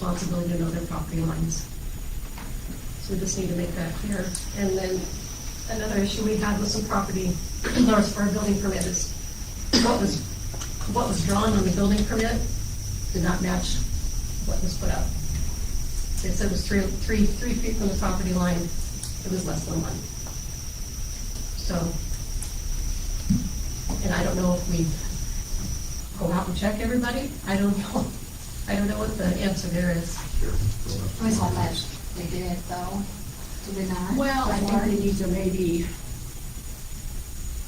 responsibility to know their property lines. So we just need to make that clear. And then another issue we had with some property owners for a building permit is what was drawn on the building permit did not match what was put up. They said it was three feet from the property line. It was less than 1. So, and I don't know if we go out and check everybody. I don't know. I don't know what the answer there is. I was on that, they did though, did they not? Well, I think they need to maybe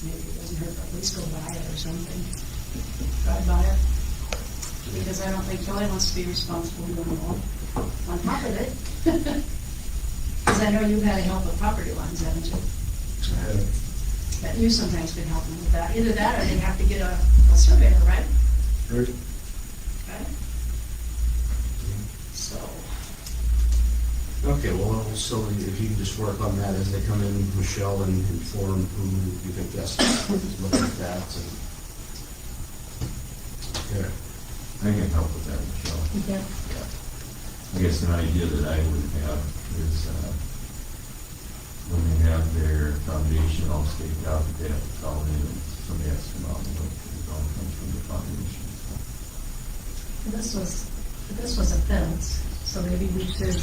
it doesn't hurt to at least go by it or something. Drive by it. Because I don't think Kelly wants to be responsible for going on top of it. Because I know you've had to help with property lines, haven't you? But you sometimes been helping with that. Either that or they have to get a surveyor, right? Right. Okay. So, Okay, well, so if you can just work on that as they come in, Michelle, and inform who you think best is looking at that. Okay. I can help with that, Michelle. Yeah. I guess an idea that I would have is, when they have their foundation all staked out, that they have to call in and somebody has to come out and look, it all comes from the foundation. And this was a fence, so maybe we should,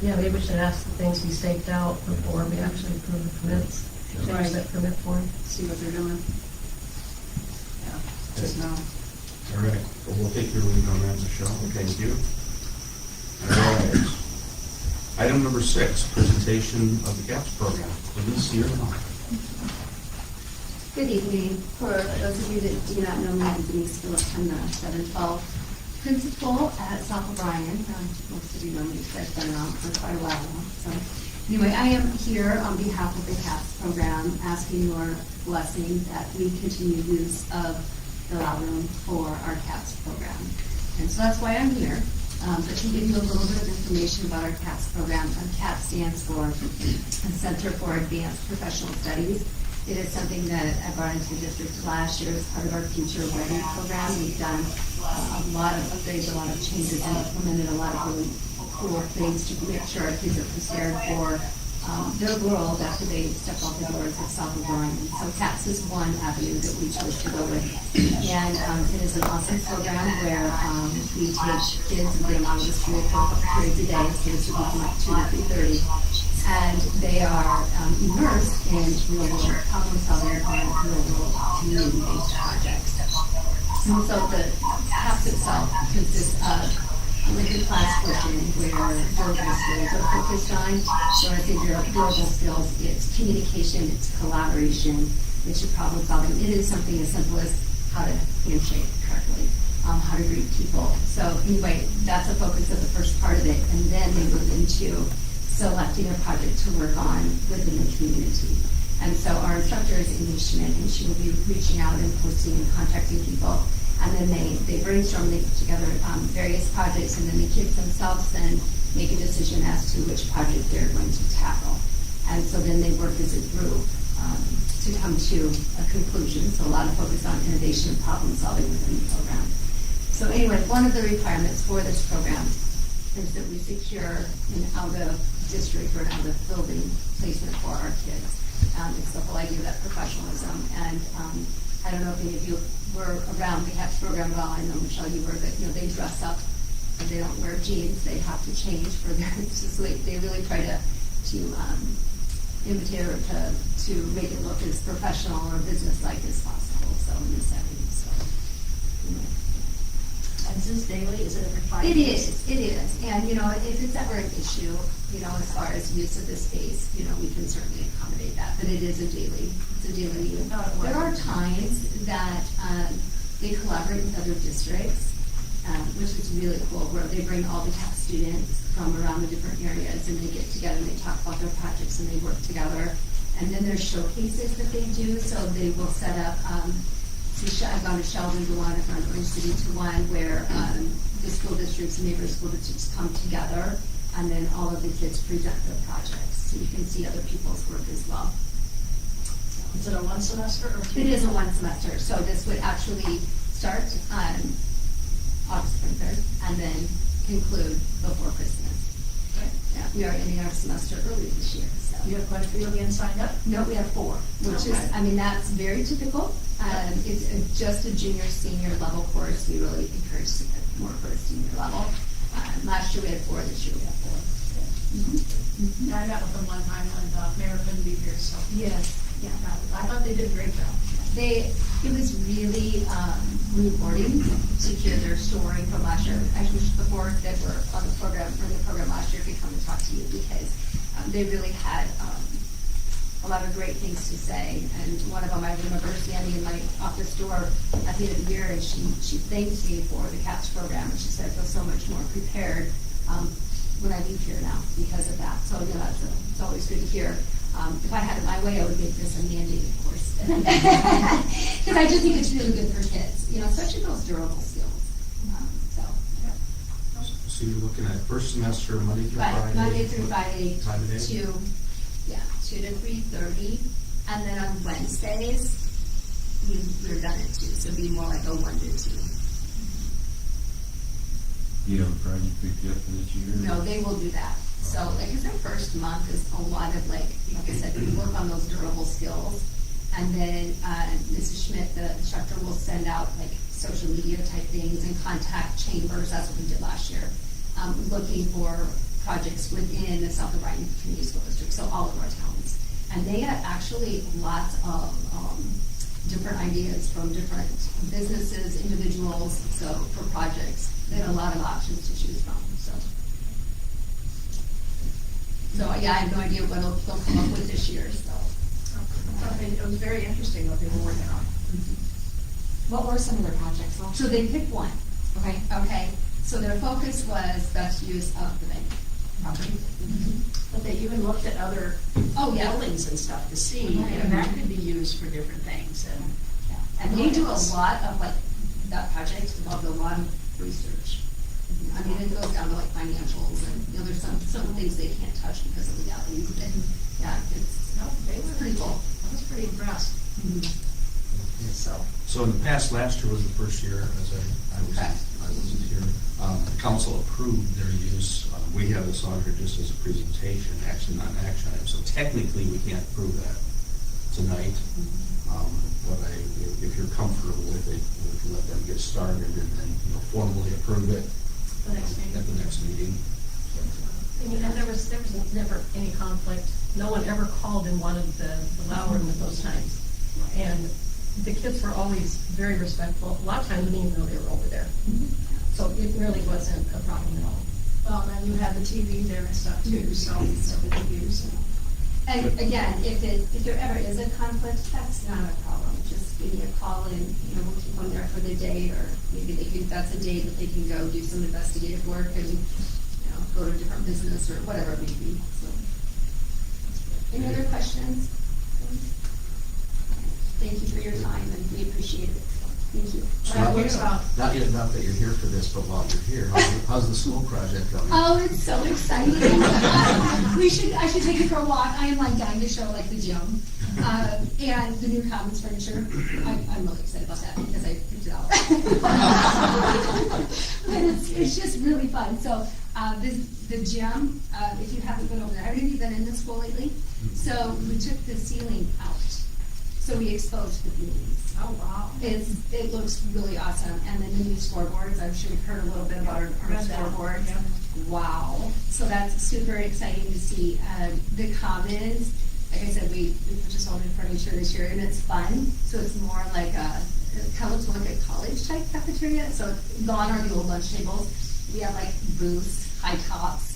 yeah, maybe we should ask the things be staked out before we actually approve the permits. Right. Change that permit form. see what they're doing. Yeah, just know. All right, well, we'll take your lead on that, Michelle. Thank you. All right. Item number 6, presentation of the GAPS program. Elise, you're on. Good evening. For those of you that do not know me, I'm Denise Phillips. I'm the 712 principal at South O'Brien. Most of you know me because I've been around for quite a while now. So anyway, I am here on behalf of the CAPS program asking your blessing that we continue use of the lab room for our CAPS program. And so that's why I'm here. But to give you a little bit of information about our CAPS program, CAPS stands for Center for Advanced Professional Studies. It is something that I brought into the district last year as part of our Future Ready program. We've done a lot of upgrades, a lot of changes, and implemented a lot of really cool things to make sure our kids are prepared for their world after they step out the doors at South O'Brien. So CAPS is one avenue that we chose to go with. And it is an awesome program where we take kids and bring them out of the school for a couple periods a day, so this would be from like 2 to 3:30. And they are immersed in real-world problem solving on real-world community-based projects. And so the CAPS itself consists of like a class portion where durable skills are focused on. So I think durable skills, it's communication, it's collaboration, it's your problem solving. It is something as simple as how to handshake correctly, how to greet people. So anyway, that's a focus of the first part of it. And then they move into selecting a project to work on within the community. And so our instructor is Amy Schmidt, and she will be reaching out and posting and contacting people. And then they brainstorm, they put together various projects, and then the kids themselves then make a decision as to which project they're going to tackle. And so then they work as a group to come to a conclusion. So a lot of focus on innovation and problem solving within the program. So anyway, one of the requirements for this program is that we secure an out-of-district or an out-of-building placement for our kids. It's the whole idea of that professionalism. And I don't know if any of you were around the CAPS program at all. I know, Michelle, you were, but they dress up and they don't wear jeans. They have to change for their, it's just like, they really try to imitate or to make it look as professional or business-like as possible. So in this setting, so anyway. And is this daily? Is it every 5 It days? is. And, if it's ever an issue, as far as use of the space, we can certainly accommodate that. But it's a daily use. There are times that they collaborate with other districts, which is really cool, where they bring all the CAPS students from around the different areas and they get together and they talk about their projects and they work together. And then there's showcases that they do, so they will set up, I've gone to Sheldon to one, I've gone to Orange City to one, where the school districts and neighborhood school districts come together, and then all of the kids present their projects. So you can see other people's work as well. Is it a 1 semester or 2? It is a 1 semester, so this would actually start on August 23rd, and then conclude before Christmas. Yeah, we are ending our semester early this year, so. You have quite a few again signed up? No, we have 4, which is, I mean, that's very typical. It's just a junior, senior level course. We really encourage to get more for a senior level. Last year we had 4, this year we have 4. Yeah, I met with them one time when Mayor couldn't be here, so. Yes, yeah. I thought they did a great job. It was really rewarding to hear their story from last year. I wish before that were on the program, last year, could come and talk to you, because they really had a lot of great things to say. And one of them, I remember standing in my office door at the end of the year, and she thanked me for the CAPS program, and she said, I feel so much more prepared when I leave here now because of that. So, you know, it's always good to hear. If I had it my way, I would make this a mandated course. Because I just think it's really good for kids, you know, especially those durable skills. So you're looking at first semester, Monday through Right, Friday? Monday through Friday, Time of day? 2 to 3:30, and then on Wednesdays, we're done at 2, so it'd be more like a 1 to 2. You have a project picked up for this year? No, they will do that. So, like, because their first month is a lot of, like I said, work on those durable skills. And then Mrs. Schmidt, the instructor, will send out, like, social media type things and contact chambers. That's what we did last year, looking for projects within the South O'Brien Community School District, so all of our towns. And they had actually lots of different ideas from different businesses, individuals, so for projects. They had a lot of options to choose from, So yeah, I have no idea what they'll come up with this year, so. It was very interesting what they were working on. What were some of their projects? So they picked one. Okay. So their focus was best use of the bank property. But they even looked at other Oh, yeah. buildings and stuff to see, and that could be used for different things, and. Yeah. And they do a lot of, like, that project involved a lot of research. I mean, it goes down to, like, financials, and, you know, there's some things they can't touch because of legalities, but, yeah, No, they were pretty cool. I was pretty impressed. So in the past, last year was the first year, as I wasn't here. The council approved their use. We have this on here just as a presentation, actually not an action item. So technically, we can't approve that tonight. But if you're comfortable with it, we can let them get started and formally approve it at the next meeting. I mean, and there was never any conflict. No one ever called and wanted the loud room at those times. And the kids were always very respectful. A lot of times we didn't even know they were over there. So it really wasn't a problem at all. Well, then you had the TV there and stuff too, so we could use. And again, if there ever is a conflict, that's not a problem. Just give me a call and, we'll keep them there for the day, or maybe that's a day that they can go do some investigative work and, go to a different business or whatever it may be, so. Any other questions? Thank you for your time, and we appreciate it. Thank you. So not that you're here for this, but while you're here, how's the school project going? Oh, it's so exciting. I should take you for a walk. I am like dying to show like the gym and the new commons furniture. I'm really excited about that because I picked it out. But it's just really fun. So the gym, if you haven't been over there, have you been in the school lately? So we took the ceiling out. So we exposed the beams. Oh, wow. It looks really awesome. And then the new scoreboards, I'm sure you've heard a little bit about our scoreboards. Yeah. Wow. So that's super exciting to see. The commons, like I said, we purchased all new furniture this year, and it's fun. So it's more like it kind of looks more like a college type cafeteria. So gone are the old lunch tables. We have like booths, high tops,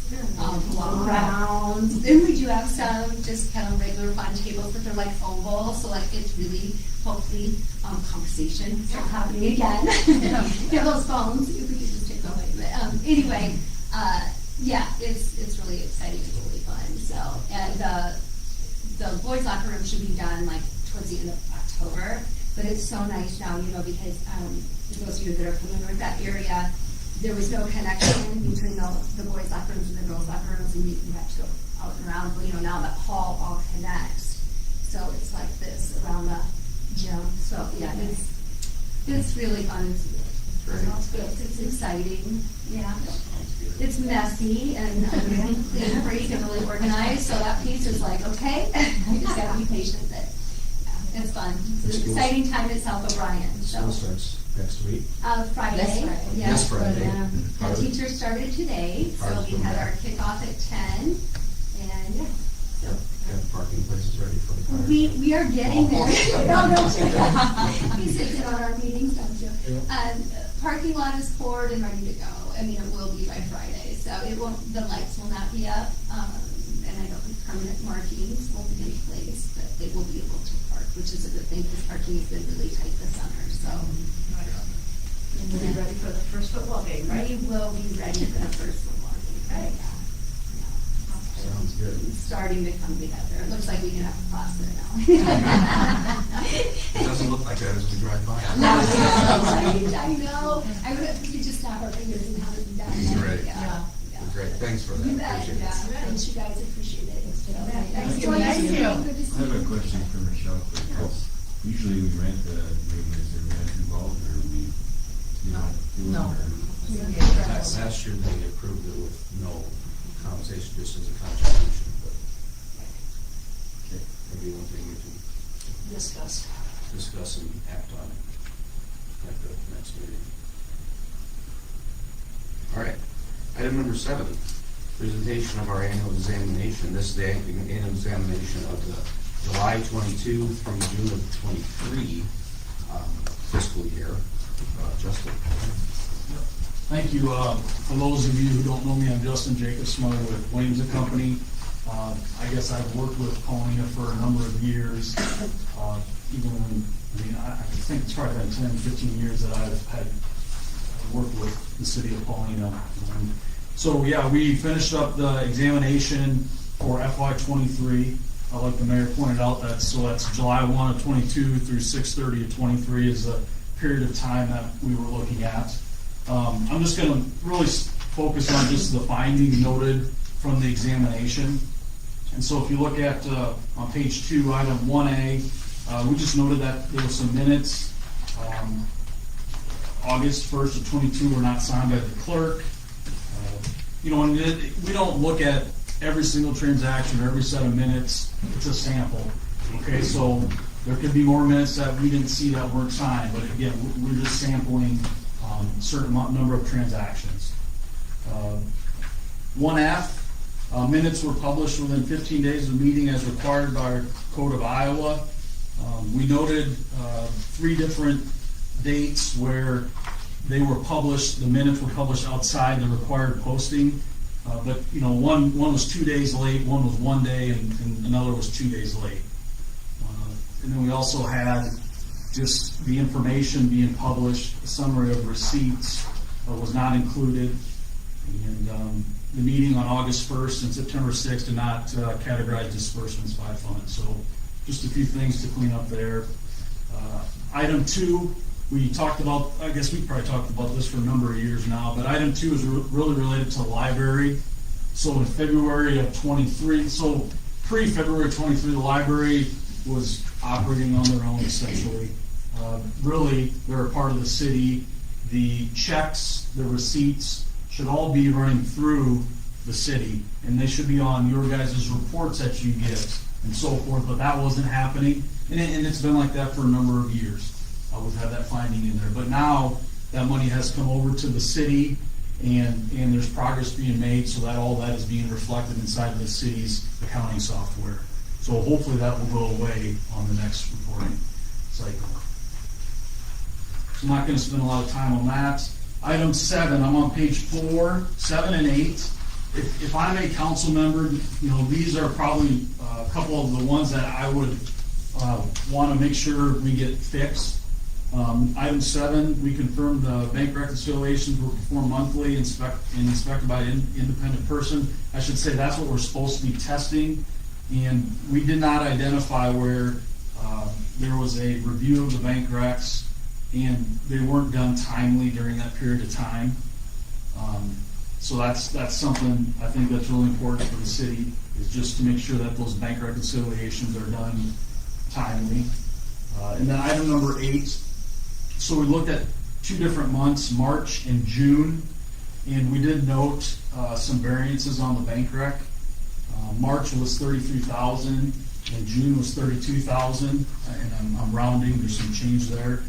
walk around. Then we do have some just kind of regular fun tables, but they're like oval, so like it's really hopefully conversation start happening again. Get those phones. If we could just take them away. But anyway, it's really exciting and really fun. So and the boys' locker room should be done like towards the end of October. But it's so nice now, because those of you that are familiar with that area, there was no connection between the boys' locker rooms and the girls' locker rooms, and you have to go out and around. But now that hall all connects, so it's like this around the gym. So yeah, it's really fun. It's good. It's exciting. Yeah. it's messy and we have to clean and break and really organize, so that piece is like, okay, we just gotta be patient, but yeah, it's fun. It's an exciting time at South O'Brien, so. School starts next week. Friday. This Friday. Yeah. This Friday. The teachers started today, so Ours we from had there. our kickoff at 10, and yeah, so. Got parking places ready for the car. We are getting there. No, don't you? He sits in on our meetings, don't you? Parking lot is poured and ready to go. I mean, it will be by Friday, so it won't, the lights will not be up, and I don't think permanent markings will be in place, but they will be able to park, which is a good thing, because parking has been really tight this summer, so. And we'll be ready for the first football game, right? We will be ready for the first football game. Right. Sounds good. It's starting to come together. It looks like we can have a class there now. It doesn't look like that as we drive by. I know. I would have, we could just snap our fingers and have it be done. Right. Yeah. Great, thanks for that. You bet. Appreciate Yeah. it. Thanks, you guys. Appreciate it. Thank you. Good to see Thank you. Good to I see have a you. question for Michelle, because usually we rent the, maybe is there rent involved, or we, you know? do it, No. or- Last year they approved it with no compensation, just as a contribution, but Okay. maybe one thing we can Discuss. discuss and act on at the next meeting. All right, item number 7, presentation of our annual examination. This is the annual examination of the July 22 from June of 23 fiscal year. Justin. Thank you. For those of you who don't know me, I'm Justin Jacobsmeyer with Williams & Company. I guess I've worked with Paullina for a number of years. Even when, I think it's probably been 10, 15 years that I've had worked with the city of Paullina. So yeah, we finished up the examination for FY23. Like the mayor pointed out, that's July 1 of 22 through 6/30 of 23 is the period of time that we were looking at. I'm just going to really focus on just the findings noted from the examination. And so if you look at on page 2, item 1A, we just noted that there were some minutes. August 1st of 22 were not signed by the clerk. And we don't look at every single transaction or every set of minutes. It's a sample. Okay, so there could be more minutes that we didn't see that weren't signed, but again, we're just sampling a certain number of transactions. 1F, minutes were published within 15 days of the meeting as required by our Code of Iowa. We noted 3 different dates where they were published, the minutes were published outside the required posting. But one was 2 days late, one was 1 day, and another was 2 days late. And then we also had just the information being published, a summary of receipts was not included. And the meeting on August 1st and September 6th did not categorize disbursements by fund. So just a few things to clean up there. Item 2, we talked about, I guess we probably talked about this for a number of years now, but item 2 is really related to the library. So in February of 23, so pre-February 23, the library was operating on their own essentially. Really, they're a part of the city. The checks, the receipts should all be running through the city, and they should be on your guys' reports that you get and so forth, but that wasn't happening. And it's been like that for a number of years. We've had that finding in there. But now that money has come over to the city, and there's progress being made, so that all that is being reflected inside of the city's accounting software. So hopefully that will go away on the next reporting cycle. So I'm not going to spend a lot of time on that. Item 7, I'm on page 4, 7 and 8. If I'm a council member, these are probably a couple of the ones that I would want to make sure we get fixed. Item 7, we confirmed the bank reconciliations were performed monthly and inspected by an independent person. I should say that's what we're supposed to be testing, and we did not identify where there was a review of the bank recs and they weren't done timely during that period of time. So that's something I think that's really important for the city, is just to make sure that those bank reconciliations are done timely. And then item number 8, so we looked at 2 different months, March and June, And we did note some variances on the bank rec. March was 33,000, and June was 32,000, and I'm rounding, there's some change there.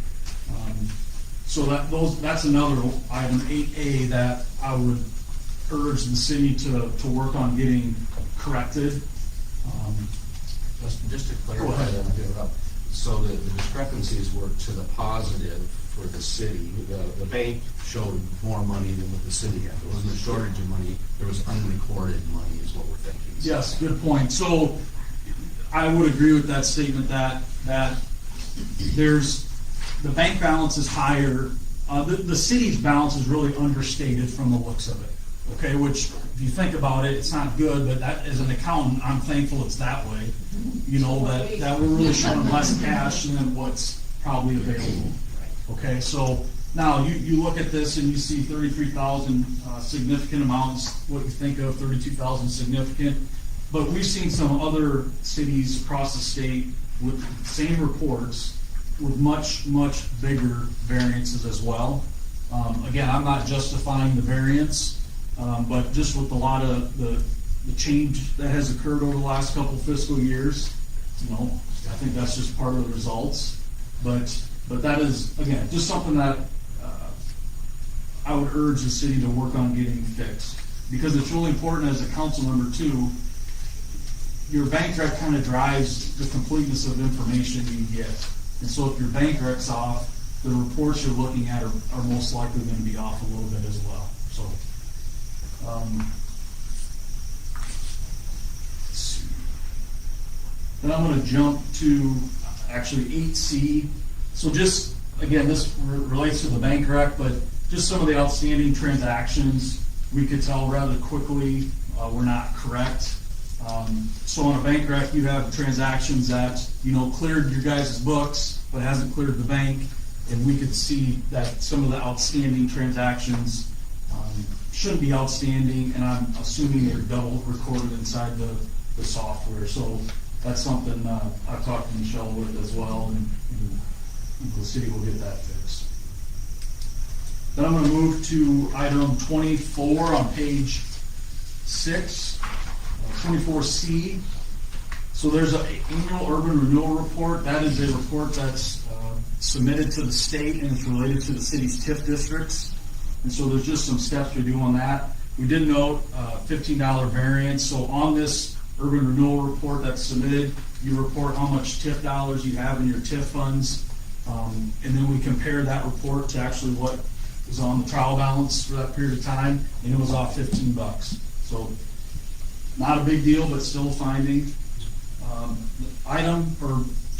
So that's another item, 8A, that I would urge the city to work on getting corrected. Just to Go clarify ahead. that and give it up. So the discrepancies were to the positive for the city. The bank showed more money than what the city had. There wasn't a shortage of money, there was unrecorded money is what we're thinking. Yes, good point. So I would agree with that statement that the bank balance is higher. The city's balance is really understated from the looks of it. Okay, which if you think about it, it's not good, but that as an accountant, I'm thankful it's that way. You know, that we're really showing less cash than what's probably available. Okay, so now you look at this and you see 33,000 significant amounts, what you think of 32,000 significant. But we've seen some other cities across the state with same reports with much, much bigger variances as well. Again, I'm not justifying the variance, but just with a lot of the change that has occurred over the last couple fiscal years, you know, I think that's just part of the results. But that is, again, just something that I would urge the city to work on getting fixed. Because it's really important as a council member too, your bank rec kind of drives the completeness of information you get. And so if your bank rec's off, the reports you're looking at are most likely going to be off a little bit as well. So, let's see. Then I'm going to jump to actually 8C. So just, again, this relates to the bank rec, but just some of the outstanding transactions we could tell rather quickly were not correct. So on a bank rec, you have transactions that, you know, cleared your guys' books, but hasn't cleared the bank. And we could see that some of the outstanding transactions shouldn't be outstanding, and I'm assuming they're double recorded inside the software. So that's something I've talked to Michelle with as well, and the city will get that fixed. Then I'm going to move to item 24 on page 6, 24C. So there's an annual urban renewal report. That is a report that's submitted to the state, and it's related to the city's TIF districts. And so there's just some steps we do on that. We did note $15 variance. So on this urban renewal report that's submitted, you report how much TIF dollars you have in your TIF funds. And then we compare that report to actually what was on the trial balance for that period of time, and it was off $15. So not a big deal, but still a finding. Item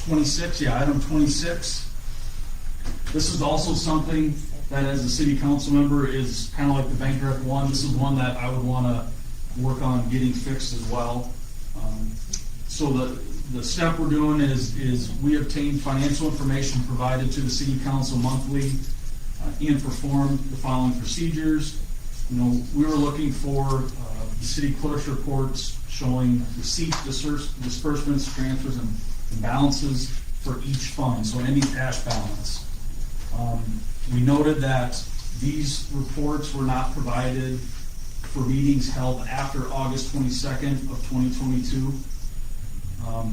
26. This is also something that, as a city council member, is kind of like the bank rec one. This is one that I would want to work on getting fixed as well. So the step we're doing is we obtain financial information provided to the city council monthly and perform the following procedures. You know, we were looking for the city clerk's reports showing receipts, disbursements, transfers, and balances for each fund, so any cash balance. We noted that these reports were not provided for meetings held after August 22nd of 2022.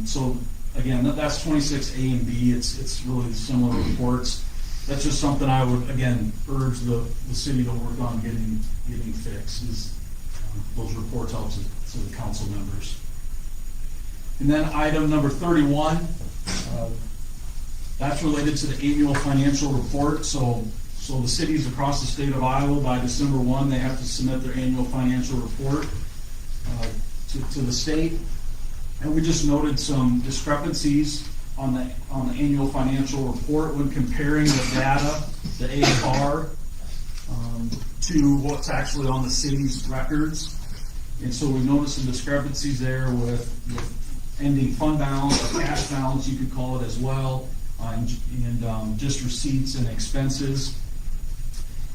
So again, that's 26A and B. It's really similar reports. That's just something I would, again, urge the city to work on getting fixed, is those reports out to the council members. And then item number 31, that's related to the annual financial report. So the cities across the state of Iowa, by December 1, they have to submit their annual financial report to the state. And we just noted some discrepancies on the annual financial report when comparing the data, the AFR, to what's actually on the city's records. And so we noticed some discrepancies there with ending fund balance, or cash balance, you could call it as well, and just receipts and expenses.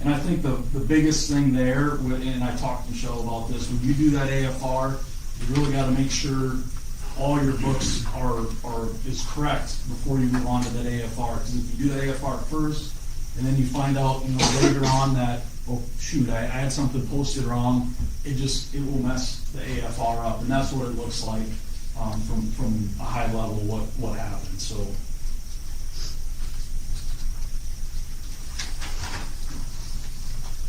And I think the biggest thing there, and I talked to Michelle about this, when you do that AFR, you really got to make sure all your books is correct before you move on to that AFR. Because if you do that AFR first, and then you find out, later on that oh, shoot, I had something posted wrong, it will mess the AFR up, and that's what it looks like, from a high level, what happened, so.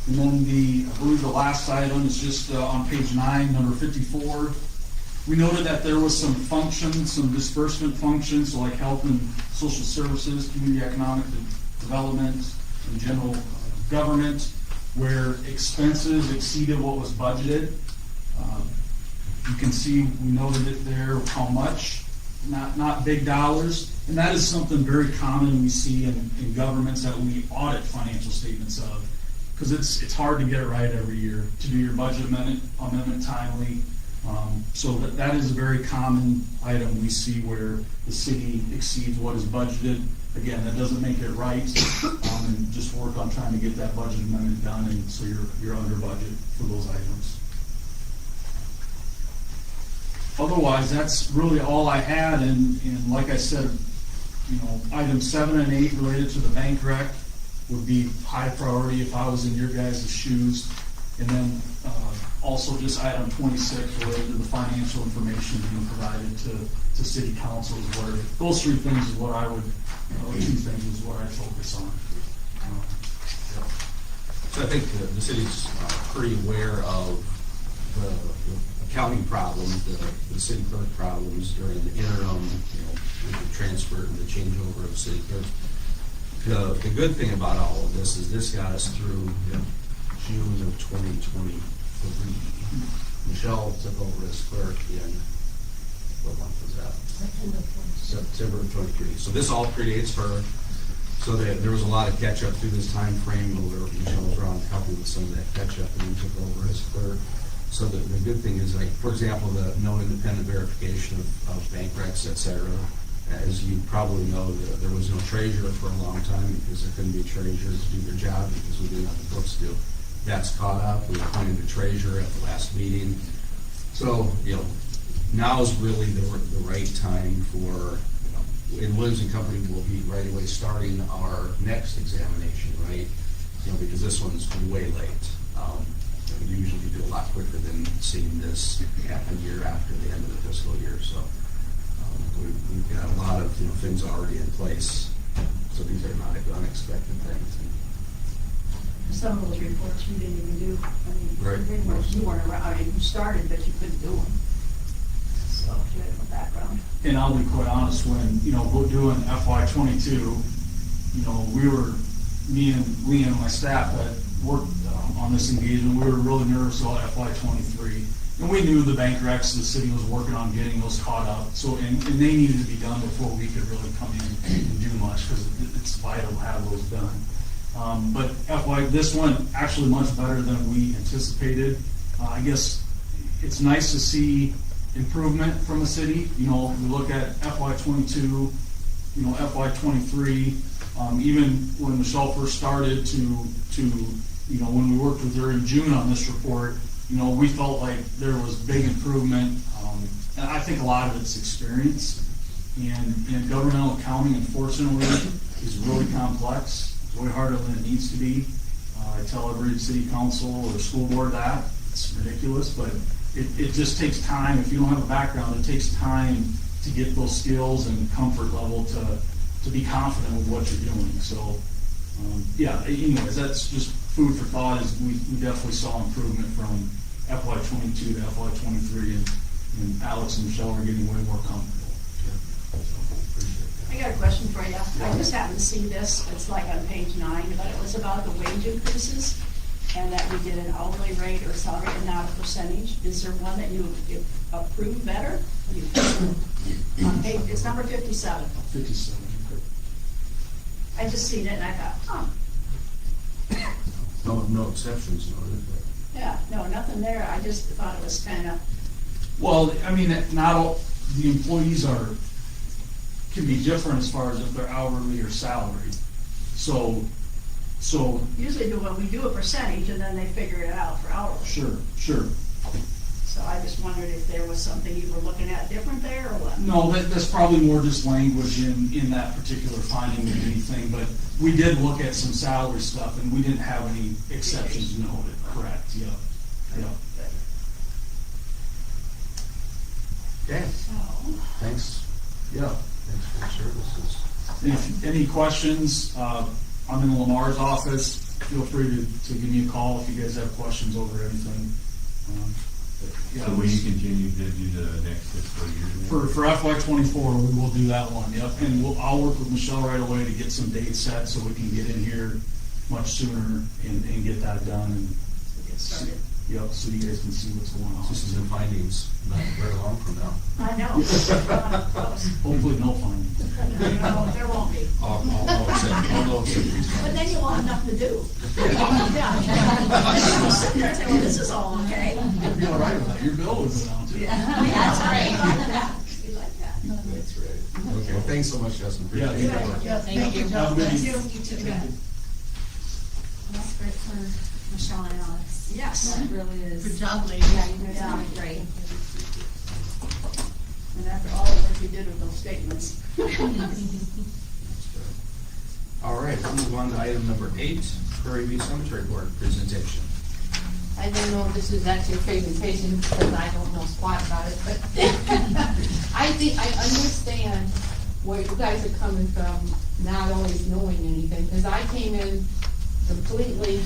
And then I believe the last item is just on page 9, number 54. We noted that there was some functions, some disbursement functions, so like health and social services, community economic development, and general government, where expenses exceeded what was budgeted. You can see, we noted it there, how much, not big dollars, and that is something very common we see in governments that we audit financial statements of, because it's hard to get it right every year, to do your budget amendment timely. So that is a very common item we see where the city exceeds what is budgeted. Again, that doesn't make it right, and just work on trying to get that budget amendment done, and so you're under budget for those items. Otherwise, that's really all I had, and like I said, items 7 and 8 related to the bank rec would be high priority if I was in your guys' shoes. And then also just item 26 related to the financial information being provided to city council is where those 3 things is what I would, or 2 things is what I focus on. So I think the city's pretty aware of the accounting problems, the city clerk problems during the interim, with the transfer and the changeover of city clerks. The good thing about all of this is this got us through June of 2023. Michelle took over as clerk in, what month was that? September of 23. So this all predates her. So there was a lot of catch up through this time frame where Michelle was around helping with some of that catch up, and then took over as clerk. So the good thing is, like, for example, the no independent verification of bank recs, et cetera. As you probably know, there was no treasurer for a long time because there couldn't be treasurers to do their job because we didn't have the books to do. That's caught up. We appointed a treasurer at the last meeting. So, now is really the right time for, and Williams and Company will be right away starting our next examination, right? Because this one's way late. We usually do a lot quicker than seeing this half a year after the end of the fiscal year. So we've got a lot of things already in place. So these are not unexpected things. Some of those reports we didn't even do. Right. Pretty much you weren't around, you started, but you couldn't do them. So you had a background. And I'll be quite honest, when, we're doing FY22, we were, me and Lee and my staff that worked on this engagement, we were really nervous about FY23. And we knew the bank recs, the city was working on getting those caught up. So, and they needed to be done before we could really come in and do much, because it's vital to have those done. But this one actually much better than we anticipated. I guess it's nice to see improvement from the city. We look at FY22, FY23, even when Michelle first started when we worked with her in June on this report, we felt like there was big improvement. And I think a lot of it's experience. And governmental accounting, unfortunately, is really complex. It's way harder than it needs to be. I tell every city council or school board that. It's ridiculous, but it just takes time. If you don't have a background, it takes time to get those skills and comfort level to be confident with what you're doing. So, anyways, that's just food for thought. Is we definitely saw improvement from FY22 to FY23, and Alex and Michelle are getting way more comfortable. I got a question for you. I just happened to see this, it's like on page 9, but it was about the wage increases, and that we did an hourly rate or salary and not a percentage. Is there one that you approve better? On page, it's number 57. 57. I just seen it and I thought, No exceptions noted. yeah, no, nothing there. I just thought it was kind of, Well, I mean, not all the employees can be different as far as if they're hourly or salaried. So usually when we do a percentage and then they figure it out for hourly. sure. So I just wondered if there was something you were looking at different there or what? No, that's probably more just language in that particular finding than anything, but we did look at some salary stuff, and we didn't have any exceptions noted, correct, yeah. Okay, So, thanks, Yeah. thanks for your services. If any questions, I'm in Lamar's office, feel free to give me a call if you guys have questions over anything. But, yeah, So will you continue to do the next fiscal year? then? For FY '24, we will do that one, yep, and I'll work with Michelle right away to get some dates set so we can get in here much sooner and get that done and, we'll get started. yep, so you guys can see what's going on. This is in findings, not very long from now. I know. Close. Hopefully no findings. No, there won't be. I'll know except these But then you'll have nothing to do. Yeah. You'll sit there and say, well, this is all okay. You'd be all right with that, your bill would go down too. That's great. We like that. That's right. Okay, thanks so much, Justin. Yeah, Appreciate you it. bet. Yeah, Thank you. Have a good Thank you. evening. You too. That's great for Michelle and Alex. Yes. That really is. Good job, lady. Yeah, you guys are doing great. And after all the work you did with those statements. All right, we'll move on to item number 8, Prairie View Cemetery Board presentation. I don't know if this is actually a presentation, because I don't know squat about it, but I think, I understand where you guys are coming from, not always knowing anything, because I came in completely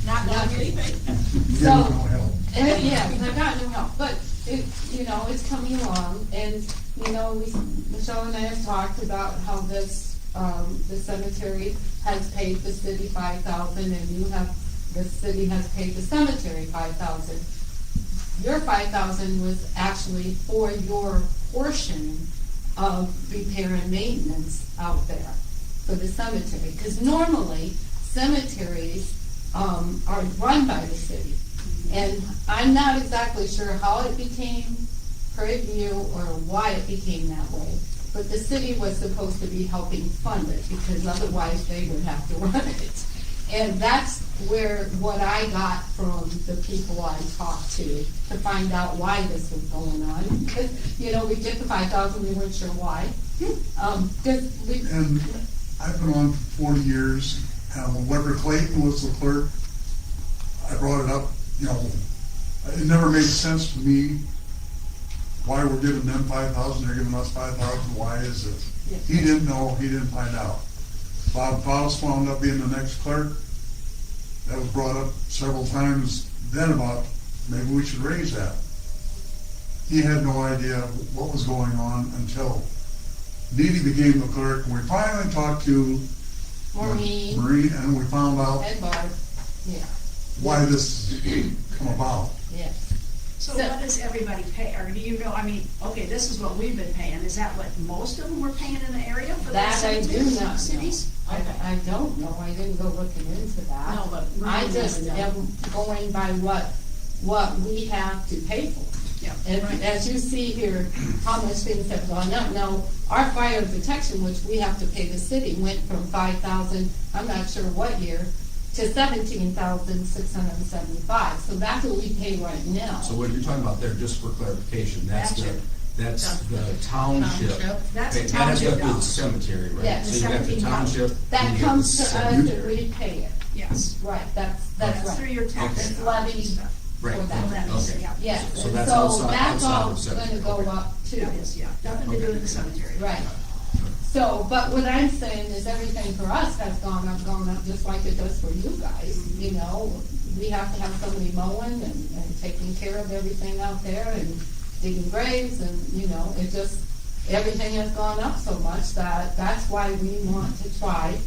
Not knowing anything. so, yes, I got no help, but it, it's coming along, and, Michelle and I have talked about how this, the cemetery has paid the city $5,000, and the city has paid the cemetery $5,000. Your $5,000 was actually for your portion of repair and maintenance out there for the cemetery, because normally cemeteries are run by the city. And I'm not exactly sure how it became Prairie View or why it became that way, but the city was supposed to be helping fund it, because otherwise they would have to run it. And that's what I got from the people I talked to find out why this was going on. Because, we get the $5,000, we weren't sure why. And I've been on for 40 years, and when Weber Clayton was the clerk, I brought it up, it never made sense to me why we're giving them 5,000, they're giving us 5,000, why is this? He didn't know, he didn't find out. Bob Faust wound up being the next clerk. That was brought up several times then about maybe we should raise that. He had no idea what was going on until Dee Dee became the clerk, and we finally talked to Maureen and we found out and Barb, yeah, why this come about. yeah. So what does everybody pay, or do you know, okay, this is what we've been paying, is that what most of them were paying in the area for That the I do cemeteries? not know. Cities? I don't know, I didn't go looking into that. No, but I Maureen just never did. am going by what we have to pay for. Yeah, And right. as you see here, how much things have gone up. Now, our fire protection, which we have to pay the city, went from 5,000, I'm not sure what year, to 17,675. So that's what we pay right now. So what you're talking about there, just for clarification, that's the township. That's a That has township to do with dollar. the cemetery, right? Yes. So you got the $17. township. and That you got comes the to us and cemetery. we pay it. Yes. Right, that's That's right. through your tax. Okay. It's dollars and levied stuff. Right, for that. okay. Yeah. Yes, So and that's so outside that's all of gonna cemetery. go Okay. up too. That is, yeah, nothing to do with the cemetery. Right. So, but what I'm saying is everything for us has gone up just like it does for you guys, We have to have somebody mowing and taking care of everything out there and digging graves and, it just, everything has gone up so much that's why we want to try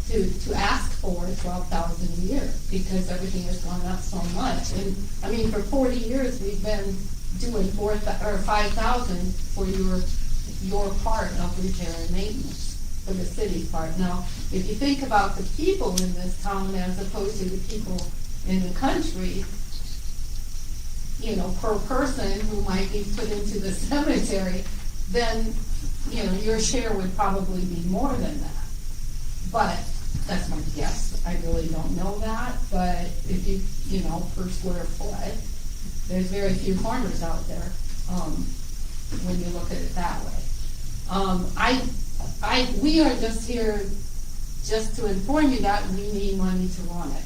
to ask for 12,000 a year, because everything has gone up so much. And, for 40 years, we've been doing 5,000 for your part of repair and maintenance, for the city part. Now, if you think about the people in this town as opposed to the people in the country, per person who might be put into the cemetery, then, your share would probably be more than that. But that's my guess. I really don't know that, but if you, per square foot, there's very few farmers out there, when you look at it that way. We are just here just to inform you that we need money to run it.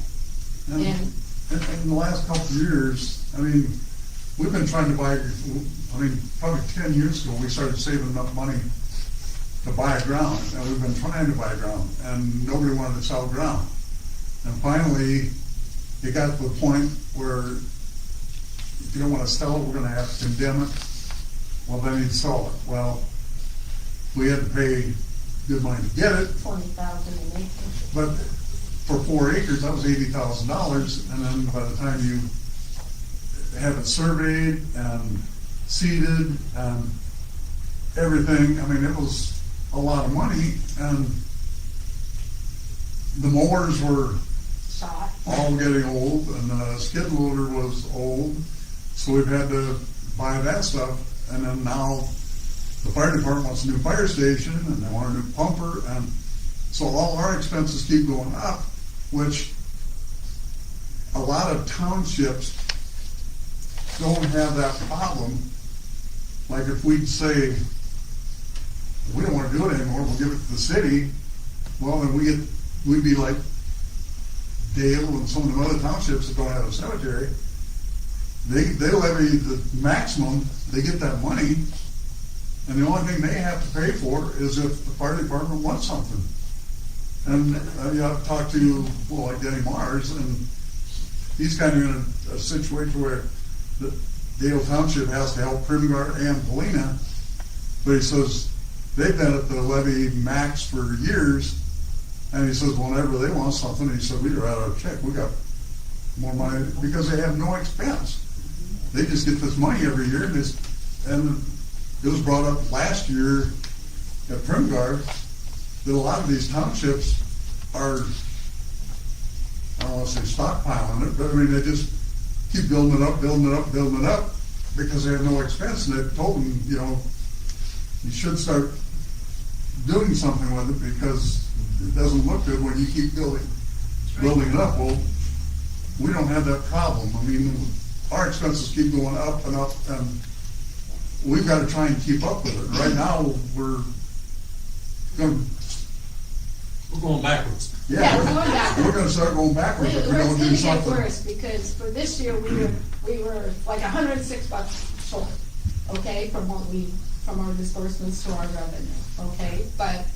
And And, in the last couple of years, I mean, we've been trying to buy, probably 10 years ago, we started saving enough money to buy ground, and we've been trying to buy ground, and nobody wanted to sell ground. And finally, it got to the point where if you don't want to sell it, we're gonna have to condemn it. Well, then you'd sell it. Well, we had to pay good money to get it, 20,000 an acre. but for 4 acres, that was $80,000, and then by the time you have it surveyed and seeded and everything, I mean, it was a lot of money, and the mowers were Shot. all getting old, and the skid loader was old, so we've had to buy that stuff, and then now the fire department wants a new fire station, and they want a new pumper, and so all our expenses keep going up, which a lot of townships don't have that problem. Like if we'd say, we don't wanna do it anymore, we'll give it to the city, well, then we'd be like Dale and some of the other townships that don't have a cemetery. They levy the maximum, they get that money, and the only thing they have to pay for is if the fire department wants something. And I've talked to, like Denny Mars, and he's kind of in a situation where the Dale Township has to help Primgar and Paullina, but he says they've been at the levy max for years, and he says whenever they want something, he said, we write out a check, we got more money, because they have no expense. They just get this money every year, and it was brought up last year at Primgar that a lot of these townships are, I don't want to say stockpiling it, but I mean, they just keep building it up, because they have no expense, and they've told them, you should start doing something with it, because it doesn't look good when you keep building it up. Well, we don't have that problem. I mean, our expenses keep going up and up, and we've got to try and keep up with it. Right now, we're going backwards. Yeah, we're going backwards. We're gonna start going backwards if we don't do It's gonna get something. worse, because for this year, we were like $106 short, okay, from our disbursements to our revenue, okay? But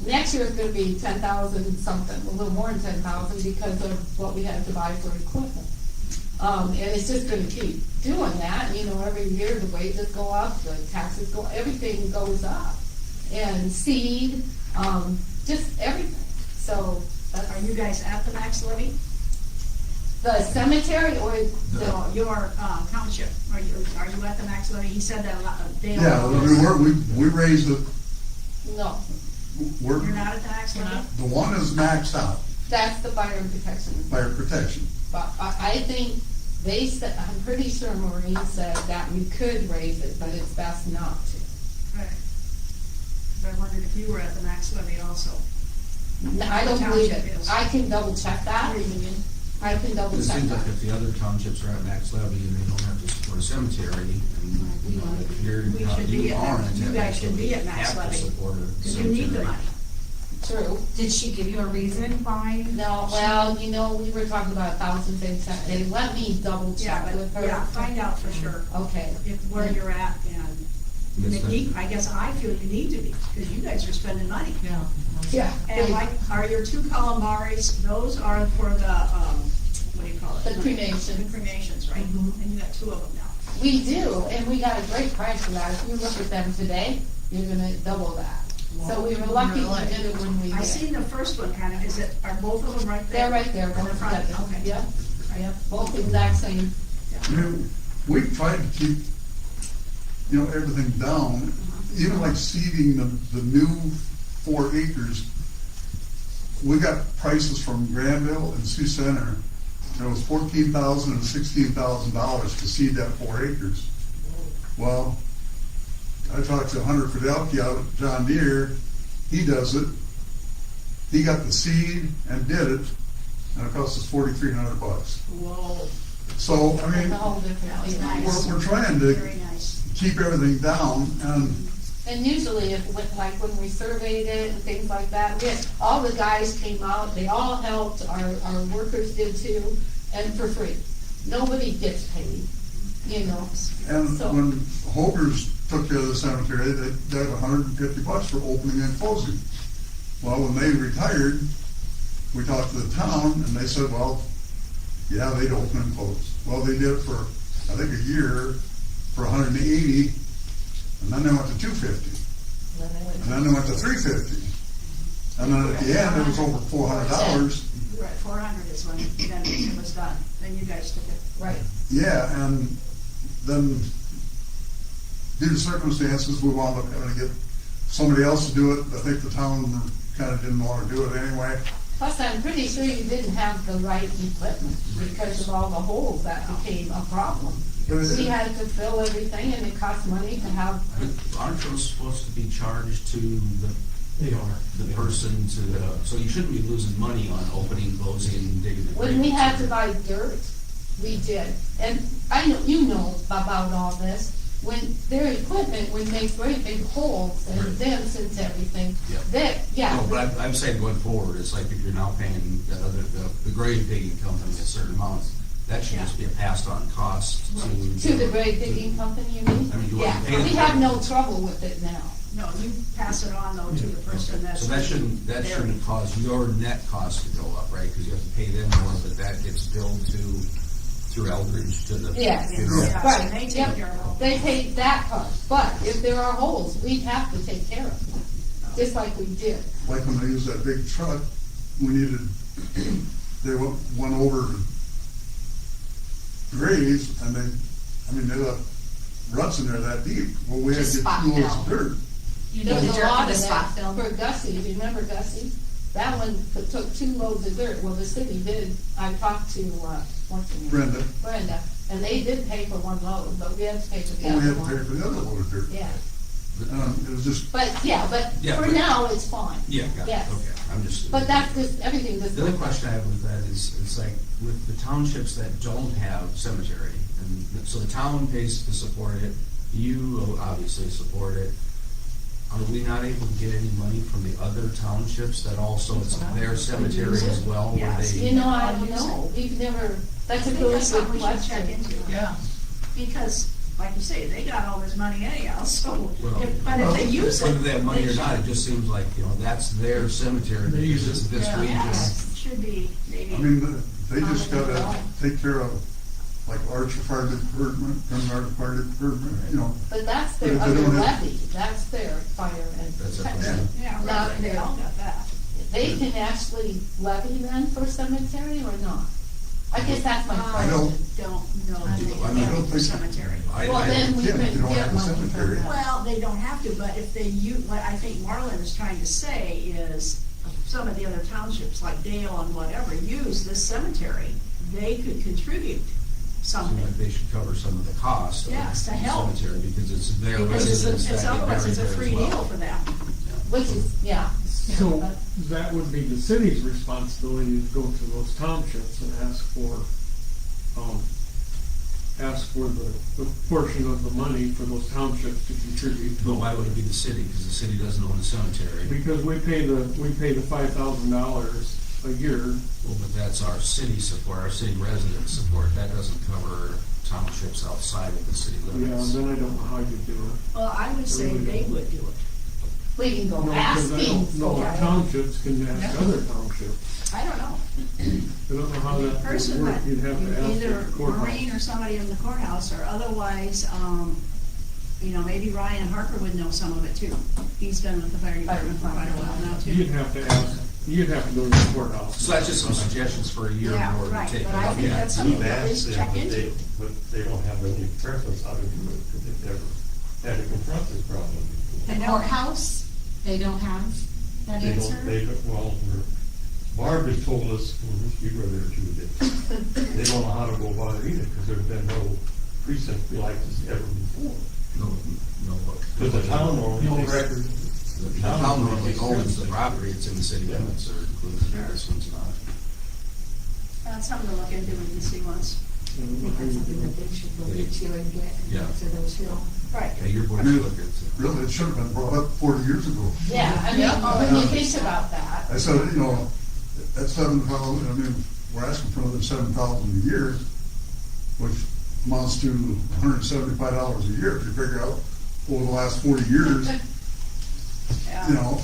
next year is gonna be 10,000 something, a little more than 10,000 because of what we had to buy for equipment. And it's just gonna keep doing that, every year the wages go up, the taxes go, everything goes up. And seed, just everything, so. Are you guys at the max levy? The cemetery or No, your township, are you at the max levy? He said that a lot, Dale. Yeah, we raised it, no, You're not at the max levy? the one is maxed out, that's the fire and protection. fire protection. But I think they said, I'm pretty sure Maureen said that we could raise it, but it's best not to. Right. But I wondered if you were at the max levy also. I don't believe Township it. is. I can double check that. I can double It check seems like that. if the other townships are at max levy and they don't have to support a cemetery, and, if you're, We should be you at aren't max- you at guys max should levy, be you at max have to levy, support a Because you need the cemetery. money. True. Did she give you a reason why? No, well, we were talking about 1,000 things that day. Let me double Yeah, check with her. but, find out for sure Okay. where you're at, and Yes, I guess I feel you need to be, because you guys are spending money. Yeah. And like, are your 2 columbaries, those are for the, what do you call it? The cremation. The cremations, right? Mhm. And you got 2 of them now. We do, and we got a great price for that. If you look at them today, you're gonna double that. So we were lucky we did it when we did. I seen the first one kind of, are both of them right there? They're right there, In the both front, together. okay. Yep, yep, both the exact same. I mean, we tried to keep, everything down, even like seeding the new 4 acres. We got prices from Granville and Sioux Center, and it was $14,000 and $16,000 to seed that 4 acres. Well, I talked to Hunter Fidelki out at John Deere, he does it, he got the seed and did it, and it cost us $4,300. Whoa. So, I It's mean, a whole different That was deal. nice. we're trying Very to nice. keep everything down, and And usually, like when we surveyed it and things like that, all the guys came out, they all helped, our workers did too, and for free. Nobody gets paid, you know. And So- when Hoger's took care of the cemetery, they got $150 for opening and closing. Well, when they retired, we talked to the town, and they said, well, yeah, they'd open and close. Well, they did it for, I think, a year, for $180, and then they went to $250, and then they went to $350. And then at the end, it was over $400. Right, 400 is when then it was done, then you guys took it. Right. Yeah, and then due to circumstances, we wound up having to get somebody else to do it. I think the town kind of didn't want to do it anyway. Plus, I'm pretty sure you didn't have the right equipment because of all the holes that became a problem. But it- We had to fill everything and it cost money to have, Aren't those supposed to be charged to the person to the, so you shouldn't be losing money on opening, closing, digging the grave. when we had to buy dirt, we did. And I know, you know about all this. When their equipment would make great big holes and Right. dents into everything, Yeah. that, yeah. No, but I'm saying going forward, it's like if you're now paying the grave digging company a certain amount, that should just be a passed on cost to. To the grave digging company, you mean? I mean, you Yeah, wouldn't pay we them. have no trouble with it now. No, you pass it on though to the person that's. So that shouldn't there. cause your net cost to go up, right? Because you have to pay them more, but that gets billed through Eldridge to the Yes. funeral. Yeah, so Right, they take yep. care of all They that. take that cost, but if there are holes, we have to take care of them, just like we did. Like when they used that big truck, we needed, they went over graves, and they left ruts in there that deep. Well, we had to Just get spot 2 loads of fill. dirt. You There know the was a dirt lot for the of spot that fill? for Gussie, do you remember Gussie? That one took 2 loads of dirt, well, the city did, I talked to, what's her name? Brenda, and they did pay for 1 load, but we had to pay for the Well, we other had to pay one. for the other load of dirt. Yeah, It was just, but Yeah, for but- now, it's fine. Yeah, got it, Yes. okay, I'm just. But that's just, everything just. The other question I have with that is, it's like, with the townships that don't have cemetery, and so the town pays to support it, you obviously support it. Are we not able to get any money from the other townships that also, it's their cemetery as well, where Yes. they? You know, I don't know, we've never, that's I a think really that's good something we should check question. into. Yeah. Because, like you say, they got all this money anyhow, so, Well, but if they use it. Whether they have money or they not, it should. just seems like, you know, that's their cemetery, because it's this Yeah. region. Yes, it should be, maybe. I mean, they just gotta take care of, like, Archer Fire Department, Gunguard Fire Department, you know. But that's But their if they other don't have- levy, that's their fire and That's up to protection. them. Yeah, Not right, they there. all got that. They can actually levy then for cemetery or not? I guess that's my I question. don't know if they I mean, I can don't for think- cemetery. Well, then we Yeah, could they don't get have a money from cemetery. that. Well, they don't have to, but if they use, what I think Marlon is trying to say is, some of the other townships, like Dale and whatever, use this cemetery, they could contribute Seems something. like they should cover some of the cost of Yes, to the help. cemetery, because it's their Because residents that it's get otherwise, it's a buried there free as well. deal for them. Which is, yeah. So that would be the city's responsibility to go to those townships and ask for the portion of the money for those townships to contribute. But why would it be the city? Because the city doesn't own the cemetery. Because we pay the $5,000 a year. Well, but that's our city support, our city resident support. That doesn't cover townships outside of the city Yeah, limits. then I don't know how you do it. Well, I would say they would do it. We can go No, because I asking don't know for if it. townships can ask other townships. I don't know. I don't know how The that would person work. that, You'd have to ask either the courthouse. Maureen or somebody in the courthouse, or otherwise, maybe Ryan Harper would know some of it too. He's been with the fire department for quite a while now You'd too. have to ask, you'd have to go to the courthouse. So that's just some suggestions for a year Yeah, more to right, take a but I look think at. that's something We've to at asked least them, check but they, into. but they don't have any preference how to do it, because they've never had to confront this problem before. The courthouse, they don't have that They answer? don't, Barb has told us, you were there too, that they don't know how to go about it either, because there's been no precinct like this ever before. No, Because the town normally No takes. record. The town normally owns the property, it's in the city limits, or included, this one's not. That's something to look into when you see once. That's something that they should look into and get, Yeah. answer those, you know. Right. Yeah, your board I mean, should look at. Really, it should have been brought up 40 years ago. Yeah, I mean, when you think about that, I said, you know, at 7,000, I mean, we're asking for another 7,000 a year, which amounts to $175 a year, if you figure out over the last 40 years, you know,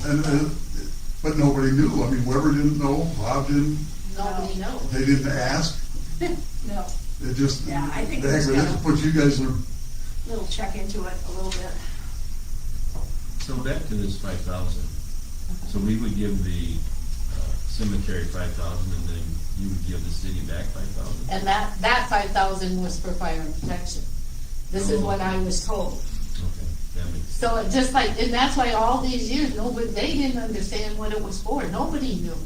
but nobody knew. I mean, Weber didn't know, Bob didn't, nobody knows. they didn't ask. No, It just, the Yeah, I think heck it's of it, gotta- it puts you guys in a, little check into it a little bit. So back to this 5,000. So we would give the cemetery 5,000 and then you would give the city back 5,000? And that 5,000 was for fire and protection. This is what I was told. Okay, that makes sense. So it just like, and that's why all these years, they didn't understand what it was for. Nobody knew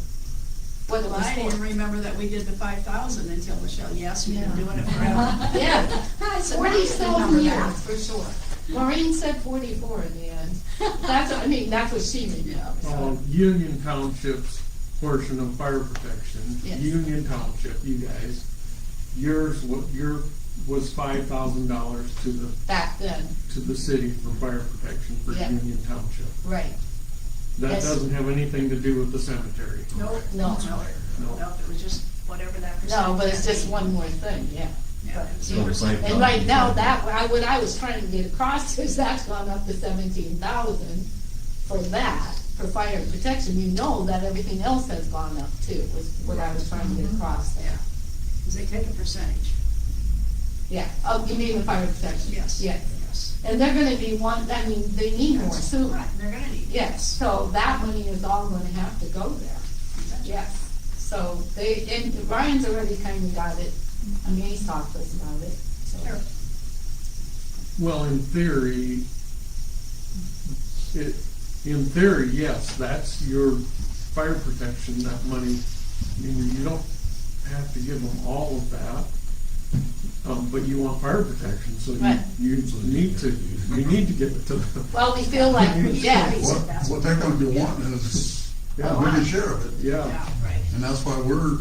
what it Well, was I didn't for. remember that we did the 5,000 until Michelle, yes, we've been Yeah. doing it forever. Yeah, I said, now I 40-some remember years, that. for sure. Maureen said 44 in the end. That's what she made up, so. Union Township's portion of fire protection, Yes. Union Township, you guys, yours was $5,000 Back then, to the city for fire protection for Yeah. Union Township. right. That Yes. doesn't have anything to do with the cemetery. Nope, No. no, it was just whatever that percentage. No, but it's had just been. one more thing, yeah. Yeah, it was So the over 5,000 And right now, what I was trying to get across is that's gone up to 17,000 for that, for fire and protection. You know that everything else has gone up too, was what I was trying to get across there. Because they take a percentage. Yeah, oh, you mean the fire protection? Yes. Yes. Yes. And they're gonna be they need more soon. Right, they're gonna need. Yes, so that money is all gonna have to go there. Yes, so and Ryan's already kind of got it. I mean, he's talked to us about it, so. Sure. Well, in theory, yes, that's your fire protection, that money. I mean, you don't have to give them all of that, but you want fire protection, so Right. you need to give it to them. Well, we feel like, yeah, what they're gonna be wanting is a Yeah. bigger share of it. Yeah, Yeah, right. And that's why we're,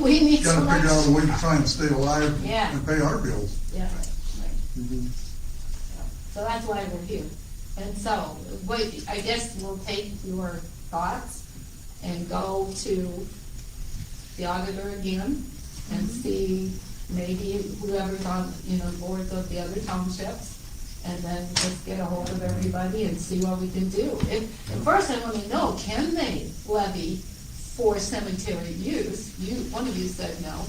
we need so gotta figure out a much. way to try and stay alive Yeah. and pay our bills. Yeah, Mhm. so that's why we're here. And so, I guess we'll take your thoughts and go to the auditor again and see maybe whoever's on, boards of the other townships, and then just get a hold of everybody and see what we can do. First, I wanna know, can they levy for cemetery use? One of you said no.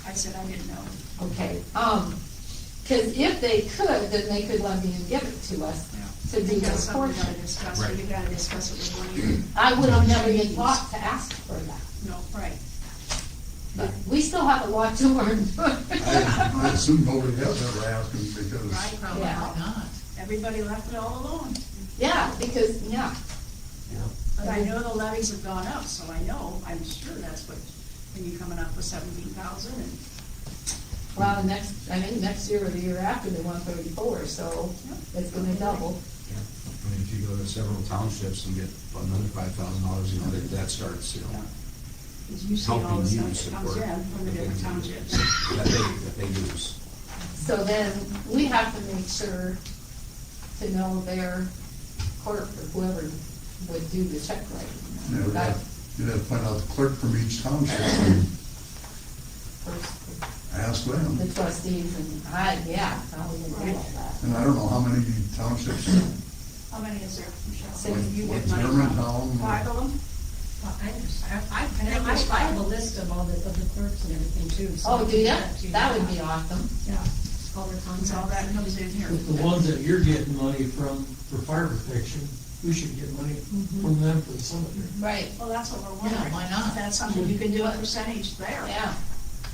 I said I didn't know. Okay, cause if they could, then they could levy and give it to us I to do think that's this something we portion. gotta discuss, or Right. you gotta discuss it with one of your. I would have never even thought to ask for that. No, right. But we still have a lot to learn. I assume nobody has ever asked them because, Right, probably Yeah. not. Everybody left it all alone. Yeah, because, yeah, But I know the levies have gone up, so I'm sure that's what, when you're coming up with 17,000 and. well, I think next year or the year after, they want 34, so it's gonna double. Yeah. I mean, if you go to several townships and get another $5,000, that starts, Because you see all helping the you stuff that support. comes in from the different townships. That they use. So then, we have to make sure to know their clerk or whoever would do the check you know, writing. you'd have to find out the clerk from each township and First, ask them. the trustees and, how we gonna do all that. And I don't know how many townships, How many is there, Michelle? Six. You what get money from Germantown, 5 of them? I have a list of all the clerks and everything too. so Oh, do ya? I can That would get be awesome. Yeah, all their Once all that contacts. comes in here. But the ones that you're getting money from for fire protection, we should get money from them for the cemetery. Right, Well, that's what we're wondering. Yeah, why not? If that's something you can do a percentage there. yeah.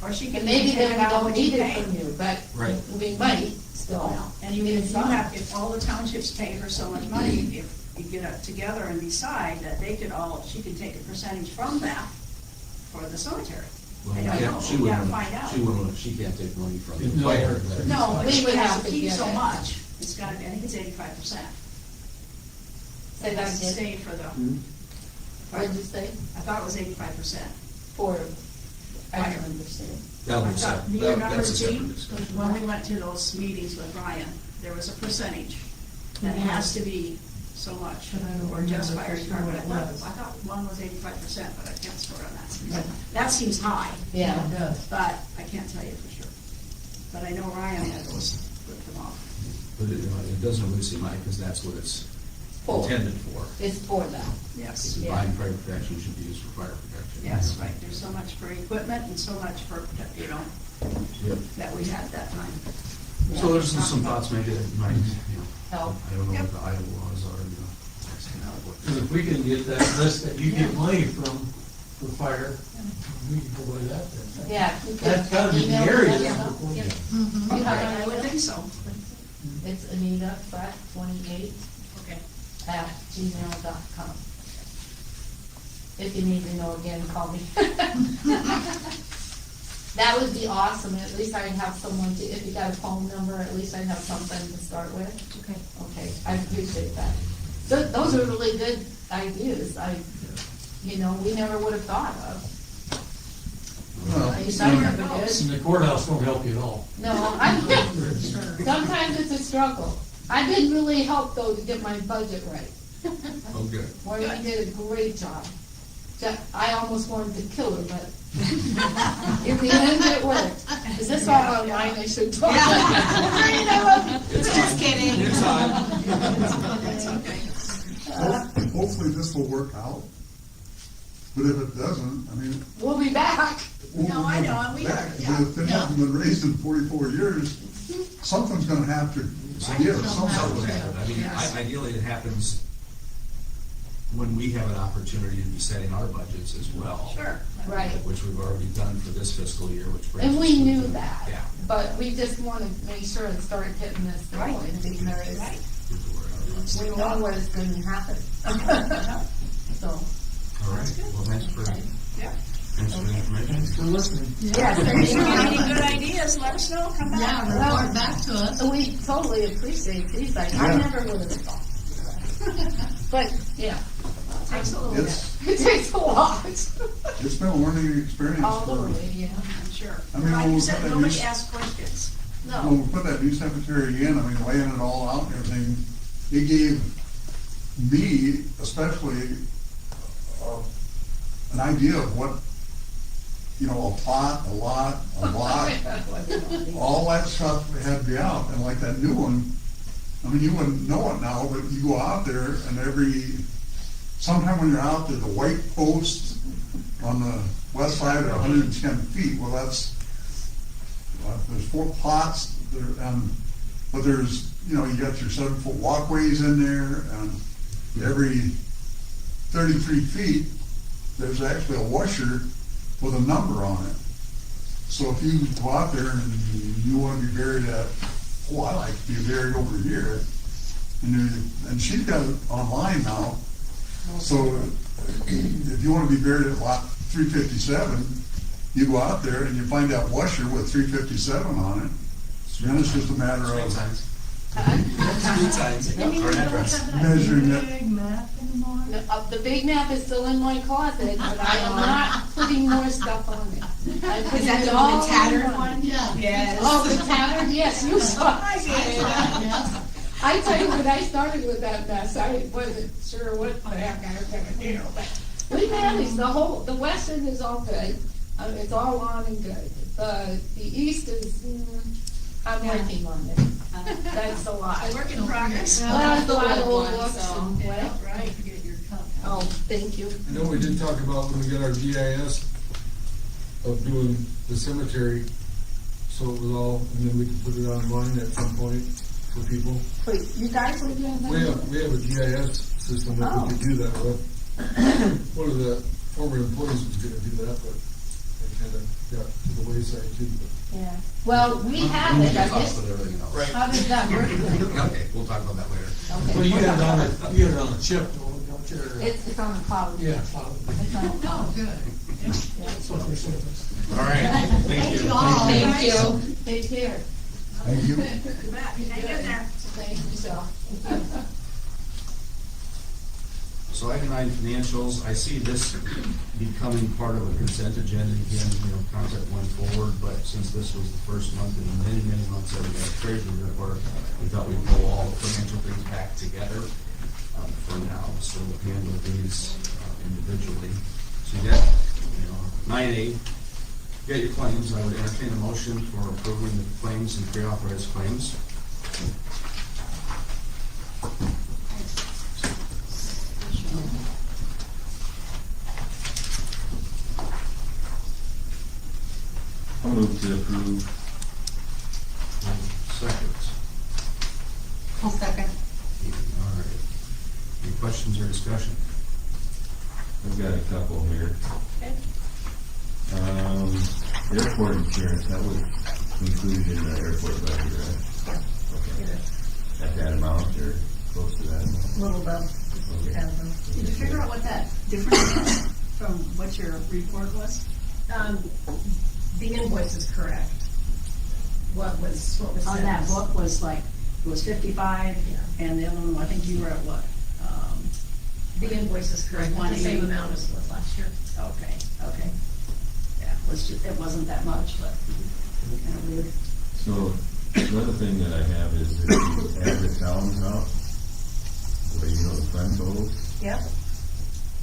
Or she can. And maybe take then it we out don't when need you it pay. from you, but Right. we might still. Well, and even if you have, if all the townships pay her so much money, if you get it together and decide that she can take a percentage from that for the cemetery. Well, I don't yeah, know. she You gotta wouldn't, find out. she can't take money from the No. fire. No, but We she would has have to to keep get so it. much. It's gotta be, I think it's 85%. Say that That's the again. state for the, Mhm. What did you say? I thought it was 85%. For I don't understand. That'll I be thought, separate. do you remember, That's a Gene, separate discussion. when we went to those meetings with Ryan, there was a percentage that has to be so much, But I don't or just remember fire for sure what department. it was. I thought one was 85%, but I can't swear on that. That seems high, Yeah. It does. but I can't tell you for sure. But I know Ryan had those, ripped them off. But it doesn't really seem high, because that's what it's For. intended for. It's for them. Yes, The buying fire protection should be used for fire protection. yes, right. There's so much for equipment and so much for, you know, Yep. that we had that time. So there's some thoughts maybe that might, you know, Help. I don't know Yep. what the Iowa laws are, you know. that's kind of what- Because if we can get that list that you get money from for fire, we can go by that then. Yeah. you could That's gotta be the email area. them, that's yeah. what we- You have I would it? think so. It's Anita, 28 Okay. at gmail.com. If you need to know again, call me. That would be awesome, at least I'd have someone to, if you got a phone number, at least I'd have something to start with. Okay. Okay, I appreciate that. So, those are really good ideas, we never would have thought of. Well, You sound pretty good. And the courthouse won't help you at all. No, sometimes it's a struggle. I've been really helped though to get my budget right. Oh, good. Maureen did a great job. I almost wanted to kill her, but in the end it worked. Is this all online? I should talk. Maureen, I love you. Just kidding. It's on. It's okay. hopefully this will work out. But if it doesn't, I mean. We'll be back. No, I know, and we Back, are, yeah. but if it hasn't been raised in 44 years, something's gonna have to give, Something something. would happen. I mean, Yes. ideally, it happens when we have an opportunity to be setting our budgets as well. Sure. Right. Which we've already done for this fiscal year, which brings And us we to knew the- that. Yeah. But we just want to make sure and start hitting this Right. going because Right. we know what is going to happen. So, All right, well, thanks for the Yeah. information. Thanks for listening. yes, If you have any good ideas, let us know, come back. Yeah, report back to us. we totally appreciate these. I Yeah. never would have thought. But, yeah, Takes a little bit, It's, it takes a lot. it's been a learning experience All the for, way, yeah. I'm sure. I mean, Like when you we said, put that nobody new- asked questions. when we put that new cemetery in, I mean, laying it all out and everything, it gave me especially an idea of what, a plot, a lot, a block, all that stuff had to be out. And like that new one, I mean, you wouldn't know it now, but you go out there and sometime when you're out there, the white post on the west side are 110 feet. Well, there's 4 plots there, but there's, you got your 7-foot walkways in there, and every 33 feet, there's actually a washer with a number on it. So if you go out there and you want to be buried at, I like to be buried over here, and she's got it online now. So if you want to be buried at lot 357, you go out there and you find that washer with 357 on it. Then it's just a matter Street of signs. Street signs, or address. measuring it. Big map anymore? The big map is still in my closet, but I am not putting more stuff on it. I'm putting Is that it the all one tattered in one? Yeah. Yes. Oh, the tattered, yes, you saw I it. Yeah. I tell you, when I started with that mess, I wasn't sure what the heck I was gonna do, but we managed, the western is all good, it's all on and good. The east is, I'm working on it, that's a lot. A work in progress. Well, it's a lot of old One, books so, and yeah, what. right. Oh, thank you. I know we did talk about when we got our GIS of doing the cemetery, so it was all, and then we could put it online at some point for people. Wait, you guys were doing that? We have a GIS system that Oh. we could do that with. One of the former employees was gonna do that, but they kinda got to the wayside too, but. Yeah, well, we have We it, can I talk guess, about everything else. how does that work? Okay, we'll talk about that later. Okay. Well, you had it on a chip, don't you? It's on the cloud. Yeah. It's on the cloud. Oh, good. That's what they said. All right, thank you. Thank you. Take care. Thank you. You bet. Hang in there. Thank you, Michelle. So item 9, financials, I see this becoming part of a consent agenda again, concept going forward, but since this was the first month in many, many months that we had a treasury report, we thought we'd pull all the financial things back together for now, so we'll handle these individually. So you got, 9A, you got your claims. I would entertain a motion for approving the claims and pre-authorized claims. I'll move to approve. Second. I'll second. All right. Any questions or discussion? I've got a couple here. Okay. Airport insurance, that was included in the airport budget, right? Okay. At that amount or close to that amount? Little above. Okay. Did you figure out what that difference is from what your report was? The invoice is correct. What was On sent that us. book was like, it was 55, Yeah. and the other one, I think you were at what? The invoice is correct, the same 180. amount as was last year. Okay. Yeah, it wasn't that much, but kind of weird. So, the other thing that I have is if you add the towns out, where the fund totals, Yep.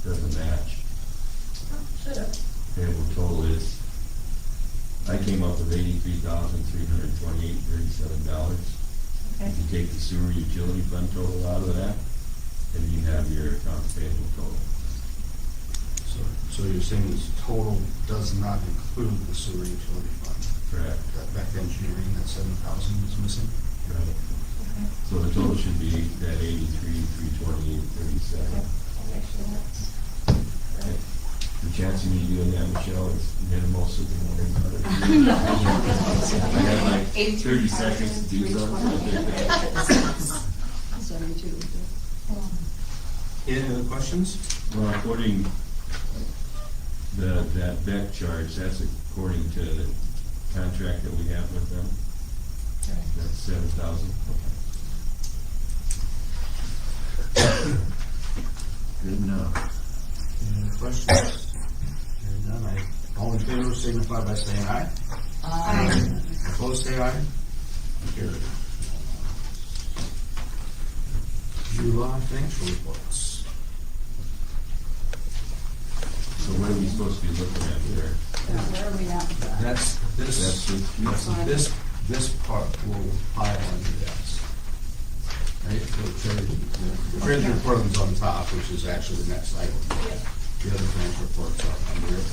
doesn't match. Should have. Payable total is, I came up with $83,328.37. Okay. If you take the sewer utility fund total out of that, then you have your accounts payable total. So you're saying this total does not include the sewer utility fund? Correct. That engineering, that 7,000 is missing? Right. Okay. So the total should be that 83,328.37. Yep. I'll make sure that's Okay. correct. The chance of me doing that, Michelle, is minimal, so don't worry about it. I got like 30 seconds to do something. 72. Any other questions? Well, according, that Beck charge, that's according to the contract that we have with them, Right. that's 7,000. Good enough. Any other questions? Hearing none, all in favor signify by saying aye. Aye. Opposed, say aye. Carried. July financial reports. So what are we supposed to be looking at there? Where are we at with that? That's this part will pile under this. Right, so the treasury report is on top, which is actually the next item. The other financial reports are under it.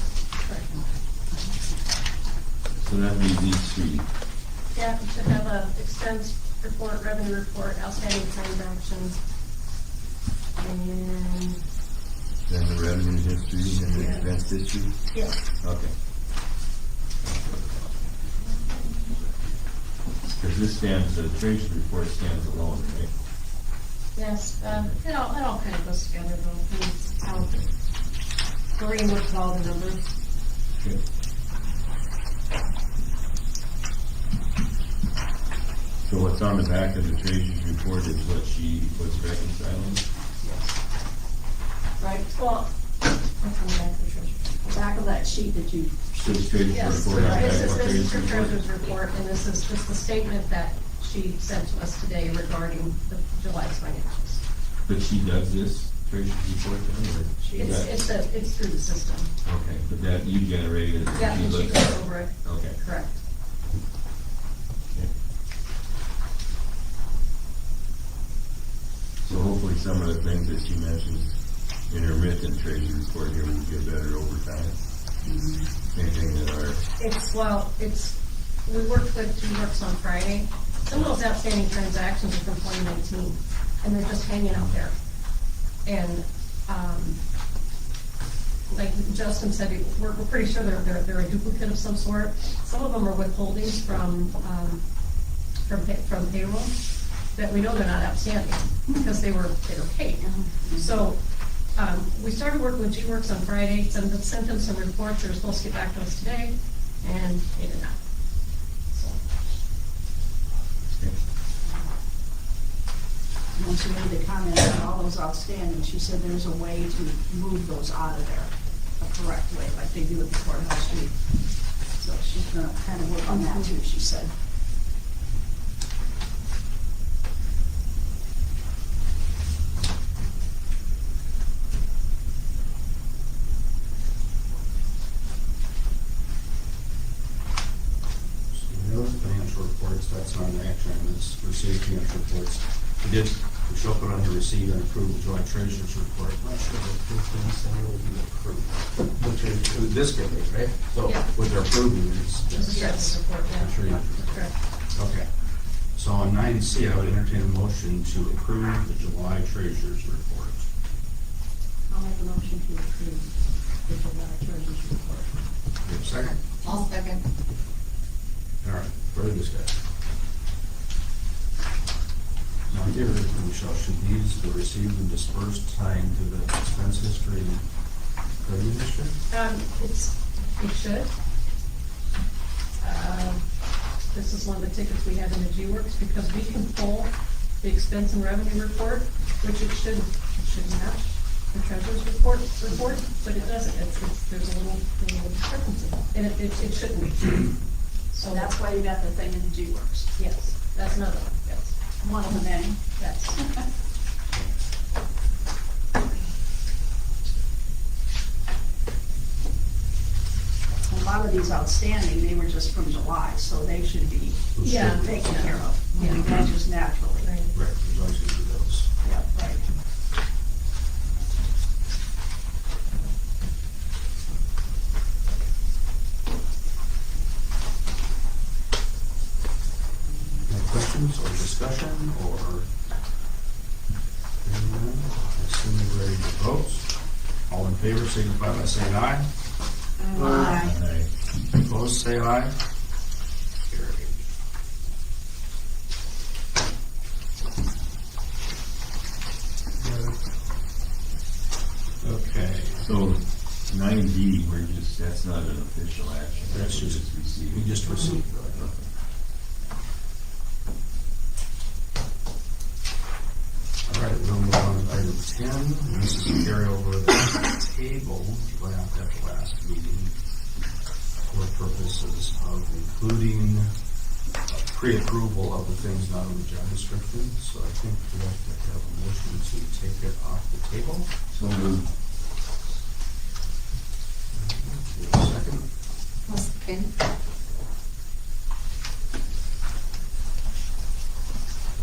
So that leaves these three. Yeah, we should have a expense report, revenue report, outstanding transactions. And, Then the revenue history and the expense history? yeah, Okay. Because this stands, the treasury report stands alone, right? yes, it all kind of goes together though. How Maureen looks at all the numbers. Okay. So what's on the back of the treasurer's report is what she was reconciling? Right, well, what's on the back of the treasurer? The back of that sheet that you, So it's treasurer's Yes, report on the back this of is the your treasurer's treasurer's report? report, and this is just the statement that she sent to us today regarding the July's financials. But she does this treasurer's report then, or? It's through the system. Okay, but that you generated it. Yeah, and she looks goes at it. over it. Okay. Correct. Okay. So hopefully some of the things that she mentions in her written treasury report here will get better over time. Anything that are, we worked with She Works on Friday. Some of those outstanding transactions are from 2019, and they're just hanging out there. And, like Justin said, we're pretty sure they're a duplicate of some sort. Some of them are withholdings from payroll that we know they're not outstanding because they were paid. So, we started working with G-Works on Friday, sent them some reports, they were supposed to get back to us today, and they did not. So, you want ones who made the comment on all those outstanding, she said there's a way to move those out of there, a correct way, like they do at the courthouse street. So she's gonna kind of work on that too, she said. The other financial reports, that's not an action item, it's received financial reports. We shall put on here, receive and approve the joint treasurer's report. I'm not sure what those things say will be approved. Which is this guy, right? So Yeah. what they're approving is. Yes. Report, yeah. Treasurer's report. Correct. Okay. So on 9C, I would entertain a motion to approve the July treasurer's report. I'll make a motion to approve the July treasurer's report. You have a second? I'll second. All right, further discussion. Now here, Michelle, should these be received and dispersed tying to the expense history and revenue history? It should. This is one of the tickets we have in the G-Works, because we can pull the expense and revenue report, which it should match the treasurer's report, but it doesn't. There's a little discrepancy, and it shouldn't be. So that's why you got the thing in the G-Works. Yes, that's another one, yes. One of the many. Yes. A lot of these outstanding, they were just from July, so they should be Yeah. taken care of. Yeah. That just naturally. Right. Right, there's always going to be those. Yeah, right. Any questions or discussion or? Hearing none, I assume you're ready to vote. All in favor, signify by saying aye. Aye. Opposed, say aye. Carried. Okay, So 9D, that's not an official action. that's we're just, receiving. we just received that. All right, we'll move on to item 10. This is a carryover the table left at the last meeting for purposes of including pre-approval of the things not in the job description. So I think we have to have a motion to take it off the table. So moved. Give a second. I'll second.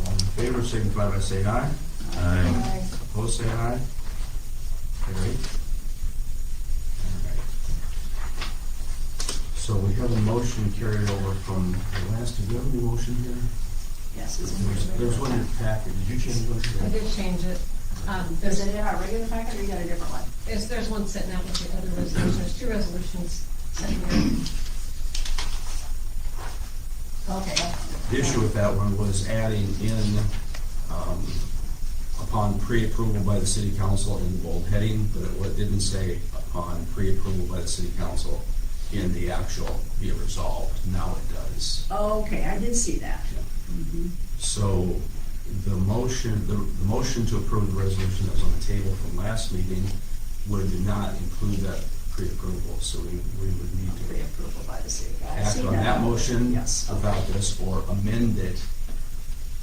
All in favor, signify by saying aye. Aye. Opposed, say aye. Carried. All right. So we have a motion carried over from the last, do we have any motion here? Yes, it's in There's your one in regular your packet, did you change one? I did change it. packet. Is it in our regular packet or you got a different one? There's one sitting out with the other resolution. There's two resolutions sitting here. Okay. The issue with that one was adding in, upon pre-approval by the city council in bold heading, but it didn't say upon pre-approval by the city council in the actual be it resolved. Now it does. Okay, I did see that. Mhm. So the motion to approve the resolution that was on the table from last meeting would not include that pre-approval, so we would need to Pre-approval by the city. I act see on that motion Yes. without this, or amend it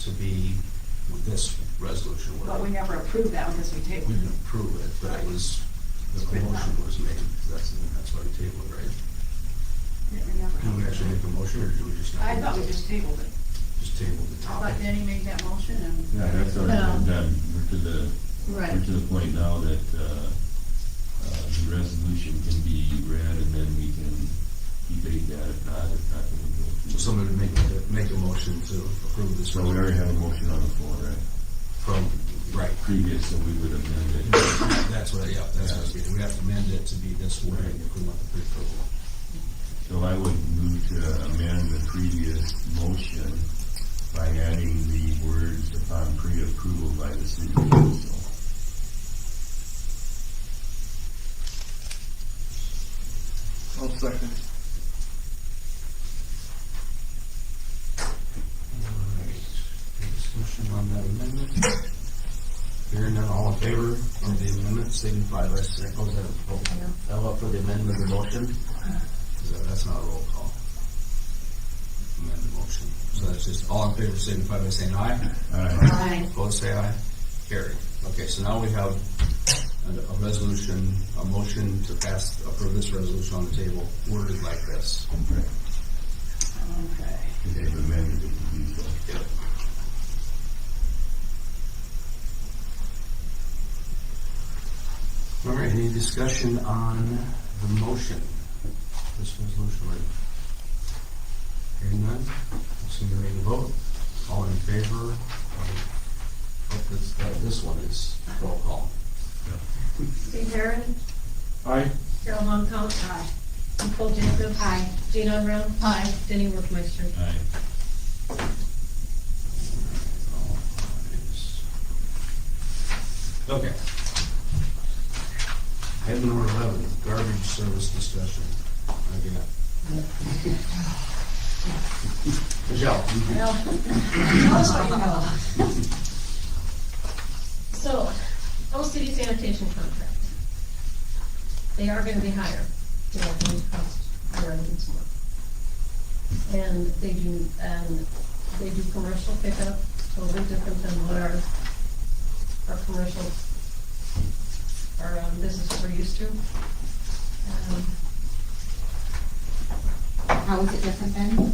to be with this resolution. But we never approved that because we We tabled didn't it. approve it, but it was, the motion was made, that's why we tabled it, right? Didn't remember. Did we actually make a motion, or did we just not? I thought we just tabled it. Just tabled the I thought topic? Danny made that motion and. Yeah, that's already been done. Right. We're to the point now that the resolution can be read and then we can debate that. If not, then So we'll. somebody would make a motion to approve this. So we already have a motion on the floor, right? From, right. Previous, so we would amend it. That's what, yeah, that's what we do. We have to amend it to be this wording if we want the pre-approval. So I would move to amend the previous motion by adding the words upon pre-approval by the city council. I'll second. All right. Any discussion on that amendment? Hearing none, all in favor of the amendment, signify by saying, oh, up for the amendment of the motion? That's not a roll call. Amend the motion. So that's just, all in favor, signify by saying aye. Aye. Opposed, say aye. Carried. Okay, so now we have a resolution, a motion to pass, approve this resolution on the table, worded like this. Okay. Okay. They've amended it to do so. Yep. All right, any discussion on the motion? This resolution, right? Hearing none, so you're ready to vote. All in favor of this one is roll call. Steve Herron, Aye. Carol Moncal. Aye. Nicole Jacobs. Aye. Gina Brown. Aye. Denny Workmeister. Aye. Okay. Item number 11, garbage service discussion. Again. Michelle. Well, so, Old City sanitation contract. They are gonna be higher, you know, things cost more and it's more. And they do commercial pickup, totally different than what our commercial, our businesses are used to. How is it different then?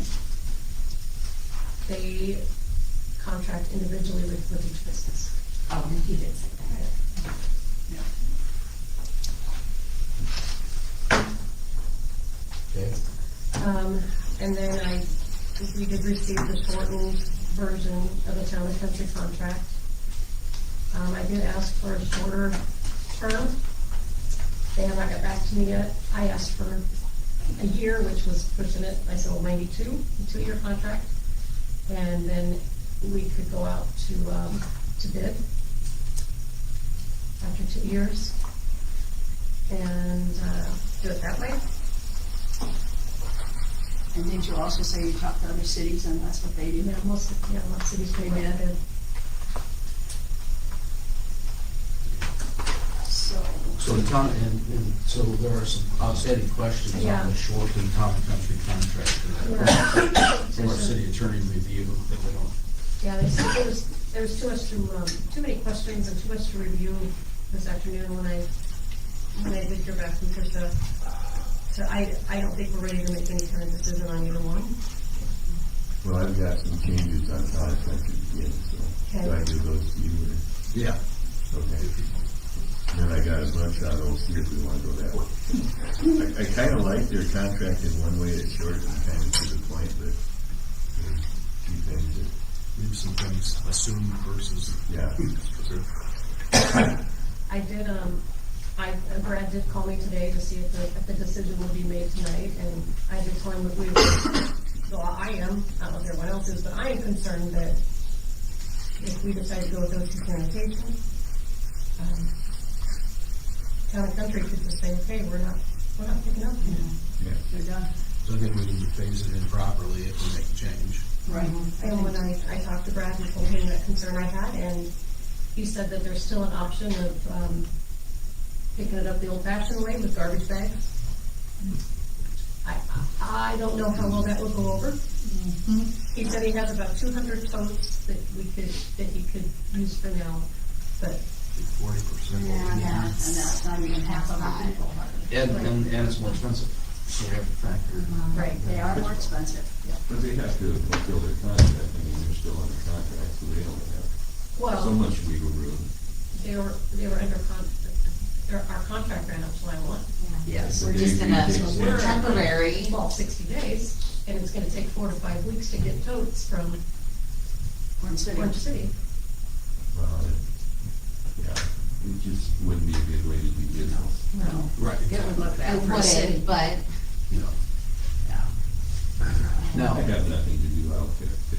They contract individually with each business. Oh, he did say that. Okay. And then we did receive the shortened version of the Town and Country contract. I did ask for a shorter term. They have not got back to me yet. I asked for a year, which was pushing it. I said, well, maybe a 2-year contract. And then we could go out to bid after 2 years and do it that way. And did you also say you talked to other cities and that's what they do? Yeah, most cities pay that bid. So the town, and so there are some outstanding questions Yeah. on the shortened Town and Country contract from our city attorney review that we don't. Yeah, they said there was too many questions and too much to review this afternoon when I did hear back from Tricia. So I don't think we're ready to make any kind of decision on either one. Well, I've got some changes on Town and Country again, so Okay. do I give those to you? Yeah. Okay. Then I got a bunch on those here if we want to go that way. I kind of like their contract in one way, it's short and kind of to the point, but there's a few things that, Leave some things assumed versus. yeah. I did, Brad did call me today to see if the decision would be made tonight, and I did tell him that we were, so I don't know if everyone else is, but I am concerned that if we decide to go with those two sanitation, Town and Country could just say, okay, we're not picking up. Yeah. They're done. So I think we need to phase it in properly if we make a change. Right. And when I talked to Brad and told him that concern I had, and he said that there's still an option of picking it up the old-fashioned way with garbage bags. I don't know how well that will go over. He said he has about 200 totes that he could use for now, but 40%. And that's not even half of the people. And it's more expensive, so we have to factor. right, They are more expensive. But they have to fulfill their contract, I mean, they're still under contract, so they only have so well, much wiggle room. they were under our contract ran up July 1. Yes. We're just gonna, So we're- temporary. Well, 60 days, and it's gonna take 4 to 5 weeks to get totes from Orange City. Orange City. Well, yeah, it just wouldn't be a good way to do business. No. Right. It would look bad It for a city. would, but You know. Now, I got nothing to do, I'll pick up the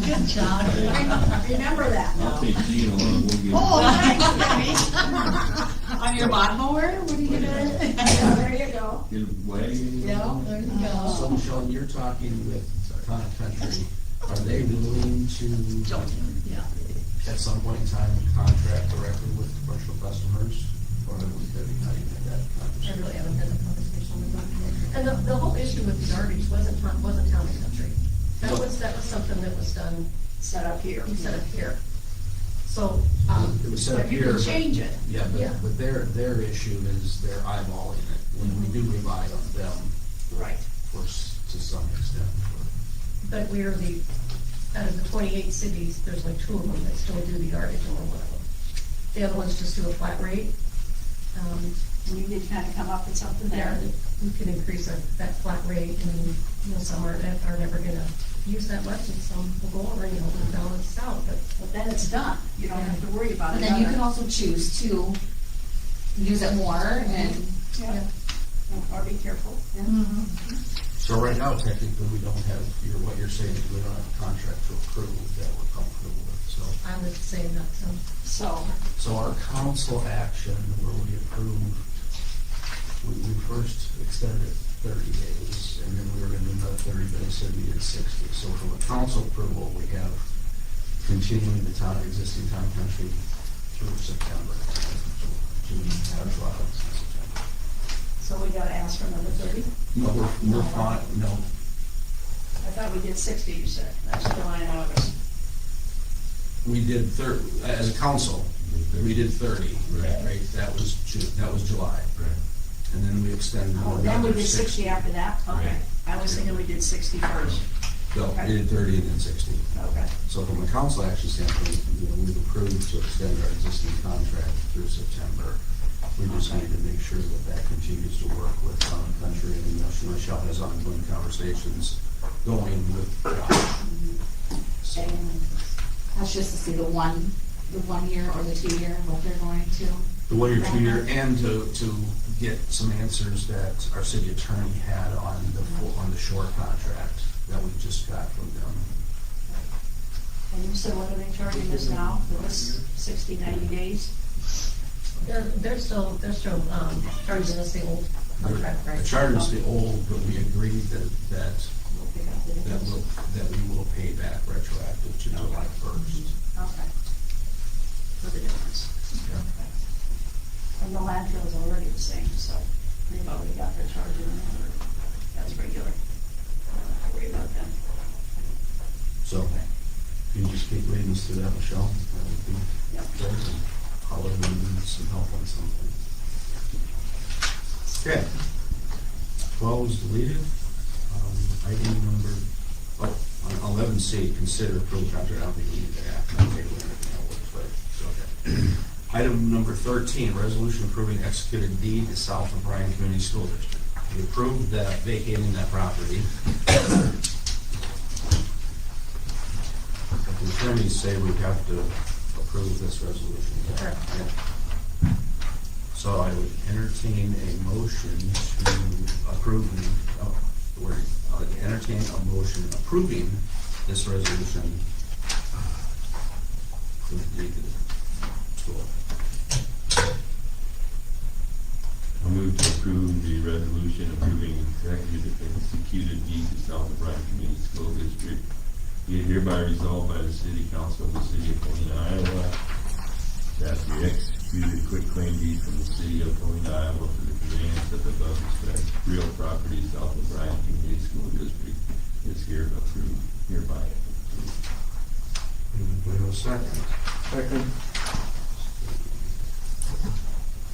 Good job. Remember that I'll now. take Gene along, we'll get. Oh, thanks, Debbie. On your lawnmower? What are you gonna? Yeah, there you go. Get a wagon. Yeah, there you go. so Michelle, you're talking with Town and Country, are they willing to Yeah. at some point in time, contract directly with commercial customers? Or have we not even had that I conversation? really haven't had a conversation with them. And the whole issue with the garbage wasn't town and country. That was something that was done, Set up here. set up here. So, It was set up You here. can change it. Yeah, Yeah. but their issue is they're eyeballing it, when we do rely on them Right. to some extent. but we are out of the 28 cities, there's like 2 of them that still do the garbage, and we're one of them. The other ones just do a flat rate. And you did kind of come up with something There, there. we can increase that flat rate, and, some are never gonna use that much, and some will go over, and balance it out, but But then it's done. You don't have to worry about it. And then you can also choose to use it more and, Yeah. Or be careful. Yeah. So right now, technically, we don't have, what you're saying, is we don't have a contract to approve that we're comfortable with, so. I would say that, So, So our council action where we approved, we first extended it 30 days, and then we were gonna do another 30, but instead we did 60. So from a council approval, we have continuing the existing town country through September. June, July, September. so we gotta ask for another 30? No, we're fine, no. I thought we did 60, you said. That's July and August. We did as a council, we did 30, Right. right? That was July. Right. And then we extended Oh, then we another did 60 after that? Okay. Right. I was thinking we did 60 first. No, we did 30 and then 60. Okay. So from a council action standpoint, we've approved to extend our existing contract through September. We just need to make sure that continues to work with Town and Country, and Michelle has ongoing conversations going with Josh. So, and that's just to see the 1 year or the 2 year, what they're going to. the 1 year, 2 year, and to get some answers that our city attorney had on the short contract that we just got from them. And you said, what are they charging us now for this 60, 90 days? they're still charging us the old contract, right? The charge is the old, but we agreed that We'll pick up the difference. we will pay back retroactive to July 1st. Okay. For the difference. And the landfill is already the same, so they've already got their charge in there. That's regular. Don't have to worry about them. So, can you just keep leading us through that, Michelle? That would be Yep. great, and I'll let you need some help on something. Okay. 12 is deleted. Item number, on 11C, consider approval contract. I don't think we need to act, not table anything else, but it's okay. Item number 13, resolution approving executed deed to South of Bryan Community School District. We approved that vacating that property. But the attorneys say we have to approve this resolution. Correct. Yeah. So I would entertain a motion to approve, entertain a motion approving this resolution for the deed to the school. I move to approve the resolution approving executed deed to South of Bryan Community School District. Be it hereby resolved by the City Council of the City of Paullina, Iowa, that the executed quitclaim deed from the City of Paullina, Iowa for the conveyance of the above described real property South of Bryan Community School District is hereby approved. Do we have a second? Second.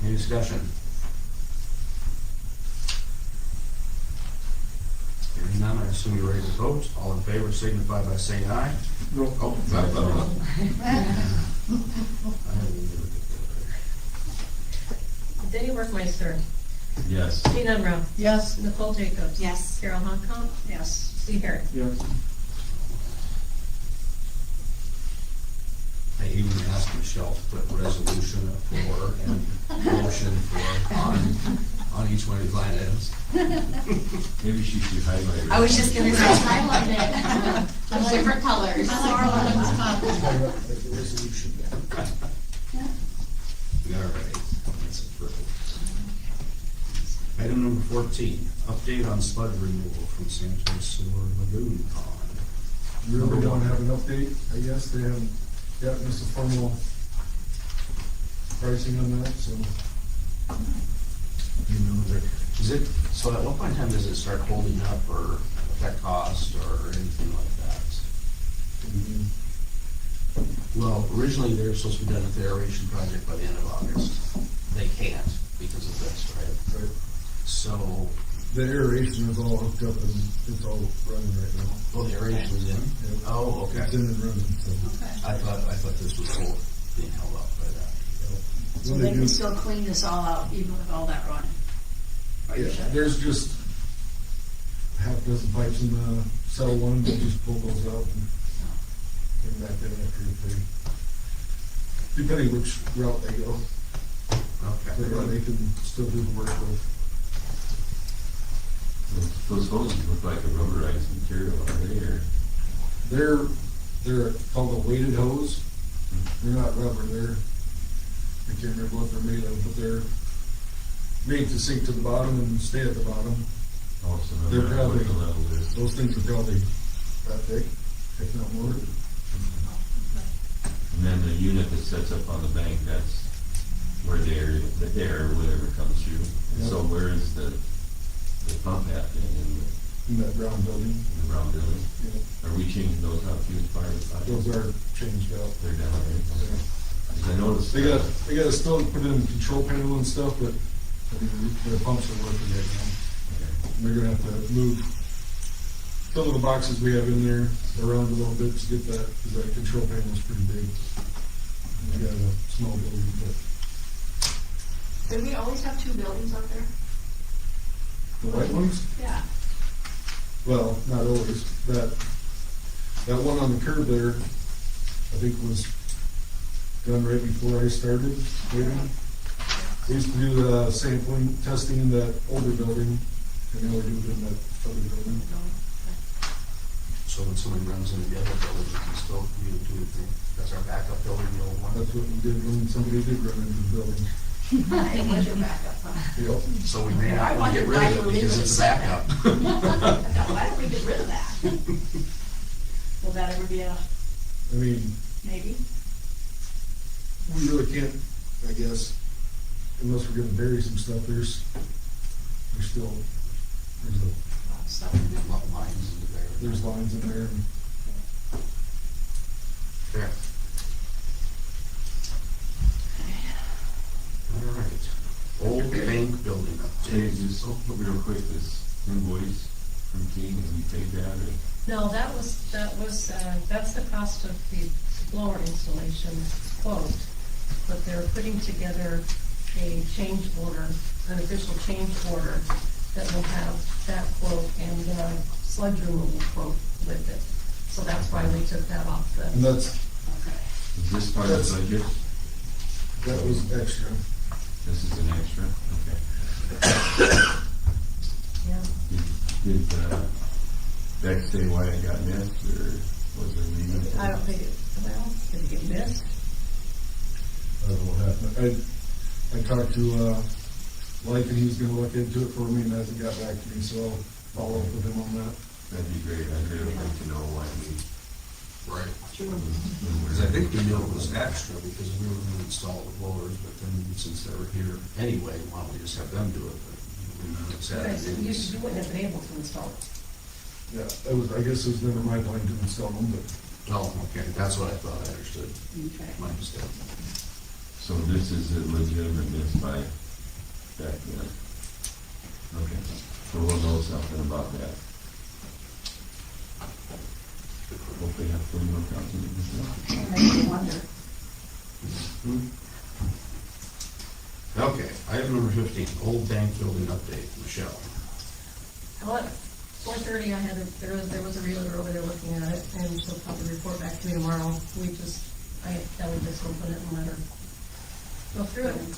Any discussion? Hearing none, I assume you're ready to vote. All in favor signify by saying aye. No. Oh, Denny Workmeister, Yes. Jean Enra. Yes. Nicole Jacobs. Yes. Carol Hunkell, Yes. Steve Herrick. Yes. I even asked Michelle to put resolution for and motion for on each one of these line items. Maybe she should highlight it. I was just gonna say, highlight it, of different colors. The resolution. All right, that's approved. Item number 14, update on sludge removal from Santos Sewer Lagoon Pond. Really don't have an update, I guess, they haven't Yeah, just a formal pricing on that, so. You know, is it, so at what point in time does it start holding up or affect cost or anything like that? Well, originally they were supposed to be done with the aeration project by the end of August. They can't because of this, right? Right. So, The aeration is all hooked up and it's all running right now. oh, the aeration is in? Yeah. Oh, okay. It's in and running, so. Okay. I thought this was all being held up by that. So When they do- can still clean this all out even with all that running? Yeah, there's just half dozen pipes in the cell one, they just pull those out and put them back in after they, depending which route they go. Okay. They can still do the work with. Those hoses look like a rubberized material, are they, or? They're called a weighted hose. They're not rubber, I can't remember what they're made of, but they're made to sink to the bottom and stay at the bottom. Oh, so no They're matter probably, what the level is. those things are probably that big, if not more. And then the unit that sets up on the bank, that's where the air, whatever comes through. And so Yep. where is the pump at then In that brown building. in the brown building? Yeah. Are we changing those out to use fire department? Those are changed out. They're down there. Yeah. Because I noticed. They got still put in control panel and stuff, but I mean, their pumps are working right now. And they're gonna have to move some of the boxes we have in there around a little bit to get that, because that control panel is pretty big. And we got a small building, but Did we always have two buildings out there? the white ones, Yeah. well, not always. That one on the curb there, I think was done right before I started, maybe. We used to do the sampling, testing in that older building, and now we're doing it in that other building. So when somebody runs into the other building, we can still do it. That's our backup building, the old one. That's what we did when somebody did run into the building. It was your backup, huh? Yep. So we may I not want to get wondered rid why of you it because were it's a leaving it backup. Why don't we get rid of that? Will that ever be a, I mean, maybe? we really can't, I guess, unless we're gonna bury some stuff, there's still, Stuff. Lines in there. there's lines in there, and Fair. All right. Old bank building Hey, update. just real quick, this invoice from King, have you paid that, or? No, that's the cost of the blower installation quote, but they're putting together a change order, an official change order that will have that quote and the sludge removal quote with it. So that's why we took that off and the, that's, Is this part of the budget? that was extra. This is an extra, okay. yeah. Did Beck say why it got missed, or was there a reason? for I don't think it, well, did it get missed? I don't know what happened. I talked to, Mike, and he was gonna look into it for me, and hasn't got back to me, so I'll follow up with him on that. That'd be great, I'd really like to know why we. Right. Sure. Because I think we knew it was extra because we were going to install the blowers, but then since they were here anyway, why don't we just have them do it? But we just had Because it. you wouldn't have been able to install it. Yeah, I guess it was never my plan to install them, but Oh, okay, that's what I thought I understood. Okay. My mistake. So this is a legitimate miss by Beck, then? Okay, so we'll know something about that. Hopefully have plenty more counting. Makes me wonder. Okay, item number 15, old bank building update, Michelle. Well, at 4:30, I had, there was a realtor over there looking at it, and she'll probably report back to me tomorrow. I had Kelly just open it and let her go through it.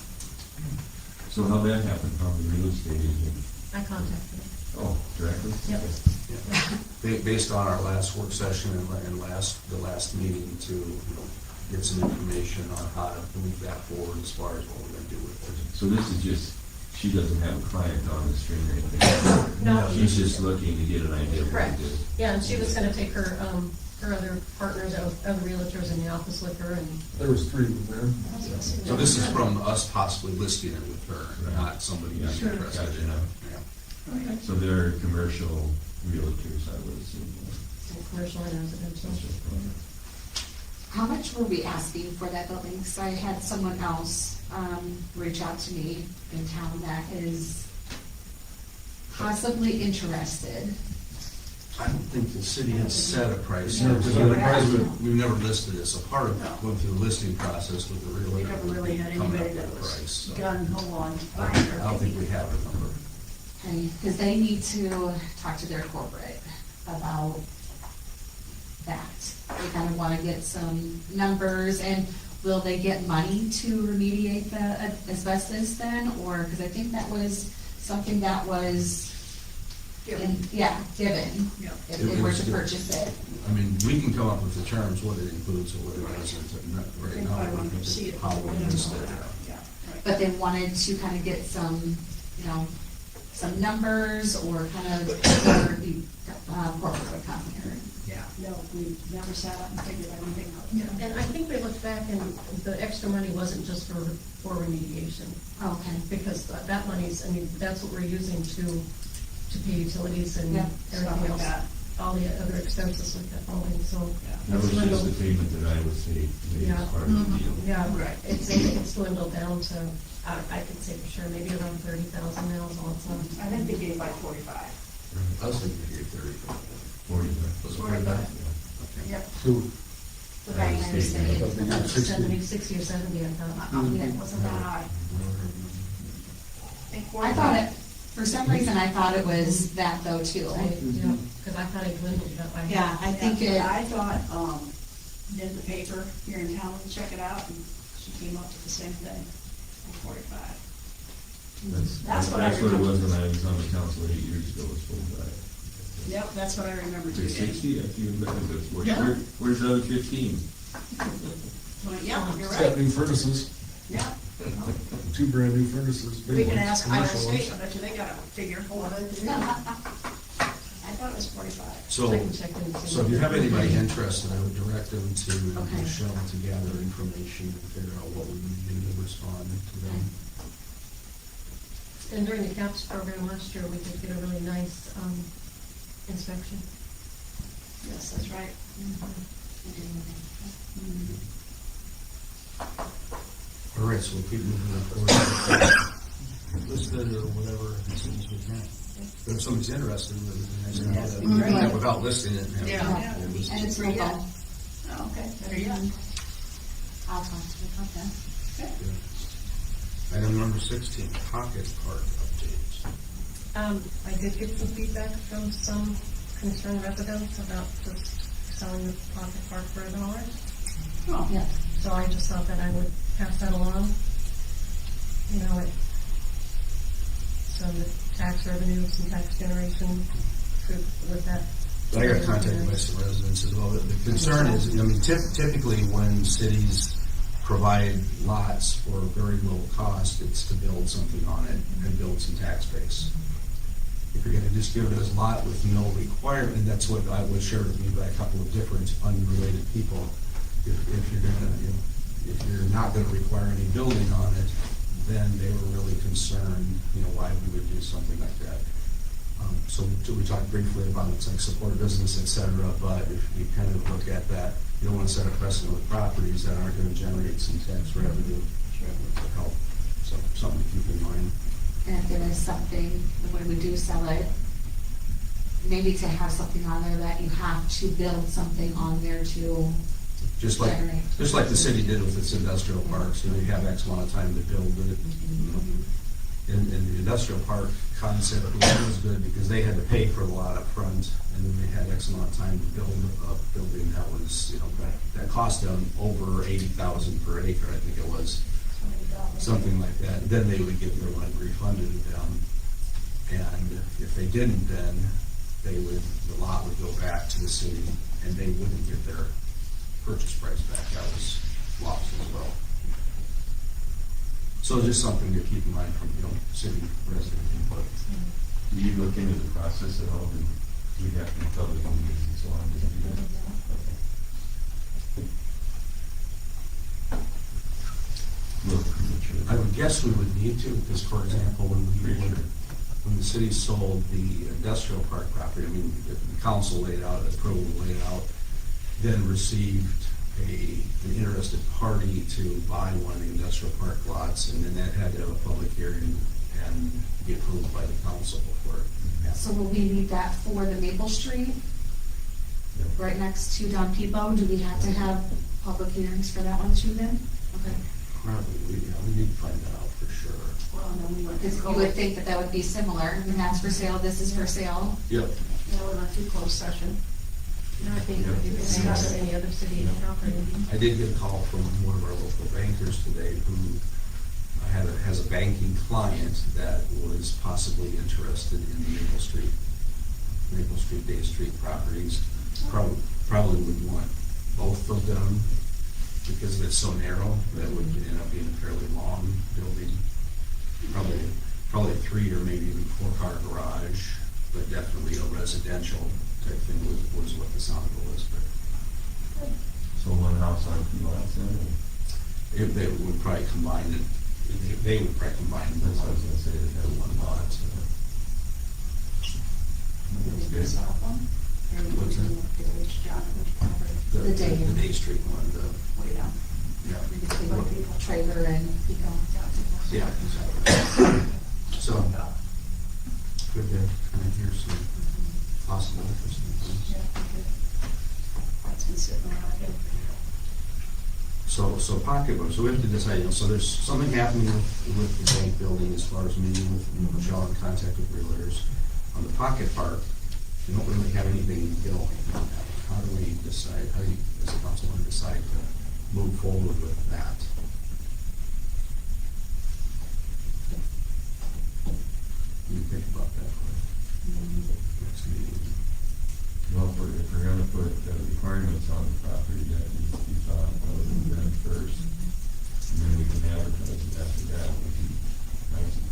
So how'd that happen, from the real estate agent? I contacted her. Oh, directly? Yep. Based on our last work session and the last meeting to, get some information on how to move that forward as far as what we're gonna do with it. So this is just, she doesn't have a client on the string or anything? No. She's just looking to get an idea of what Correct. it is. Yeah, and she was gonna take her her other partners, other realtors in the office with her, and There was 3 of them So this is from us possibly listing it with her, not somebody being Sure. interested in it. Yeah. So they're commercial realtors, I would assume. commercial and residential. How much were we asking for that building? Because I had someone else reach out to me in town that is possibly interested. I don't think the city has set a price. No, Because no. the price we've never listed it, so part of going through the listing process with the We realtor. never really had coming up anybody with that a was price, so. gun ho on I fire. don't think we have a number. Because they need to talk to their corporate about that. They kind of want to get some numbers, and will they get money to remediate the asbestos then? Or, because I think that was something that was, given, Yeah. if they were to purchase it. I mean, we can come up with the terms, what it includes or what it doesn't, and not I right think now. I we want can to see just it. how we list it. Yeah, right. But they wanted to kind of get some, some numbers or kind of, or the corporate would come here. Yeah, no, we never sat up and figured anything out. And I think we looked back and the extra money wasn't just for remediation, Okay. because that money's, I mean, that's what we're using to pay utilities and Yeah, stuff everything like else. that. All the other expenses like that following, so. That was it's just dwindled- the payment that I would say made Yeah. as part of the deal. Yeah, Right. it's dwindled down to, I can say for sure, maybe around 30,000 now is all it's on. I think they gave like 45. I was thinking you gave 30. 40. Was it 45? Okay. Yep. Who? The bank I understood understand. it. I think it was 60. 60 or 70, I thought. It wasn't that high. I thought it, for some reason, I thought it was that though too. Yeah, because I thought it dwindled that way. Yeah, I think it, I thought, did the paper here in town check it out, and she came up with the same thing, 45. That's what I That's what it was remember. when I was on the council 8 years ago, was 45. Yep, that's what I remember too. 60, I can't remember this. Yeah. Where's the other 15? Well, yeah, you're It's got right. new furnaces, Yeah. 2 brand new furnaces. big We can ones, ask Iowa commercial ones. State, I bet you they got a figure for it. I thought it was 45. So, I can check and see. so if you have anybody interested, I would direct them to Okay. Michelle to gather information and figure out what we would do to respond to them. And during the CAPS program last year, we did get a really nice inspection. Yes, that's right. All right, so we'll keep moving forward. Listed or whatever, as soon as we can. But if somebody's interested, it would be nice to Yes, have it'd be great. that without listing it. have it. Yeah. and List it. it's legal. Oh, okay, there you go. I'll talk to the company. Okay. Item number 16, pocket park update. I did get some feedback from some concerned residents about just selling the pocket park for $1. Oh, Yeah. So I just thought that I would pass that along. Some tax revenue, some tax generation with that. I got contacted by some residents as well. The concern is, I mean, typically when cities provide lots for very low cost, it's to build something on it and build some tax base. If you're gonna just give it as a lot with no requirement, and that's what was shared with me by a couple of different unrelated people. If you're gonna, if you're not gonna require any building on it, then they were really concerned, why we would do something like that. So we talked briefly about it's like support business, et cetera, but if you kind of look at that, you don't want to set a precedent with properties that aren't going to generate some tax revenue to help. So something to keep in mind. And if there is something, when we do sell it, maybe to have something on there that you have to build something on there to Just like the city did with its industrial parks, you have X amount of time to build it. In the industrial park concept, it was good because they had to pay for a lot up front, and then they had X amount of time to build a building that was, that cost them over $80,000 per acre, I think it was, something like that. Then they would get their money refunded to them, and if they didn't, then the lot would go back to the city, and they wouldn't get their purchase price back. That was lost as well. So just something to keep in mind from, city resident input. Do you look into the process at all? Do we have to be public meetings and so on? Just do that? Okay. Yes, we would need to, because for example, when the city sold the industrial park property, I mean, the council laid out, the approval laid out, then received an interested party to buy one of the industrial park lots, and then that had to have a public hearing and be approved by the council before it happened. So will we need that for the Maple Street, right next to Don Pebo? Do we have to have public hearings for that one too then? Okay. Probably, we need to find that out for sure. Well, and then we went Because to you would think that that would be similar, and that's for sale, this is for sale. Yep. Yeah, we went through closed session. No, I think if you discuss any other city property. I did get a call from one of our local bankers today who has a banking client that was possibly interested in the Maple Street, Day Street properties. Probably would want both of them because it's so narrow that would end up being a fairly long building. Probably 3 or maybe even 4-car garage, but definitely a residential type thing was what the sound was. But So one house on 2 lots then? if they would probably combine it, they would probably combine That's what I was them gonna say, that into one lot. Did you sell one? Or you What's that? which job, which property? The Day. The Day Street one, Way down. yeah. What people? Trailer and Pico. Yeah, exactly. So, good to kind of hear some possible interesting things. Yeah, okay. That's been sitting around here. So pocketbook, so we have to decide, so there's something happening with the bank building as far as meeting with, Michelle in contact with realtors. On the pocket park, we don't really have anything going. How do we decide, how do you, as a council, want to decide to move forward with that? What do you think about that, next meeting? Well, if we're gonna put requirements on the property, that needs to be thought of and then first, and then we can advertise it after that, we can, that's it.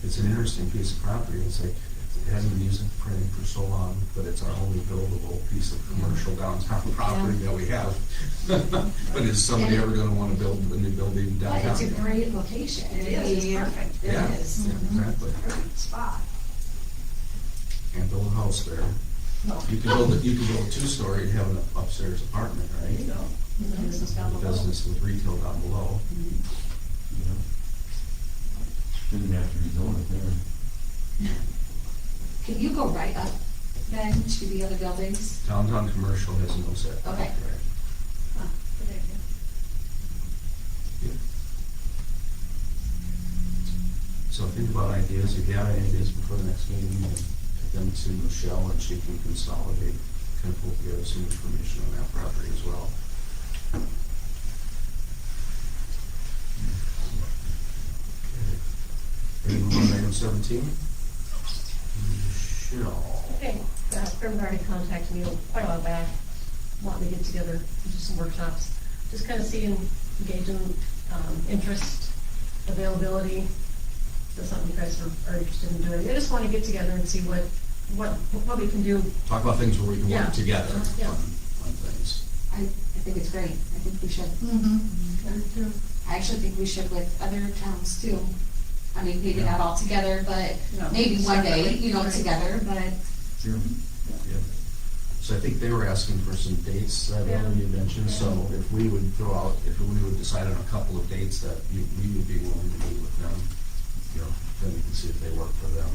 It's an interesting piece of property. It's like, it hasn't been used for anything for so long, but it's our only buildable piece of commercial downtown property that we have. But is somebody ever gonna wanna build a new building But downtown? it's a great location. It is, it's perfect. It Yeah, is. exactly. Perfect spot. Can't build a house there. No. You can build a 2-story and have an upstairs apartment, There you right? go. The business down The below. business with retail down below. Yeah. Didn't have to rezone it there. Can you go right up then to the other buildings? Downtown commercial has no setback. Okay. Right? Huh, good idea. Yeah. So think about ideas, if you have any ideas before the next meeting, you can take them to Michelle and she can consolidate, kind of pull together some information on that property as well. Ready to move on to item 17? Michelle. Okay, Grim already contacted me quite a while back, wanting to get together, and do some workshops, just kind of seeing, gauging, interest, availability. Is that something you guys are interested in doing? I just want to get together and see what we can do. Talk about things where we can Yeah. work together Yeah. on things. I think it's great. I think we should. I actually think we should with other towns too. I mean, maybe not all together, but No, maybe one day, separately. you know, together, but Sure. Yeah. So I think they were asking for some dates that Yeah. you mentioned, so if we would throw out, if we would decide on a couple of dates that we would be willing to meet with them, you know, then we can see if they work for them.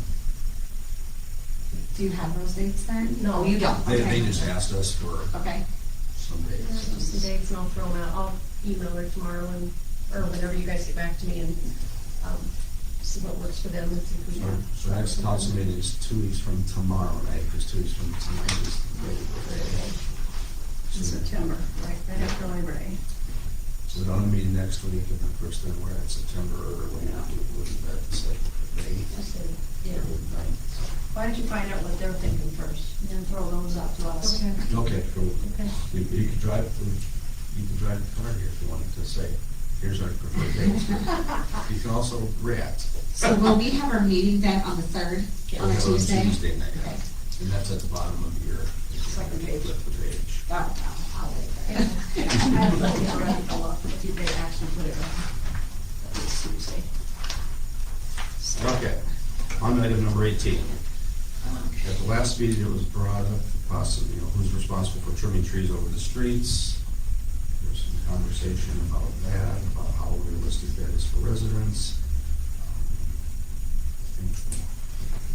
do you have those dates then? No. Oh, you don't, They okay. just asked us for Okay. some dates. Just some dates and I'll throw them out. I'll email her tomorrow or whenever you guys get back to me and, see what works for them and see if we can. So next council meeting is 2 weeks from tomorrow night, because 2 weeks from tonight is Labor Day. In September, right after Labor Day. So we don't have a meeting next week, and of course then we're at September early, looking at the second, the 8th. I said, yeah. or the 9th. Why don't you find out what they're thinking first, and then throw those out to us? Okay. Okay, cool. Okay. You could drive the car here if you wanted to say, here's our preferred dates. You can also react. So will we have our meeting then on the 3rd, Yeah. on a Tuesday? Tuesday night, Okay. and that's at the bottom of your Second page. flip the page. Oh, holiday. I don't know if you're ready to look, if they actually put it on. It's Tuesday. Okay, on to item number 18. At the last meeting, it was brought up, possibly, who's responsible for trimming trees over the streets. There's some conversation about that, about how realistic that is for residents.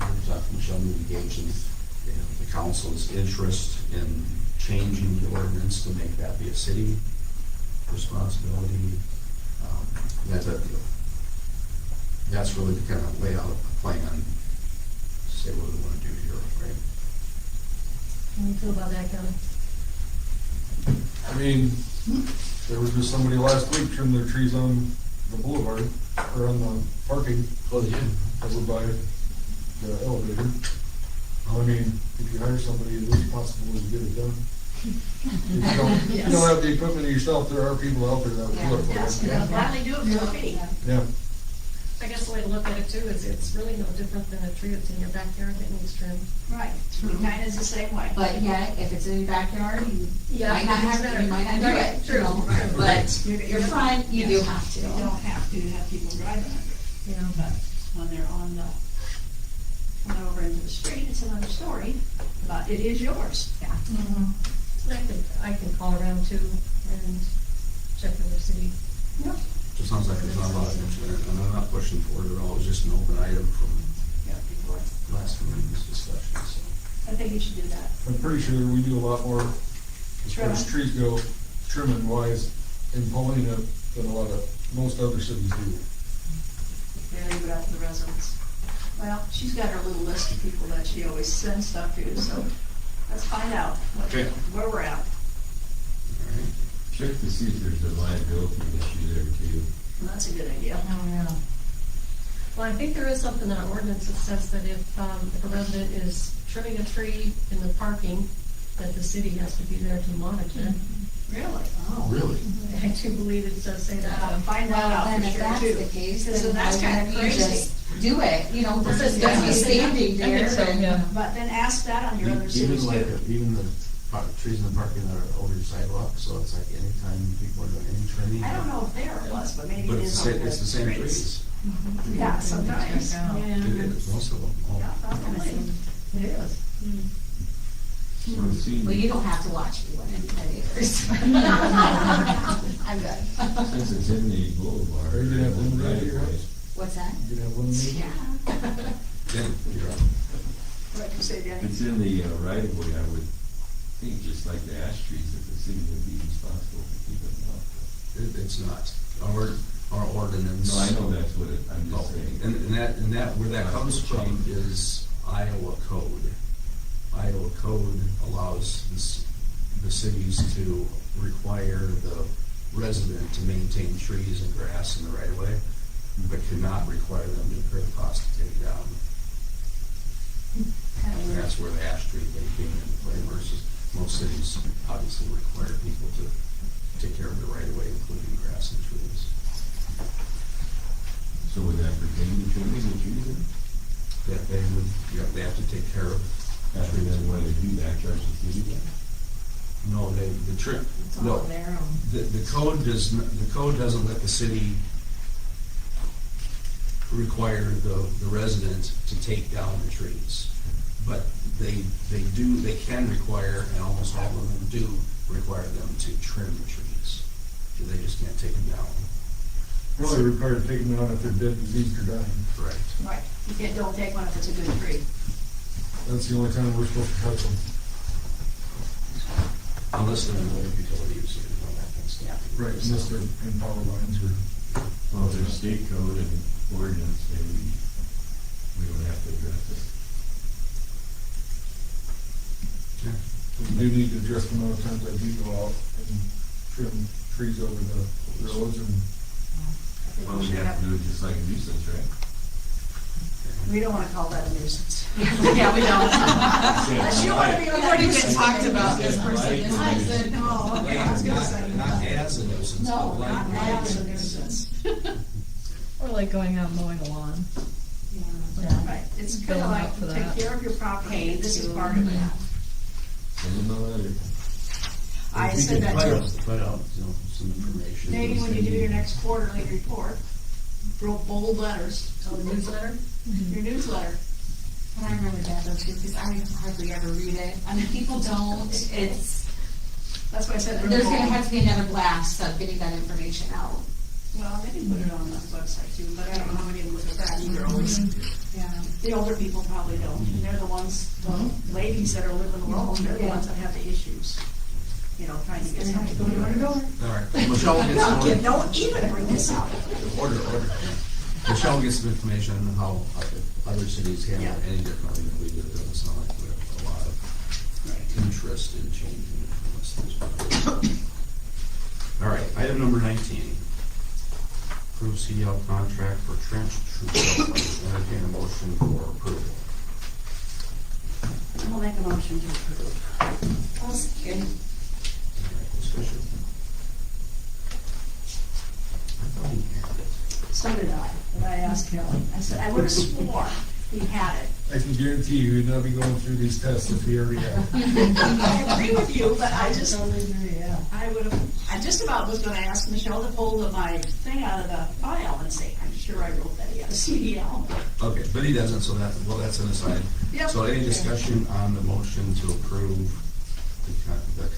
I think we talked to Michelle, we engaged in the council's interest in changing the ordinance to make that be a city responsibility. That's really to kind of lay out a plan, say what we want to do here, right? How do you feel about that, Kevin? I mean, there was just somebody last week trimmed their trees on the boulevard, or on the parking. Oh, they did? Over by the elevator. I mean, if you hire somebody, it is possible to get it done. If you don't have the equipment yourself, there are people out there that will do it for Yes, you. they'll gladly do it for free. Yeah. I guess the way to look at it too is it's really no different than a tree that's in your backyard that needs trimmed. Right, it kind of is the same way. But yet, if it's in your backyard, you Yeah, might not have it, you might not do Right, it, true, you know, right. but You're- your front, you do have to. You don't have to have people driving under it. Yeah. But when they're on the, when they're over into the street, it's another story, but it is yours. Yeah. I can call around too and check with the city. Yep. So it sounds like there's not a lot of interest, and I'm not pushing for it at all, it was just an open item from Yeah, before. last meeting's discussion, so. I think you should do that. I'm pretty sure we do a lot more as far as trees go, trimming wise, in Paullina than most other cities do. Yeah, leave it out to the residents. Well, she's got her little list of people that she always sends stuff to, so let's find out Okay. where we're at. All right. Check to see if there's a liability issue there too. And that's a good idea. Oh, yeah. Well, I think there is something in our ordinance that says that if a resident is trimming a tree in the parking, that the city has to be there to monitor. Really? Oh. Really? I do believe it does say that. Find that Well, out then for if sure that's too. the case, Because then that's why kind of can't you crazy. just do it, you know, versus Yeah. just be standing I think so, there yeah. and. But then ask that on your other cities Even like, too. even the trees in the parking lot are over your sidewalk, so it's like anytime people are doing any trimming. I don't know if there it was, but maybe But it it's is the on same, the it's the same streets. trees. Yeah, sometimes. It is, most of them. Oh. Yeah, probably. It is. So it seems, Well, you don't have to watch me when anybody is. I'm good. since it's in the boulevard. Are you gonna have one right here? What's that? You can have one meeting. Yeah. Then, you're up. What did you say, If Danny? it's in the right of way, I would think just like the ash trees, that the city would be responsible for keeping them up. It's not. Our ordinance. No, I know that's what it, I'm just Okay, saying. and that, where that comes from is Iowa code. Iowa code allows the cities to require the resident to maintain trees and grass in the right of way, but cannot require them to incur the cost to take it down. And that's where the ash tree thing came into play versus most cities obviously require people to take care of the right of way, including grass and trees. So would that pertain to trimming the trees then? That they would, they have to take care of. After then, when they do that, charge the city then? No, the trip, It's all no, on their own. the code doesn't let the city require the resident to take down the trees. But they can require, and almost all of them do, require them to trim the trees. So they just can't take them down. Really required to take them down if they're dead, diseased, or dying. Correct. Right, don't take one if it's a good tree. That's the only time we're supposed to touch them. Unless they're in the utility use, and all that kind of stuff. Right, unless they're in power lines or. Well, if there's state code and ordinance, maybe we don't have to address it. Yeah. We do need to address the amount of times I do go out and trim trees over the roads and. Well, we have to do it just like a nuisance, right? We don't wanna call that a nuisance. Yeah, we don't. Unless you wanna be on that nuisance. talked about this person. I said, no, okay, I was gonna say. Not as a nuisance. No, but not like- as a nuisance. Or like going out mowing a lawn. Right, it's Bill kinda them out like, for take that. care of your property, this is part of that. Send them a letter. I We said could that put too. out- Put out, you know, some information. Maybe when you do your next quarterly report, real bold letters, Oh, the newsletter? your newsletter. And I remember that though too, because I hardly ever read it. I mean, people don't, it's, That's why I said. real there's gonna bold. have to be another blast of getting that information out. Well, they can put it on the website too, but I don't know how many look at that either always. Yeah. The older people probably don't, and they're the ones, the ladies that are living alone, they're the Yeah. ones that have the issues. You know, trying to get something. All right, Michelle will get No, kid, some, don't even bring this up. order. Michelle will get some information on how other cities handle it Yeah. any differently than we do. It doesn't sound like we have a lot of interest in changing it from this. All right, item number 19. Approve CDL contract for trench troop. Entertain a motion for approval. I'll make a motion to approve. I'll second. All right, discussion. I thought he had it. So did I, but I asked Kelly. I said, I would have sworn he had it. I can guarantee you, you'd not be going through these tests if you already have. I agree with you, but I just, Totally agree, yeah. I would have, I just about was gonna ask Michelle to pull my thing out of the file and say, I'm sure I wrote that he had a CDL. Okay, but he doesn't, so that, well, that's an aside. Yep. So any discussion on the motion to approve the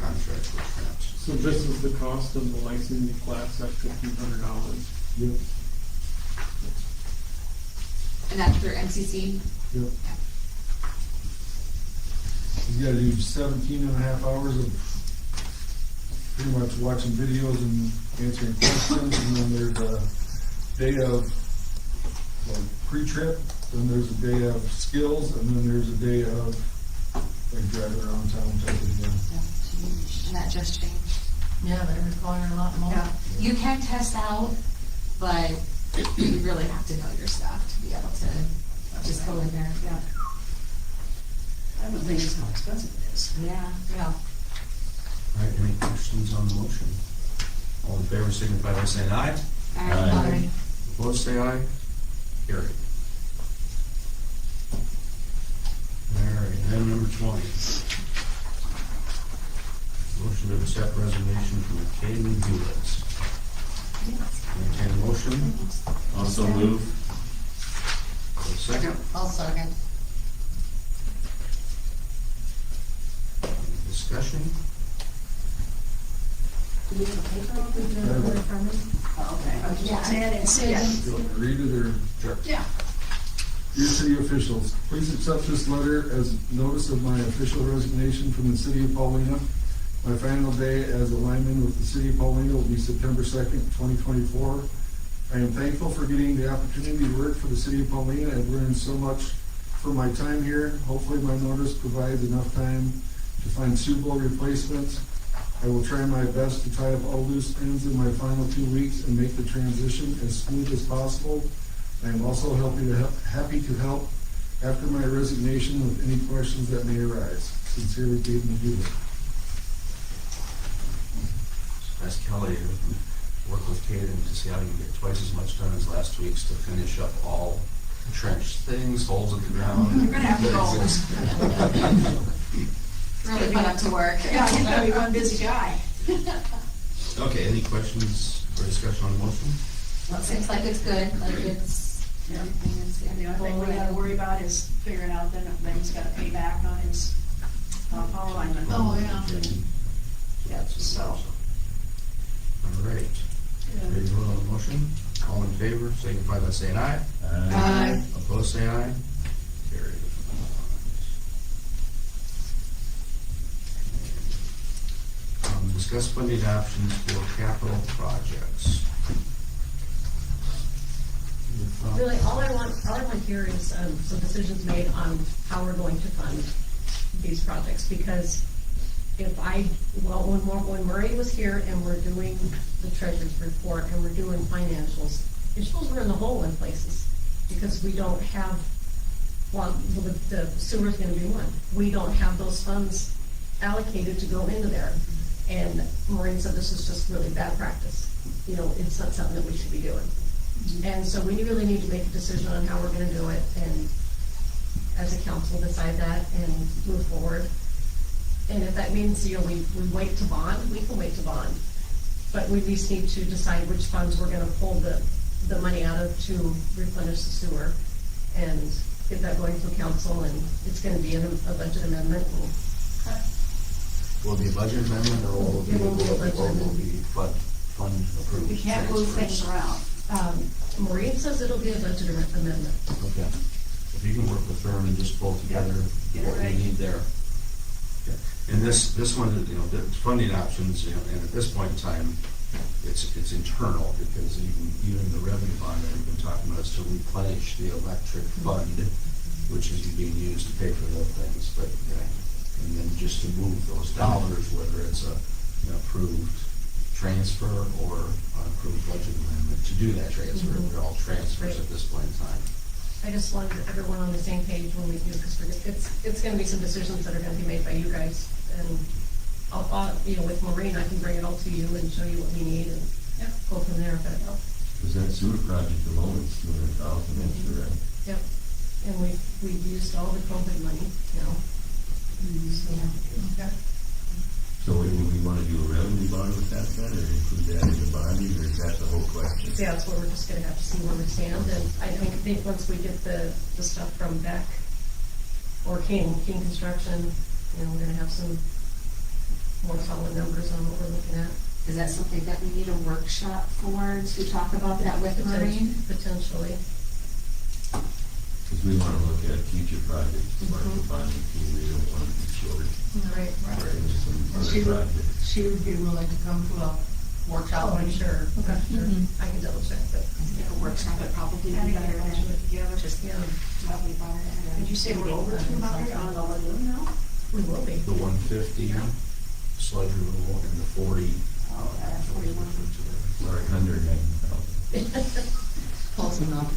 contract for trench? So this is the cost of the licensing class at $1,500. Yep, And that's through NCC? yep. You gotta do 17 and a half hours of pretty much watching videos and answering questions, and then there's a day of like pre-trip, then there's a day of skills, and then there's a day of like driving around town type of deal. And that just changed. Yeah, they're requiring a lot more. Yeah. You can test out, but you really have to know your stuff to be able to just go in there. Yeah. I don't think it's how expensive it is. Yeah. Yeah. All right, any questions on the motion? All in favor signify by saying aye. Aye. Opposed, say aye. Carried. All right, item number 20. Motion to accept resignation from Caden Hewitts. Entertain a motion. Also move. For a second. I'll second. Discussion. Do you have a paper on it? Oh, okay. I was just saying, I didn't see it. Do you want me to read it, or? Sure. Yeah. Dear city officials, please accept this letter as notice of my official resignation from the city of Paullina. My final day as a lineman with the city of Paullina will be September 2nd, 2024. I am thankful for getting the opportunity to work for the city of Paullina. I've learned so much from my time here. Hopefully my notice provides enough time to find suitable replacements. I will try my best to tie up all loose ends in my final 2 weeks and make the transition as smooth as possible. I am also happy to help after my resignation with any questions that may arise. Sincerely, Caden Hewlett. Ask Kelly to work with Caden to see how he can get twice as much done as last week's to finish up all trench things, holes in the ground. You're gonna have to that go. exist. Really put up to work. Yeah, he's gonna be one busy guy. Okay, any questions or discussion on the motion? Well, it seems like it's good, like it's, everything is. The only thing we gotta worry about is figuring out then he's gotta pay back on his power lineman. Oh, yeah. Yep, so. All right. Ready to vote on the motion? All in favor, signify by saying aye. Aye. Opposed, say aye. Carried. Discuss funding options for capital projects. Really, all I want here is some decisions made on how we're going to fund these projects, because when Murray was here and we're doing the treasurer's report and we're doing financials, you're supposed to we're in the hole in places, because we don't have, the sewer's gonna be one. We don't have those funds allocated to go into there. And Maureen said this is just really bad practice. You know, it's not something that we should be doing. And so we really need to make a decision on how we're gonna do it, and as a council decide that and move forward. And if that means, you know, we wait to bond, we can wait to bond. But we just need to decide which funds we're gonna pull the money out of to replenish the sewer and get that going through council, and it's gonna be a budget amendment. Will it be a budget amendment, or will It will be a budget will it be fund approved? We can't move things around. Maureen says it'll be a budget amendment. Okay. If you can work with her and just pull together Get it what we right. need there. Okay. And this one, you know, the funding options, you know, and at this point in time, it's internal, because even the revenue bond that we've been talking about is to replenish the electric fund, which is being used to pay for those things, but, and then just to move those dollars, whether it's an approved transfer or an approved budget amendment, to do that transfer, they're all transfers at this point in time. I just wanted everyone on the same page when we do, because it's gonna be some decisions that are gonna be made by you guys. And I'll, you know, with Maureen, I can bring it all to you and show you what we need and go from there if that helps. Because that sewer project alone is $200,000 extra, right? Yep. And we've used all the COVID money, you know. So, okay. So would we want to do a revenue bond with that then, or include that in the bonding, or is that the whole question? Yeah, that's where we're just gonna have to see where we stand, and I think once we get the stuff from Beck or King Construction, you know, we're gonna have some more solid numbers on what we're looking at. Is that something that we need a workshop for, to talk about that with Maureen? Potentially. Because we want to look at future projects, part of the bonding too, we don't want to be short. Right. in some And other she would, projects. she would be willing to come to a workshop. Oh, I'm sure. Okay, sure. Mhm. I can double check, but. Yeah, a workshop would probably be Adding better it than together. just Yeah, probably bar it. Did you say we're over 200 on the lagoon now? we will be. The 150 sludge removal and the 40. Oh, 41. Sorry, 190,000. Close enough.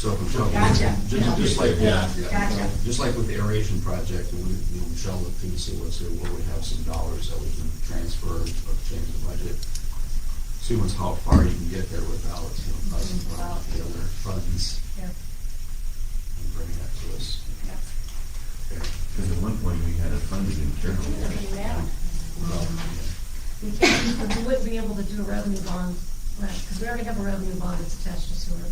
So, Gotcha. just like, Gotcha. just like with the aeration project, and Michelle looked through to see what's there, where we have some dollars that we can transfer or change the budget. See how far you can get there without, you know, causing the other funds Yeah. and bringing that to us. Okay. Because at one point we had it funded internally. Well, We can't, we wouldn't be able to do a revenue bond, because we already have a revenue bond that's attached to sewer.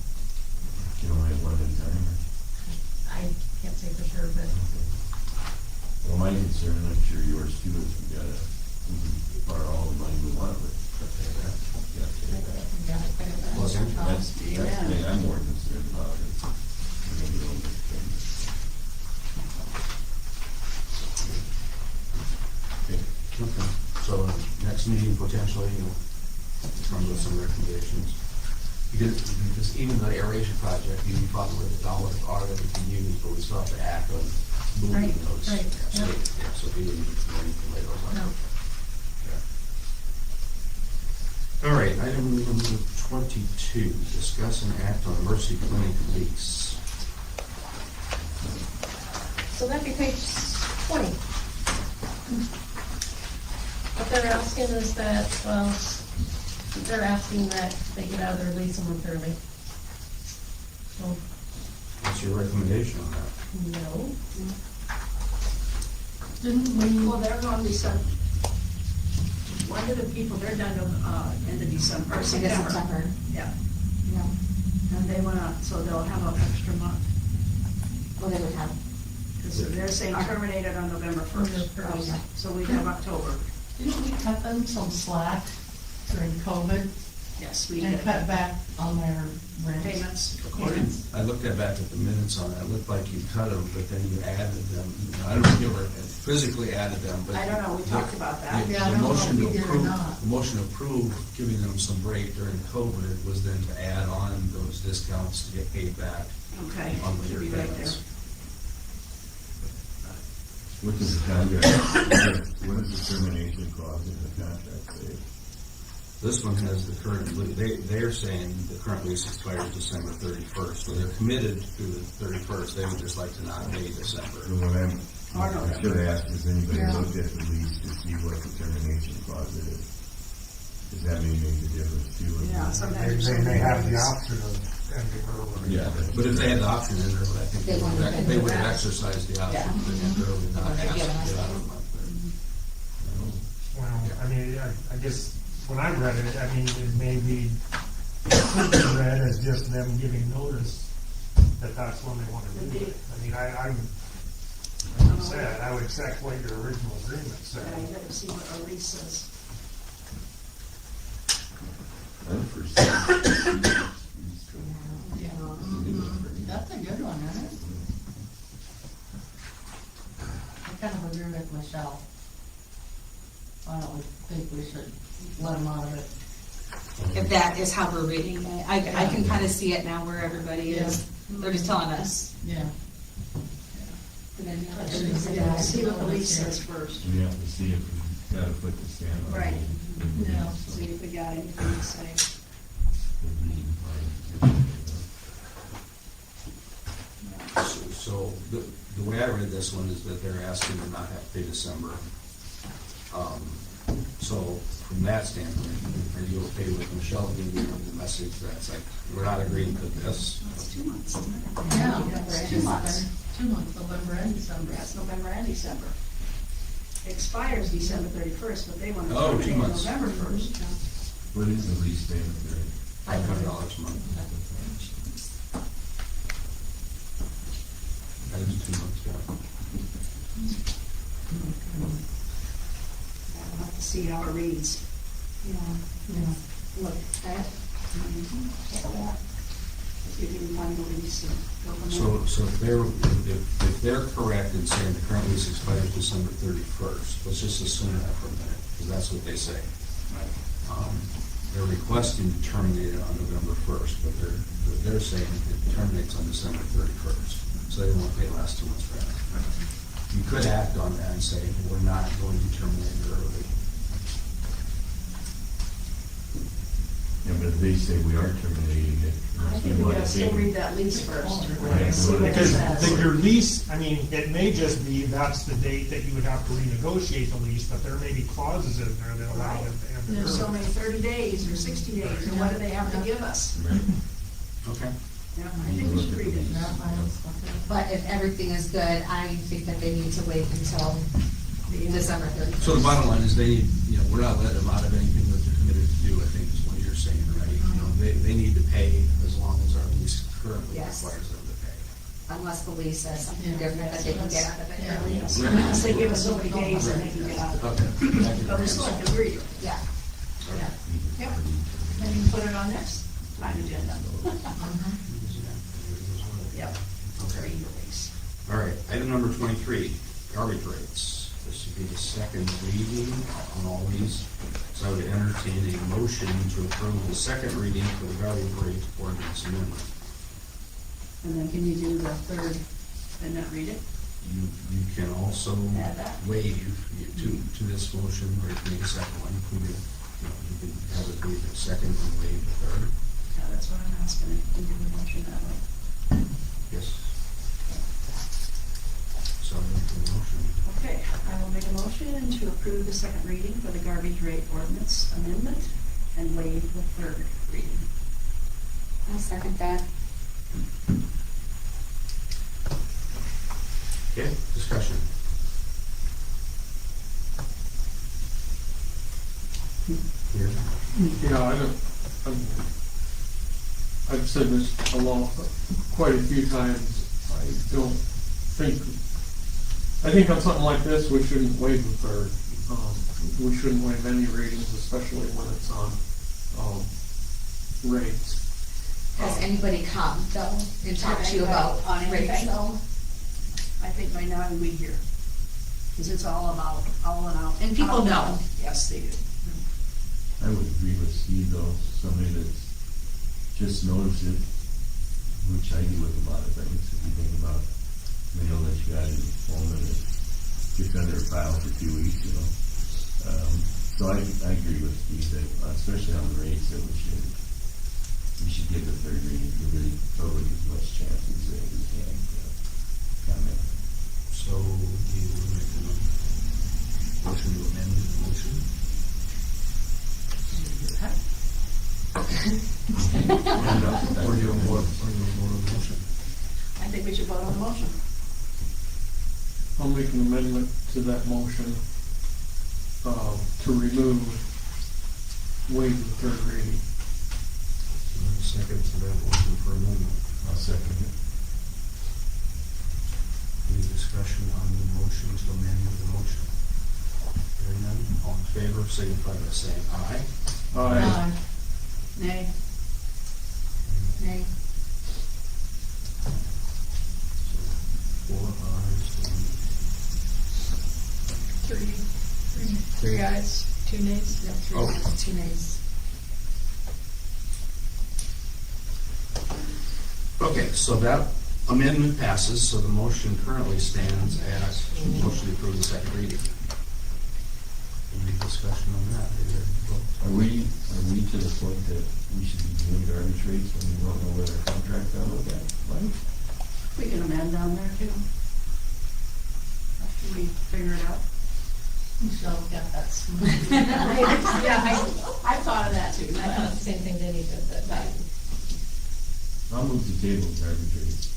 You only have one at a time. I can't say for sure, but Well, my concern, and I'm sure yours too, is we can borrow all the money we want, but pay that. Yeah, pay that. Well, That's the thing I'm more concerned about is we're gonna be able to spend. Okay, so next meeting potentially, you'll come with some recommendations. Because even the aeration project, you probably where the dollars are that we can use, but we still have to act on moving Right, those. right, So, yeah. yeah, so we didn't do anything later on. no. Okay. All right, item number 22, discuss and act on emergency clinic lease. So that'd be page 20. What they're asking is that, well, they're asking that they get out of their lease momentarily. So, What's your recommendation on that? no. Didn't we? Well, they're going to December. One of the people, they're done to, end of December, or End of September. September. Yeah, Yeah. and they wanna, so they'll have an extra month. Well, they would have, Because they're saying terminated on November November 1st. 1st. So we have October. Didn't we cut them some slack during COVID Yes, we and did. cut back on their rent? Payments. I looked back at the minutes on that, it looked like you cut them, but then you added them. I don't know if you ever physically added them, but. I don't know, we talked about that. The Yeah, I don't know motion if to we did or approve, not. the motion to approve giving them some break during COVID was then to add on those discounts to get paid back Okay, on should later be right there. payments. What does the contract, what is the termination clause in the contract say? This one has the current, they're saying the current lease expires December 31st, so they're committed to the 31st, they would just like to not pay December. So what I should ask, has anybody looked at the lease to see what the termination clause is? Does that make a difference too? Yeah, sometimes. They may have the option of ending early. Yeah. But if they had the option in there, I think They wouldn't have they would have been- exercised the option Yeah. to end early, not Or to ask give us I guess, when I read it, I mean, it maybe could be read as just them giving notice that that's when they want to do it. I mean, I'm, like you said, I would accept what your original agreement said. Yeah, you gotta see what our lease says. That's a good one, isn't it? I kind of agree with Michelle. I don't think we should let them out of it. If that is how we're reading it, I can kind of see it now where everybody is, they're just telling us. Yeah. See what the lease says first. We have to see if we got a foot to stand on. Right. Yeah. See if we got anything to say. So the way I read this one is that they're asking to not have to pay December. So from that standpoint, are you okay with Michelle giving you the message that's like, we're not agreeing to this? It's 2 months, isn't it? Yeah, It's 2 months. 2 months, November and December. That's November and December. Expires December 31st, but they want to Oh, 2 terminate months. November 1st. What is the lease payment rate? $500 a month. That is 2 months, yeah. I'll have to see how it reads. Look, that. Give you one release and go from there. So if they're correct in saying the current lease expires December 31st, let's just assume that for a minute, because that's what they say. They're requesting to terminate it on November 1st, but they're saying it terminates on December 31st, so they won't pay the last 2 months rent. You could act on that and say, we're not going to terminate it early. Yeah, but if they say we are terminating it. I think we gotta still read that lease first. Right. See what it Because says. your lease, I mean, it may just be, that's the date that you would have to renegotiate the lease, but there may be clauses in there that allow them to end it There's so early. many 30 days or 60 days, or what do they have to give us? Okay. Yeah, I think we should read it. But if everything is good, I think that they need to wait until December 31st. So the bottom line is they need, we're not letting them out of anything that they're committed to do, I think is what you're saying, right? They need to pay as long as our lease currently Yes. requires them to pay. Unless the lease says something different that they can get out of it. Yes, unless they give us so many days and they can get out of it. Okay. But we still have to read it. Yeah. Yep. Then you can put it on next time agenda. Yep. Very release. All right, item number 23, garbage rates. This would be the second reading on all these. So I would entertain a motion to approve the second reading for the garbage rate ordinance amendment. And then can you do the third and not read it? You can also Add that. waive to this motion, or you can make a second one. You can have it be the second and waive the third. Yeah, that's what I'm asking. Can you do the motion that way? Yes. So I'll make the motion. Okay, I will make a motion to approve the second reading for the garbage rate ordinance amendment and waive the third reading. I'll second that. Okay, discussion. Here. Yeah, I've said this quite a few times. I think on something like this, we shouldn't waive the third. We shouldn't waive any readings, especially when it's on, rates. Has anybody come though and talked to you about On rates anything? though? I think by now we hear. Because it's all about, all and out. And people know. Yes, they do. I would agree with Steve though, somebody that's just noticed it, which I do with a lot of things, if you think about mail that you got in your phone and it gets under a file for 2 weeks, So I agree with Steve that, especially on the rates, that we should give the third reading to really totally as much chance as we can comment. So you will make the motion to amend the motion? Or do you want a motion? I think we should vote on the motion. I'll make an amendment to that motion, to remove waive the third reading. Second to that motion for amendment. I'll second it. Any discussion on the motion to amend the motion? Hearing none, all in favor, signify by saying aye. Aye. Nay. Nay. So 4 ayes, Three ayes, 2 nays. Yep, three, Okay. 2 nays. Okay, so that amendment passes, so the motion currently stands as motion to approve the second reading. Any discussion on that? Are we to the point that we should be doing garbage rates when we don't know where our contract are with that? Right? We can amend down there too. After we figure it out. Michelle got that smooth. Yeah, I thought of that too. I thought the same thing Denny did, but I'll move the table garbage rates.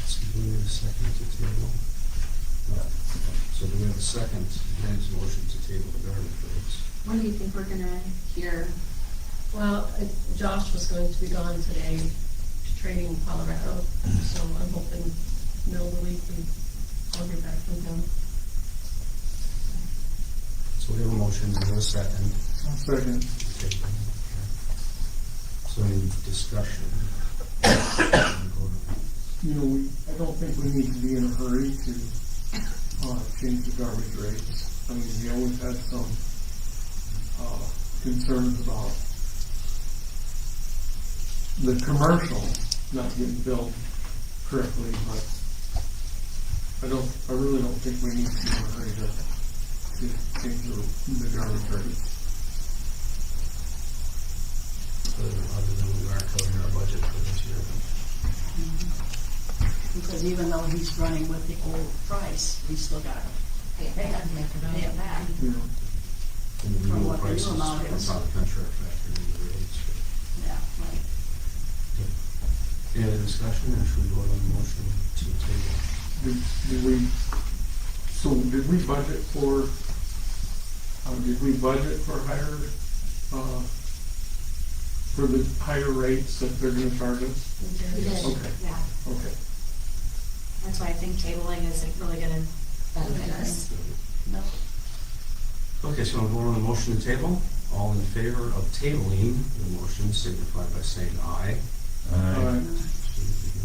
So do we have a second to table? No. So do we have a second to Dan's motion to table the garbage rates? When do you think we're gonna hear? Well, Josh was going to be gone today to training in Colorado, so I'm hoping middle of the week I'll hear back from him. So we have a motion, we have a second. Second. So any discussion? You know, I don't think we need to be in a hurry to change the garbage rates. I mean, we always had some concerns about the commercial not getting billed correctly, but I really don't think we need to be in a hurry to change the garbage rates. Other than we aren't covering our budget for this year. Because even though he's running with the old price, we still got to pay it back. You know, And the From new what the new prices, amount that's is. how the contract factor into the rates. Yeah, right. Any other discussion, or should we go on the motion to table? did we budget for higher, for the higher rates that they're gonna charge us? We did. Okay, Yeah, okay. that's why I think tabling isn't really gonna Benefit us. no. Okay, so we'll go on the motion to table. All in favor of tabling the motion signify by saying aye.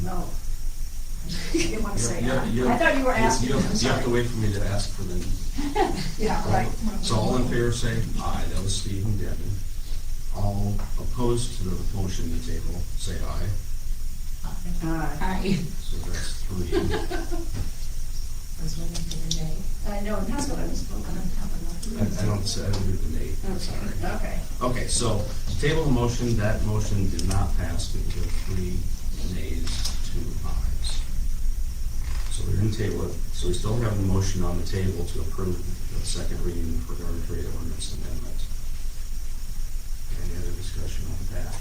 No. You didn't want to say Yeah, that. yeah. I thought you were asking. You I'm have to sorry. wait for me to ask for them. Yeah, right. So all in favor say aye. That was Steve and Devin. All opposed to the motion to table, say aye. Aye. So that's 3. I was waiting for the day. I know, and that's what I was looking at. I don't do the nay. I'm sorry. Okay. Okay, so to table the motion, that motion did not pass because of 3 nays, 2 ayes. So we're going to table it. So we still have the motion on the table to approve the second reading for garbage rate ordinance amendment. Any other discussion on that?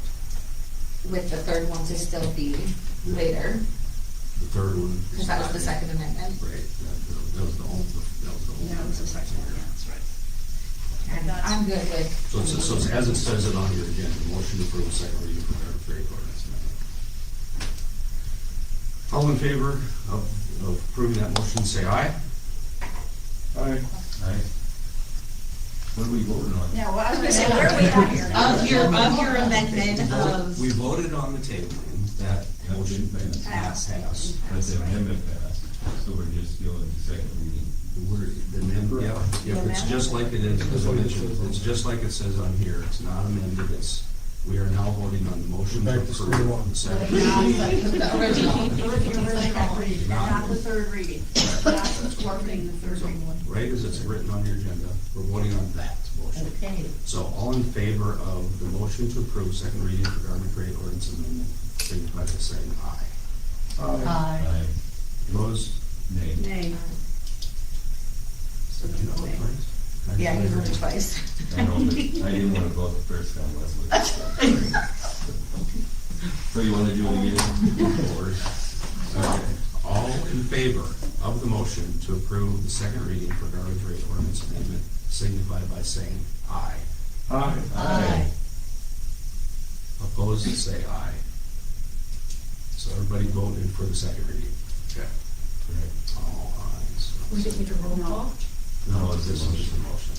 With the third one to still be later, The third one. is because that was not the yet. second amendment. Right, that was the whole, that was the whole. That was the second one, yeah, that's right. And I'm good with. So it's as it says it on your agenda, motion to approve the second reading for garbage rate ordinance amendment. All in favor of approving that motion, say aye. Aye. Aye. What are we voting on? Yeah, well, I was gonna say, where are we at here now? Of your amendment of. We voted on the tabling, that motion passed. But the amendment passed, so we're just doing the second reading. The member, yeah, it's just like it is, as I mentioned, it's just like it says on here, it's not amended, we are now voting on the motion to Back to square approve one. the second Not reading. the original, not the third reading, not working the third reading. Right as it's written on your agenda, we're voting on that motion. Okay. So all in favor of the motion to approve second reading for garbage rate ordinance amendment, signify by saying aye. Aye. Opposed? Nay. Nay. Did you vote twice? Yeah, you voted twice. I know, but I didn't want to vote the first time, Leslie. So you want to do it again? Okay. All in favor of the motion to approve the second reading for garbage rate ordinance amendment signify by saying aye. Aye. Aye. Opposed, say aye. So everybody voted for the second reading. Okay. All ayes. We didn't need a roll call. No, this is just a motion.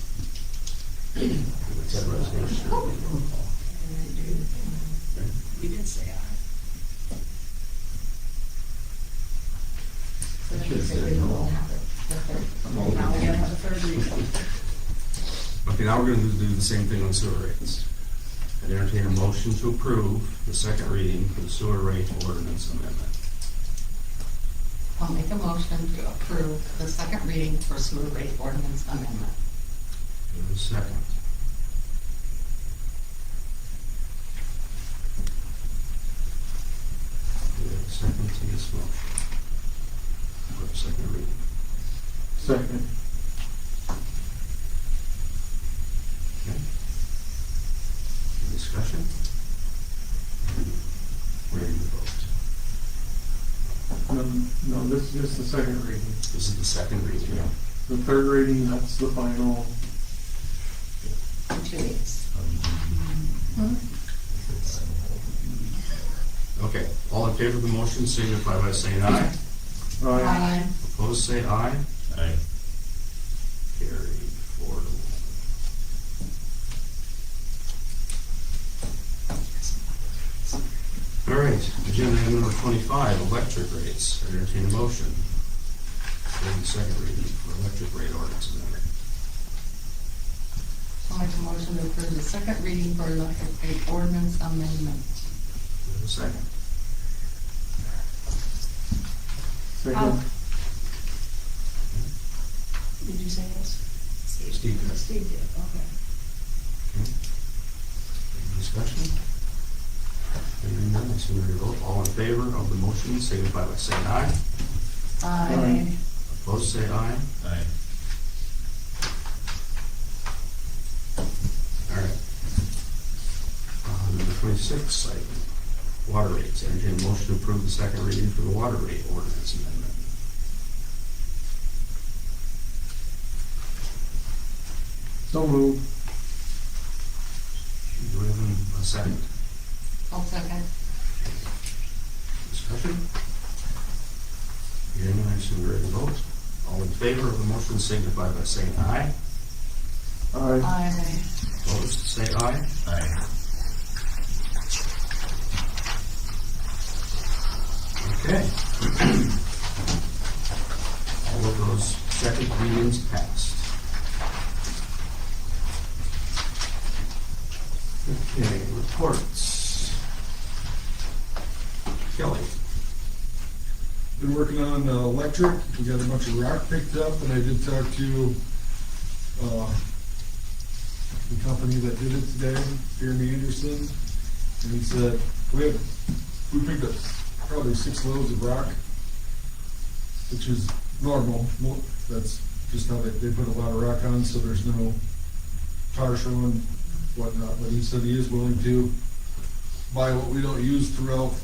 It's a resolution. We did say aye. So then we say we won't have it, the third. Now we gotta have a third reading. Okay, now we're gonna do the same thing on sewer rates. I'd entertain a motion to approve the second reading for the sewer rate ordinance amendment. I'll make a motion to approve the second reading for sewer rate ordinance amendment. Do a second. Do we have a second to this motion? For the second reading. Second. Okay. Any discussion? Ready to vote? No, this is just the second reading. This is the second reading. Yeah. The third reading, that's the final. In 2 weeks. Okay, all in favor of the motion signify by saying aye. Aye. Opposed, say aye. Aye. Carried 4-1. All right, agenda item number 25, electric rates. I entertain a motion for the second reading for electric rate ordinance amendment. I'll make a motion to approve the second reading for electric rate ordinance amendment. Do we have a second? Second. Did you say yes? Steve did. Steve did, okay. Okay. Any discussion? Hearing none, I assume we vote. All in favor of the motion signify by saying aye. Aye. Opposed, say aye. Aye. All right. Number 26, item, water rates. Entertain a motion to approve the second reading for the water rate ordinance amendment. So moved. Do we have a second? I'll second. Discussion? Hearing none, I assume we're ready to vote. All in favor of the motion signify by saying aye. Aye. Aye. Opposed, say aye. Aye. Okay. All of those second readings passed. Okay, reports. Kelly. Been working on electric, we got a bunch of rock picked up, and I did talk to the company that did it today, Jeremy Anderson, and he said, we picked up probably 6 loads of rock, which is normal. That's just how they put a lot of rock on, so there's no tar show and whatnot. But he said he is willing to buy what we don't use throughout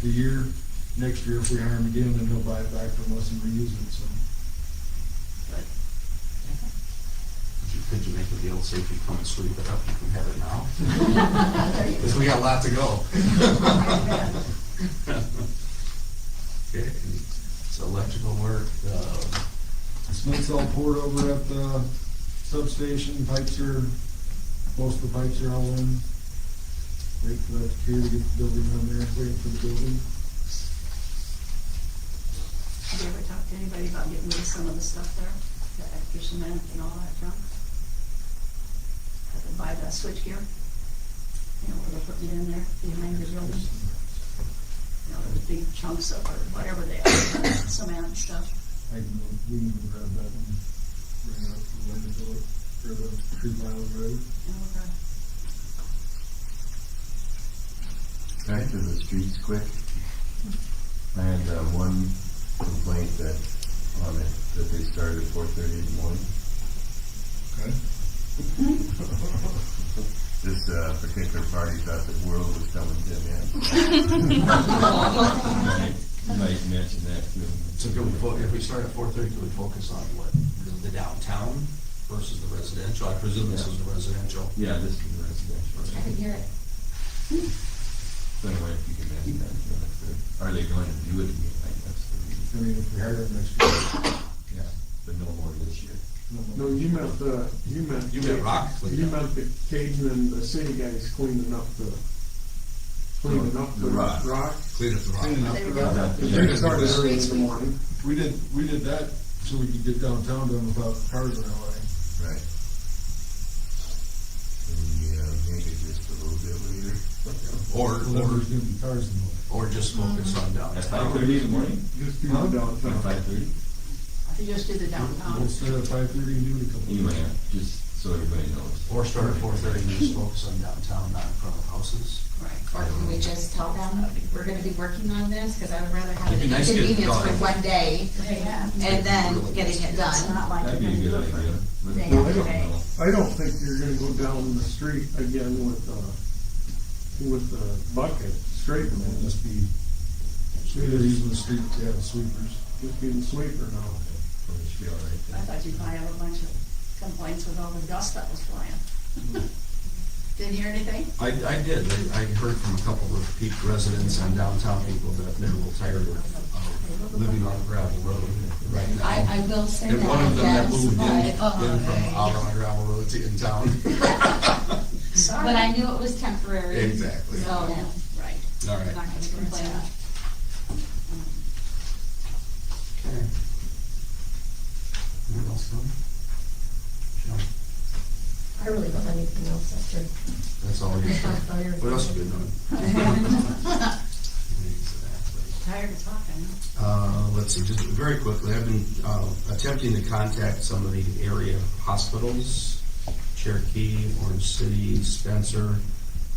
the year. Next year, if we hire him again, then he'll buy it back from us and reuse it, so. Could you make a deal, say if you come and sweep it up, you can have it now? Because we got a lot to go. Okay, so electrical work, Cement's all poured over at the substation, most of the pipes are all in. Wait for that to clear to get the building on there, waiting for the building. Have you ever talked to anybody about getting rid of some of the stuff there? The extra cement and all that junk? Have to buy the switchgear? You know, where they're putting it in there, behind the building? You know, the big chunks of, or whatever they are, cement and stuff. We can grab that and bring it up to the landfill, or the Tree Island Road. Okay. Back to the streets quick. I had one complaint on it, that they started at 4:30 in the morning. Okay. This particular party thought the world was coming to an end. You might mention that to them. So if we start at 4:30, can we focus on what, the downtown versus the residential? I presume this is the residential. Yeah, this is residential. I can hear it. So anyway, if you can mention that, to them, that's good. Are they going to do it again? Like, that's the reason. I mean, if we hire them next year. Yeah, but no more this year. No, you meant You meant rock You cleanup. meant the Caden and the city guys cleaning up the rock. Clean up the rock. Cleaning up They the were rock. Yeah. They started early in the morning. We did that so we could get downtown done without cars in LA. Right. And, maybe just a little bit later. Or There's gonna be cars in the way. or just focus on At downtown. 5:30 in the morning? Just do the downtown. At 5:30? You just did the downtown. We'll start at 5:30 and do it a couple. Anyway, just so everybody knows. Or start at 4:30 and just focus on downtown, not in front of houses. Right. Or can we just tell them, we're gonna be working on this, because I would rather have It'd an be nice to get it inconvenience for done. one day, and then getting it It's done. not like That'd you're be a gonna good do it idea. for Let's day go after ahead. day. I don't think you're gonna go down the street again with the bucket straightening It'll it. just be, they're using the street, yeah, sweepers. Just be the sweeper now. So it should be all I right. thought you'd probably have a bunch of complaints with all the dust that was flying. Didn't hear anything? I did. I heard from a couple of residents and downtown people that they're a little tired of living on a gravel road right now. I will say that, And one of them that yes, moved in but, from out on a gravel road to in town. Sorry. but I knew it was temporary. Exactly. So, Right. All I'm right. not gonna complain. Okay. Anything else, Tom? John? I really don't have anything else after. That's all you're doing. What else have you been doing? Exactly. Tired of talking. Let's see, just very quickly, I've been attempting to contact some of the area hospitals, Cherokee, Orange City, Spencer,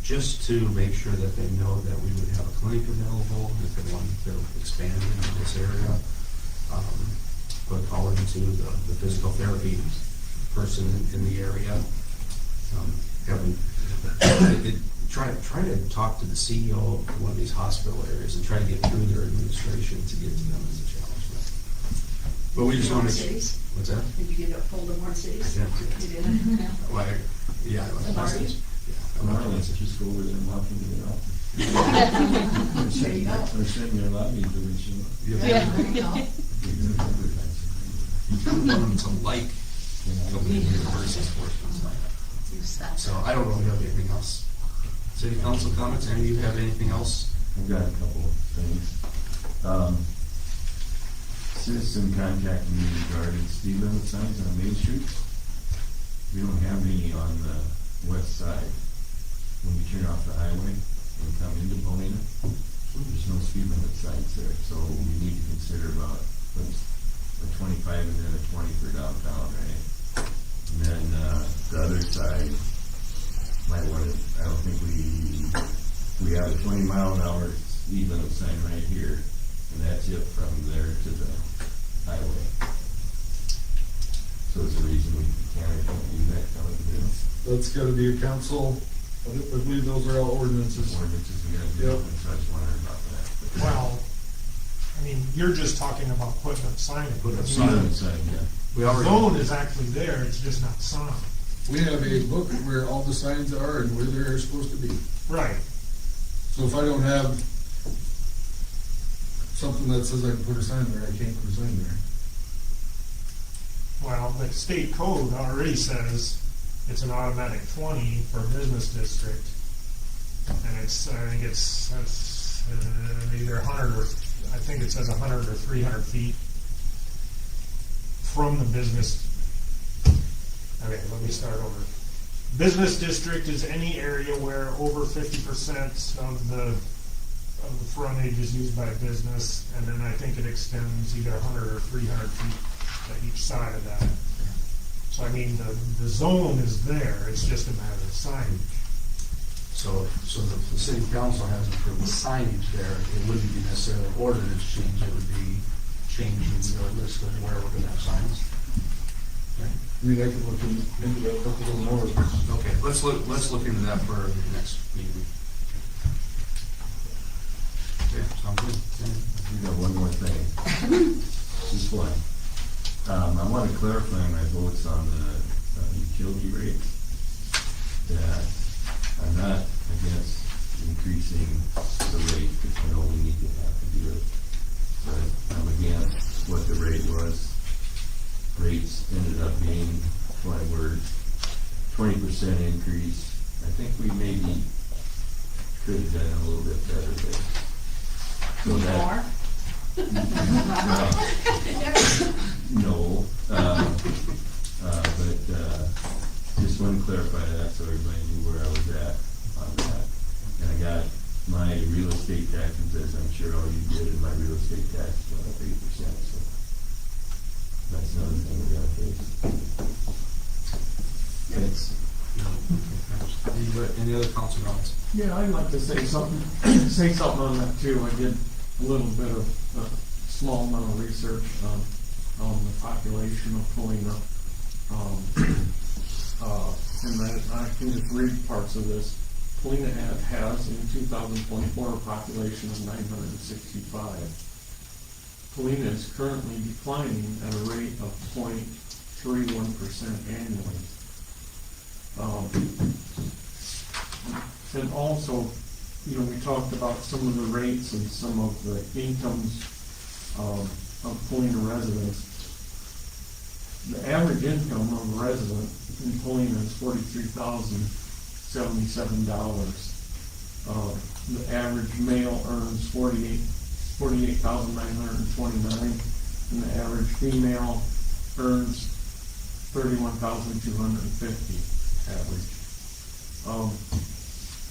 just to make sure that they know that we would have a clinic available if they wanted to expand into this area. But calling to the physical therapy person in the area. Try to talk to the CEO of one of these hospital areas and try to get through their administration to get to them is a challenge. But we just want to. Cities? What's that? Did you get a hold of more cities? Yeah. You did? Why? Yeah. The parties? I'm not Well, gonna- let's just go over there and walk into the office. There you go. Or send their lobby information. Yeah. There you go. You want them to like going in here versus forcing them. You stop. So I don't really have anything else. City council comments, any of you have anything else? I've got a couple of things. Citizen contacted me regarding speed limit signs on Main Street. We don't have any on the west side. When you turn off the highway and come into Paullina, there's no speed limit signs there, so we need to consider about a 25 and then a 20 for downtown, right? And then, the other side, might want to, I don't think we have a 20-mile-an-hour speed limit sign right here, and that's it from there to the highway. So it's a reason we can't do that kind of deal. That's gotta be a council, I believe those are all ordinances. Ordinances we gotta do, Yep. so I was wondering about that. Well, I mean, you're just talking about putting up signage. Putting up Speed limit sign, yeah. We The already. zone is actually there, it's just not signed. We have a book where all the signs are and where they're supposed to be. Right. So if I don't have something that says I can put a sign there, I can't put a sign there. Well, the state code already says it's an automatic 20 for a business district. And it's, I think that's either 100 or, I think it says 100 or 300 feet from the business. Okay, let me start over. Business district is any area where over 50% of the frontage is used by business, and then I think it extends either 100 or 300 feet to each side of that. So I mean, the zone is there, it's just a matter of signage. So the city council has approved the signage there, it wouldn't be necessarily an ordinance change, it would be changing the list of where we're gonna have signs. I mean, I can look into that a little more. Okay, let's look into that for the next meeting. Okay, sounds good. We got one more thing. Just one. I want to clarify my votes on the utility rates. That I'm not against increasing the rate, because I know we need to have to do it. But I'm against what the rate was. Rates ended up being, my word, 20% increase. I think we maybe could have done a little bit better there. So that, no, but just want to clarify that so everybody knew where I was at on that. And I got my real estate taxes, as I'm sure all you did, and my real estate tax went up 8%, so that's another thing we gotta face. Any other council comments? Yeah, I'd like to say something, on that too. I did a little bit of, a small amount of research on the population of Paullina. And I can just read parts of this. Paullina has in 2024 a population of 965. Paullina is currently declining at a rate of 0.31% annually. And also, you know, we talked about some of the rates and some of the incomes of Paullina residents. The average income of a resident in Paullina is $43,077. The average male earns $48,929, and the average female earns $31,250 average.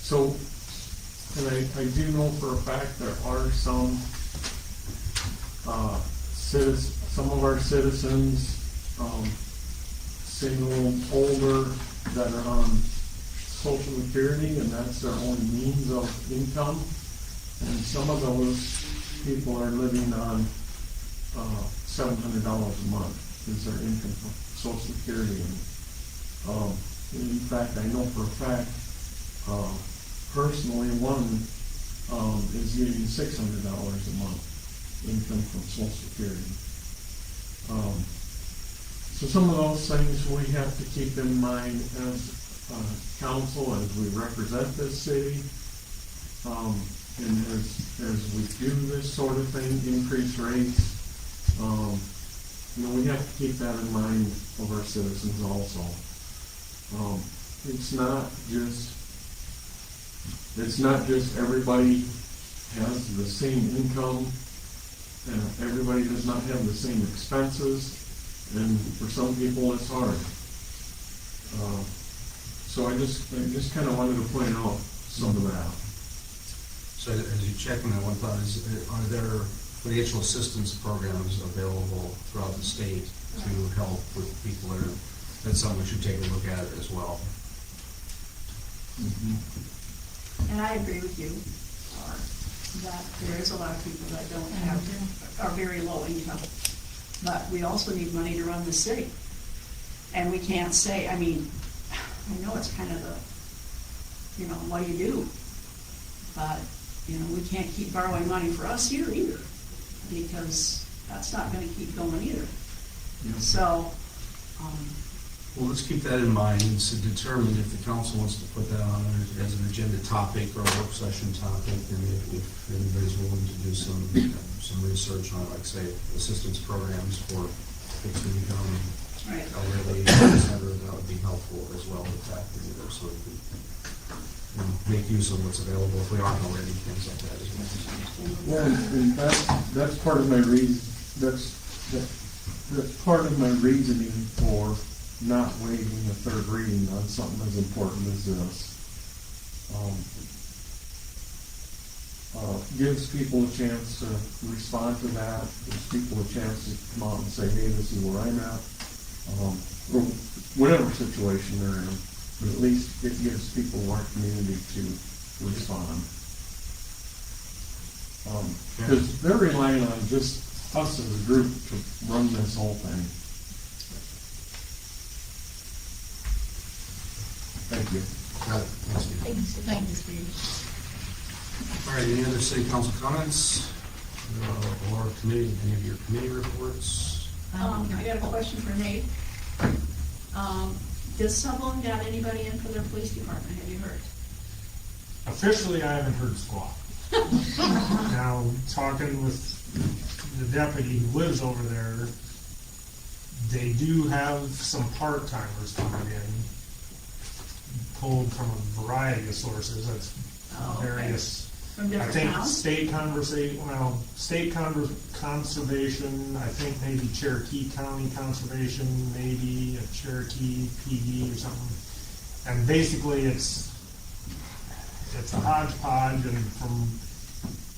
So, and I do know for a fact there are some of our citizens, single, older, that are on Social Security, and that's their only means of income. And some of those people are living on $700 a month is their income from Social Security. And, in fact, I know for a fact, personally, one is getting $600 a month income from Social Security. So some of those things we have to keep in mind as council, as we represent this city, and as we do this sort of thing, increase rates, you know, we have to keep that in mind of our citizens also. It's not just everybody has the same income, and everybody does not have the same expenses, and for some people it's hard. So I just kind of wanted to point out some of that. So as you check on that, one thought is, are there financial assistance programs available throughout the state to help with people that are, that's something we should take a look at as well. Mm-hmm. And I agree with you, that there is a lot of people that don't have, are very low income. But we also need money to run the city. And we can't say, I mean, I know it's kind of the, you know, what do you do? But, you know, we can't keep borrowing money for us here either, because that's not gonna keep going either. Yeah. So, Well, let's keep that in mind and to determine if the council wants to put that on as an agenda topic or a work session topic, and if anybody's willing to do some research on, like, say, assistance programs for fixed income, right. elderly, et cetera, that would be helpful as well to factor in there, so we can make use of what's available if we aren't already, things like that as well. Well, and that's part of my that's part of my reasoning for not waiving the third reading on something as important as this. Gives people a chance to respond to that, gives people a chance to come out and say, hey, this is where I'm at, or whatever situation they're in, but at least it gives people in our community to respond. Because they're relying on just us as a group to run this whole thing. Thank you. Got it. Thanks, Steve. Thank you, Steve. All right, any other city council comments? Or committee, any of your committee reports? I got a question for Nate. Does Sutherland got anybody in for their police department, have you heard? Officially, I haven't heard squawk. Now, talking with the deputy who lives over there, they do have some part-timers coming in, pulled from a variety of sources, that's Oh, okay. various. From I different think towns? state conservation, I think maybe Cherokee County Conservation, maybe a Cherokee PD or something. And basically, it's a hodgepodge, and from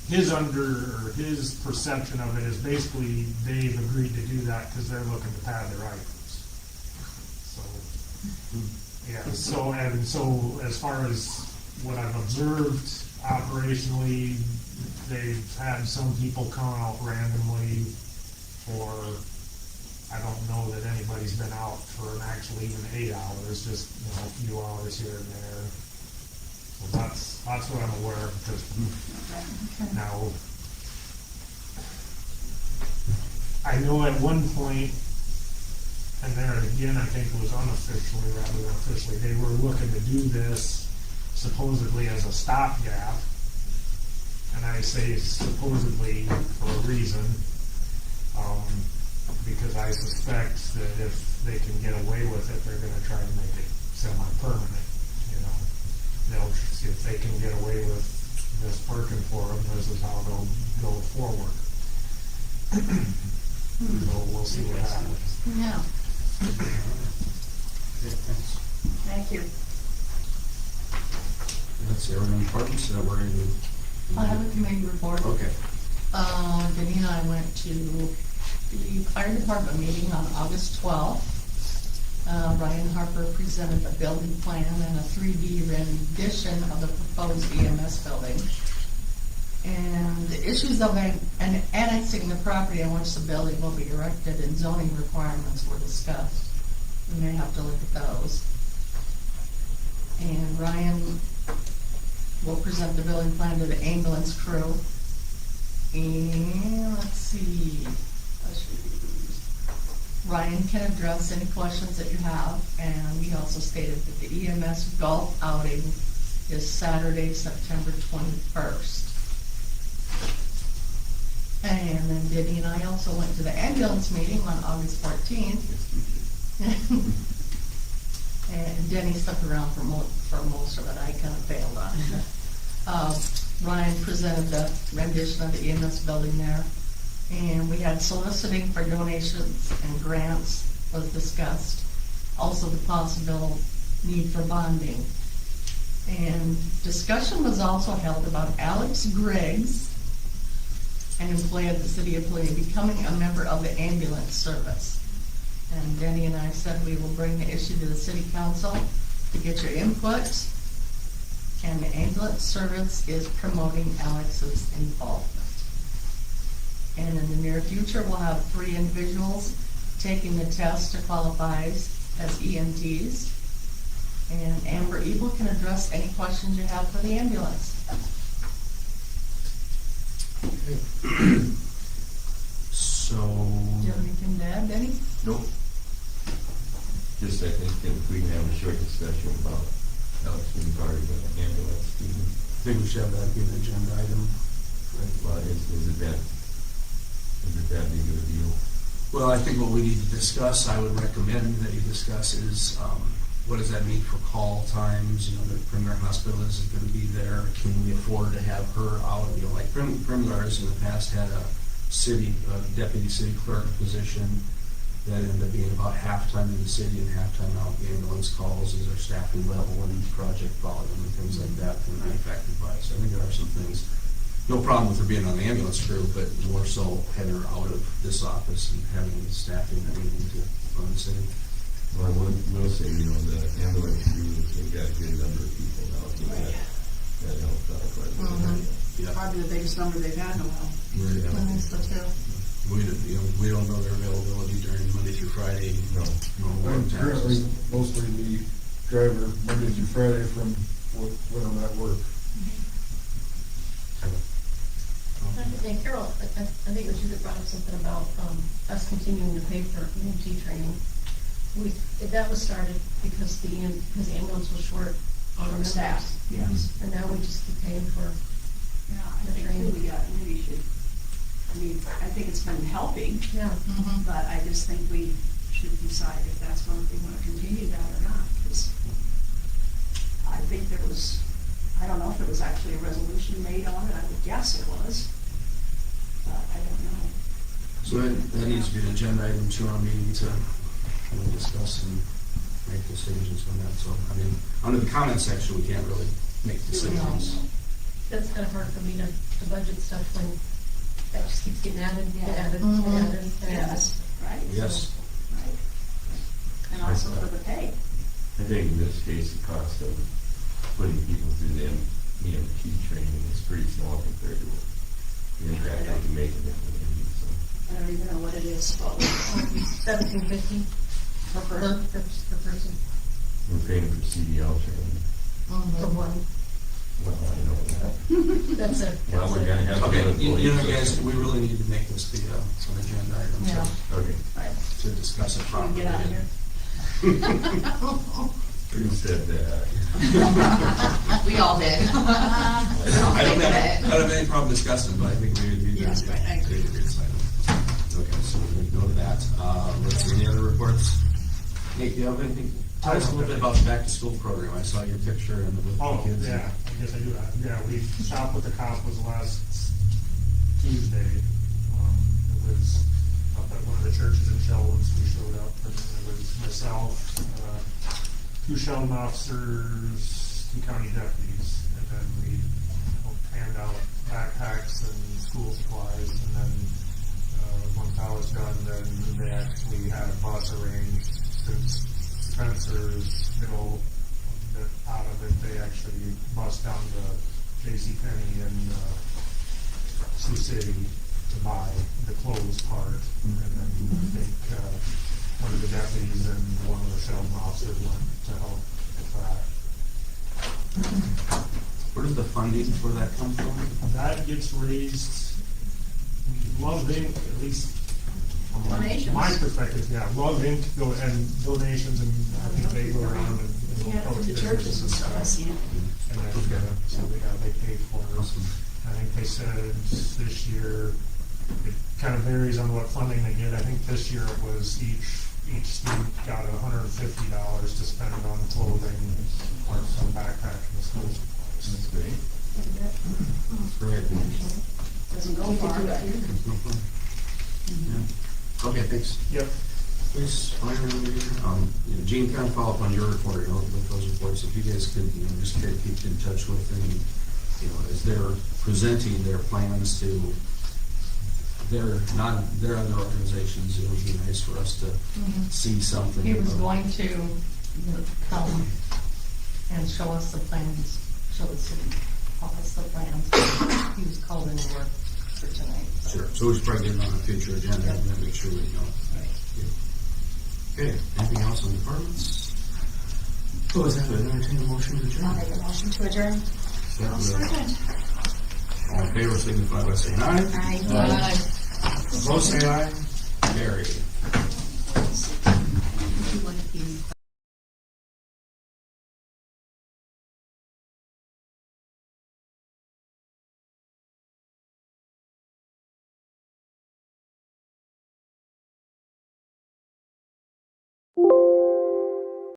his perception of it is basically they've agreed to do that because they're looking to pad their items. So, yeah, so as far as what I've observed operationally, they've had some people come out randomly for, I don't know that anybody's been out for an actual even 8 hours, just, a few hours here and there. So that's what I'm aware of, because now, I know at one point, and there again, I think it was unofficially rather than officially, they were looking to do this supposedly as a stopgap. And I say supposedly for a reason, because I suspect that if they can get away with it, they're gonna try to make it semi-permanent, They'll, if they can get away with this working for them, this is how they'll go forward. So we'll see what happens. Yeah. Thank you. That's everyone departments that we're in. I have a committee report. Okay. Denny and I went to the fire department meeting on August 12th. Ryan Harper presented a building plan and a 3D rendition of the proposed EMS building. And the issues of annexing the property on which the building will be erected and zoning requirements were discussed. We may have to look at those. And Ryan will present the building plan to the ambulance crew. And let's see, Ryan can address any questions that you have, and he also stated that the EMS golf outing is Saturday, September 21st. And then Denny and I also went to the ambulance meeting on August 14th. And Denny stuck around for most of it. I kind of failed on it. Ryan presented the rendition of the EMS building there. And we had soliciting for donations and grants was discussed. Also the possible need for bonding. And discussion was also held about Alex Griggs, an employee of the city of Paullina, becoming a member of the ambulance service. And Denny and I said we will bring the issue to the city council to get your input. And the ambulance service is promoting Alex's involvement. And in the near future, we'll have 3 individuals taking the test to qualify as EMTs. And Amber Ebel can address any questions you have for the ambulance. So. Do you have anything to add, Denny? Nope. Just, I think that if we can have a short discussion about Alex being part of the ambulance team. I think we should have that be an agenda item. Well, is it that big of a deal? Well, I think what we need to discuss, I would recommend that you discuss is, what does that mean for call times? The Premier Hospital is going to be there. Can we afford to have her out? Like Primgar's in the past had a deputy city clerk position that ended up being about half-time in the city and half-time out in ambulance calls as our staffing level and project volume and things like that can be affected by. So I think there are some things. No problem with her being on the ambulance crew, but more so having her out of this office and having the staffing that we need to run the city. Well, I will say, the ambulance crew, they've got a good number of people now, so that helps out quite a bit. Yeah. Probably the biggest number they've had in a while. Yeah. I think so too. We don't know their availability during Monday through Friday. No. Currently, mostly we drive her Monday through Friday from when I'm at work. And Carol, I think it was you that brought up something about us continuing to pay for EMT training. That was started because the ambulance was short on our Staff, members. yes. And now we just keep paying for, Yeah, I think too, maybe should, I mean, I think it's been helping, yeah. but I just think we should decide if that's what we want to continue that or not, because I think there was, I don't know if there was actually a resolution made on it, I would guess it was, but I don't know. So that needs to be an agenda item to our meeting to discuss and make decisions on that. So, I mean, under the comment section, we can't really make decisions. That's kind of hard for me to budget stuff when that just keeps getting added, and added, and Mhm. added, and added. Yes, right? Yes. Right. And also for the pay. I think in this case, the cost of putting people through the EMT training is pretty small compared to what the impact they can make in the community, so. I don't even know what it is, but $17.50 per person, We're paying for CDL training. for one. Well, I know that. That's a. Well, we're gonna have. Okay, to you know, guys, we really need to make this be an agenda item Yeah. Okay. to discuss it we properly. get out of here. Who said that? We all did. I don't have any problem discussing, but I think we would need to. Yes, right, I agree. Okay, so we're going to go to that. Let's see, any other reports? Nate, do you have anything? Tell us a little bit about the back-to-school program. I saw your picture and with the Oh, kids. yeah, I guess I do that. Yeah, we shopped with the cop was last Tuesday. It was up at one of the churches in Sheldon's. We showed up, and it was myself, 2 Sheldon officers, 2 county deputies, and then we hand out backpacks and school supplies, and then once that was done, then they actually had a bus arranged since Spencer's middle bit out of it. They actually bus down to JCPenney and Sioux City to buy the clothes part. And then I think one of the deputies and one of the Sheldon officers went to help with that. Where does the funding for that come from? That gets raised, Love Inc., at least from Donations. my perspective, yeah, Love Inc. and donations, and I think they go around and. Yeah, from the churches and stuff, I see it. And then, so they pay for it. I think they said this year, it kind of varies on what funding they get. I think this year it was each student got $150 to spend on clothing or some backpack and school supplies. That's great. That's great. Doesn't go far, but Yeah. Okay, thanks. Yep. Please, fire, Gene, kind of follow up on your report, with those reports, if you guys could, just keep in touch with them, as they're presenting their plans to their other organizations, it would be nice for us to see something. He was going to come and show us the plans, show the city office the plans. He was called into work for tonight. So. Sure, so we should probably get it on a future agenda and then make sure we know. Okay, anything else on departments? Oh, is that an entertainment motion to adjourn? I'll make a motion to adjourn. All in favor, signify by saying aye. Aye. Opposed, say aye. Carried.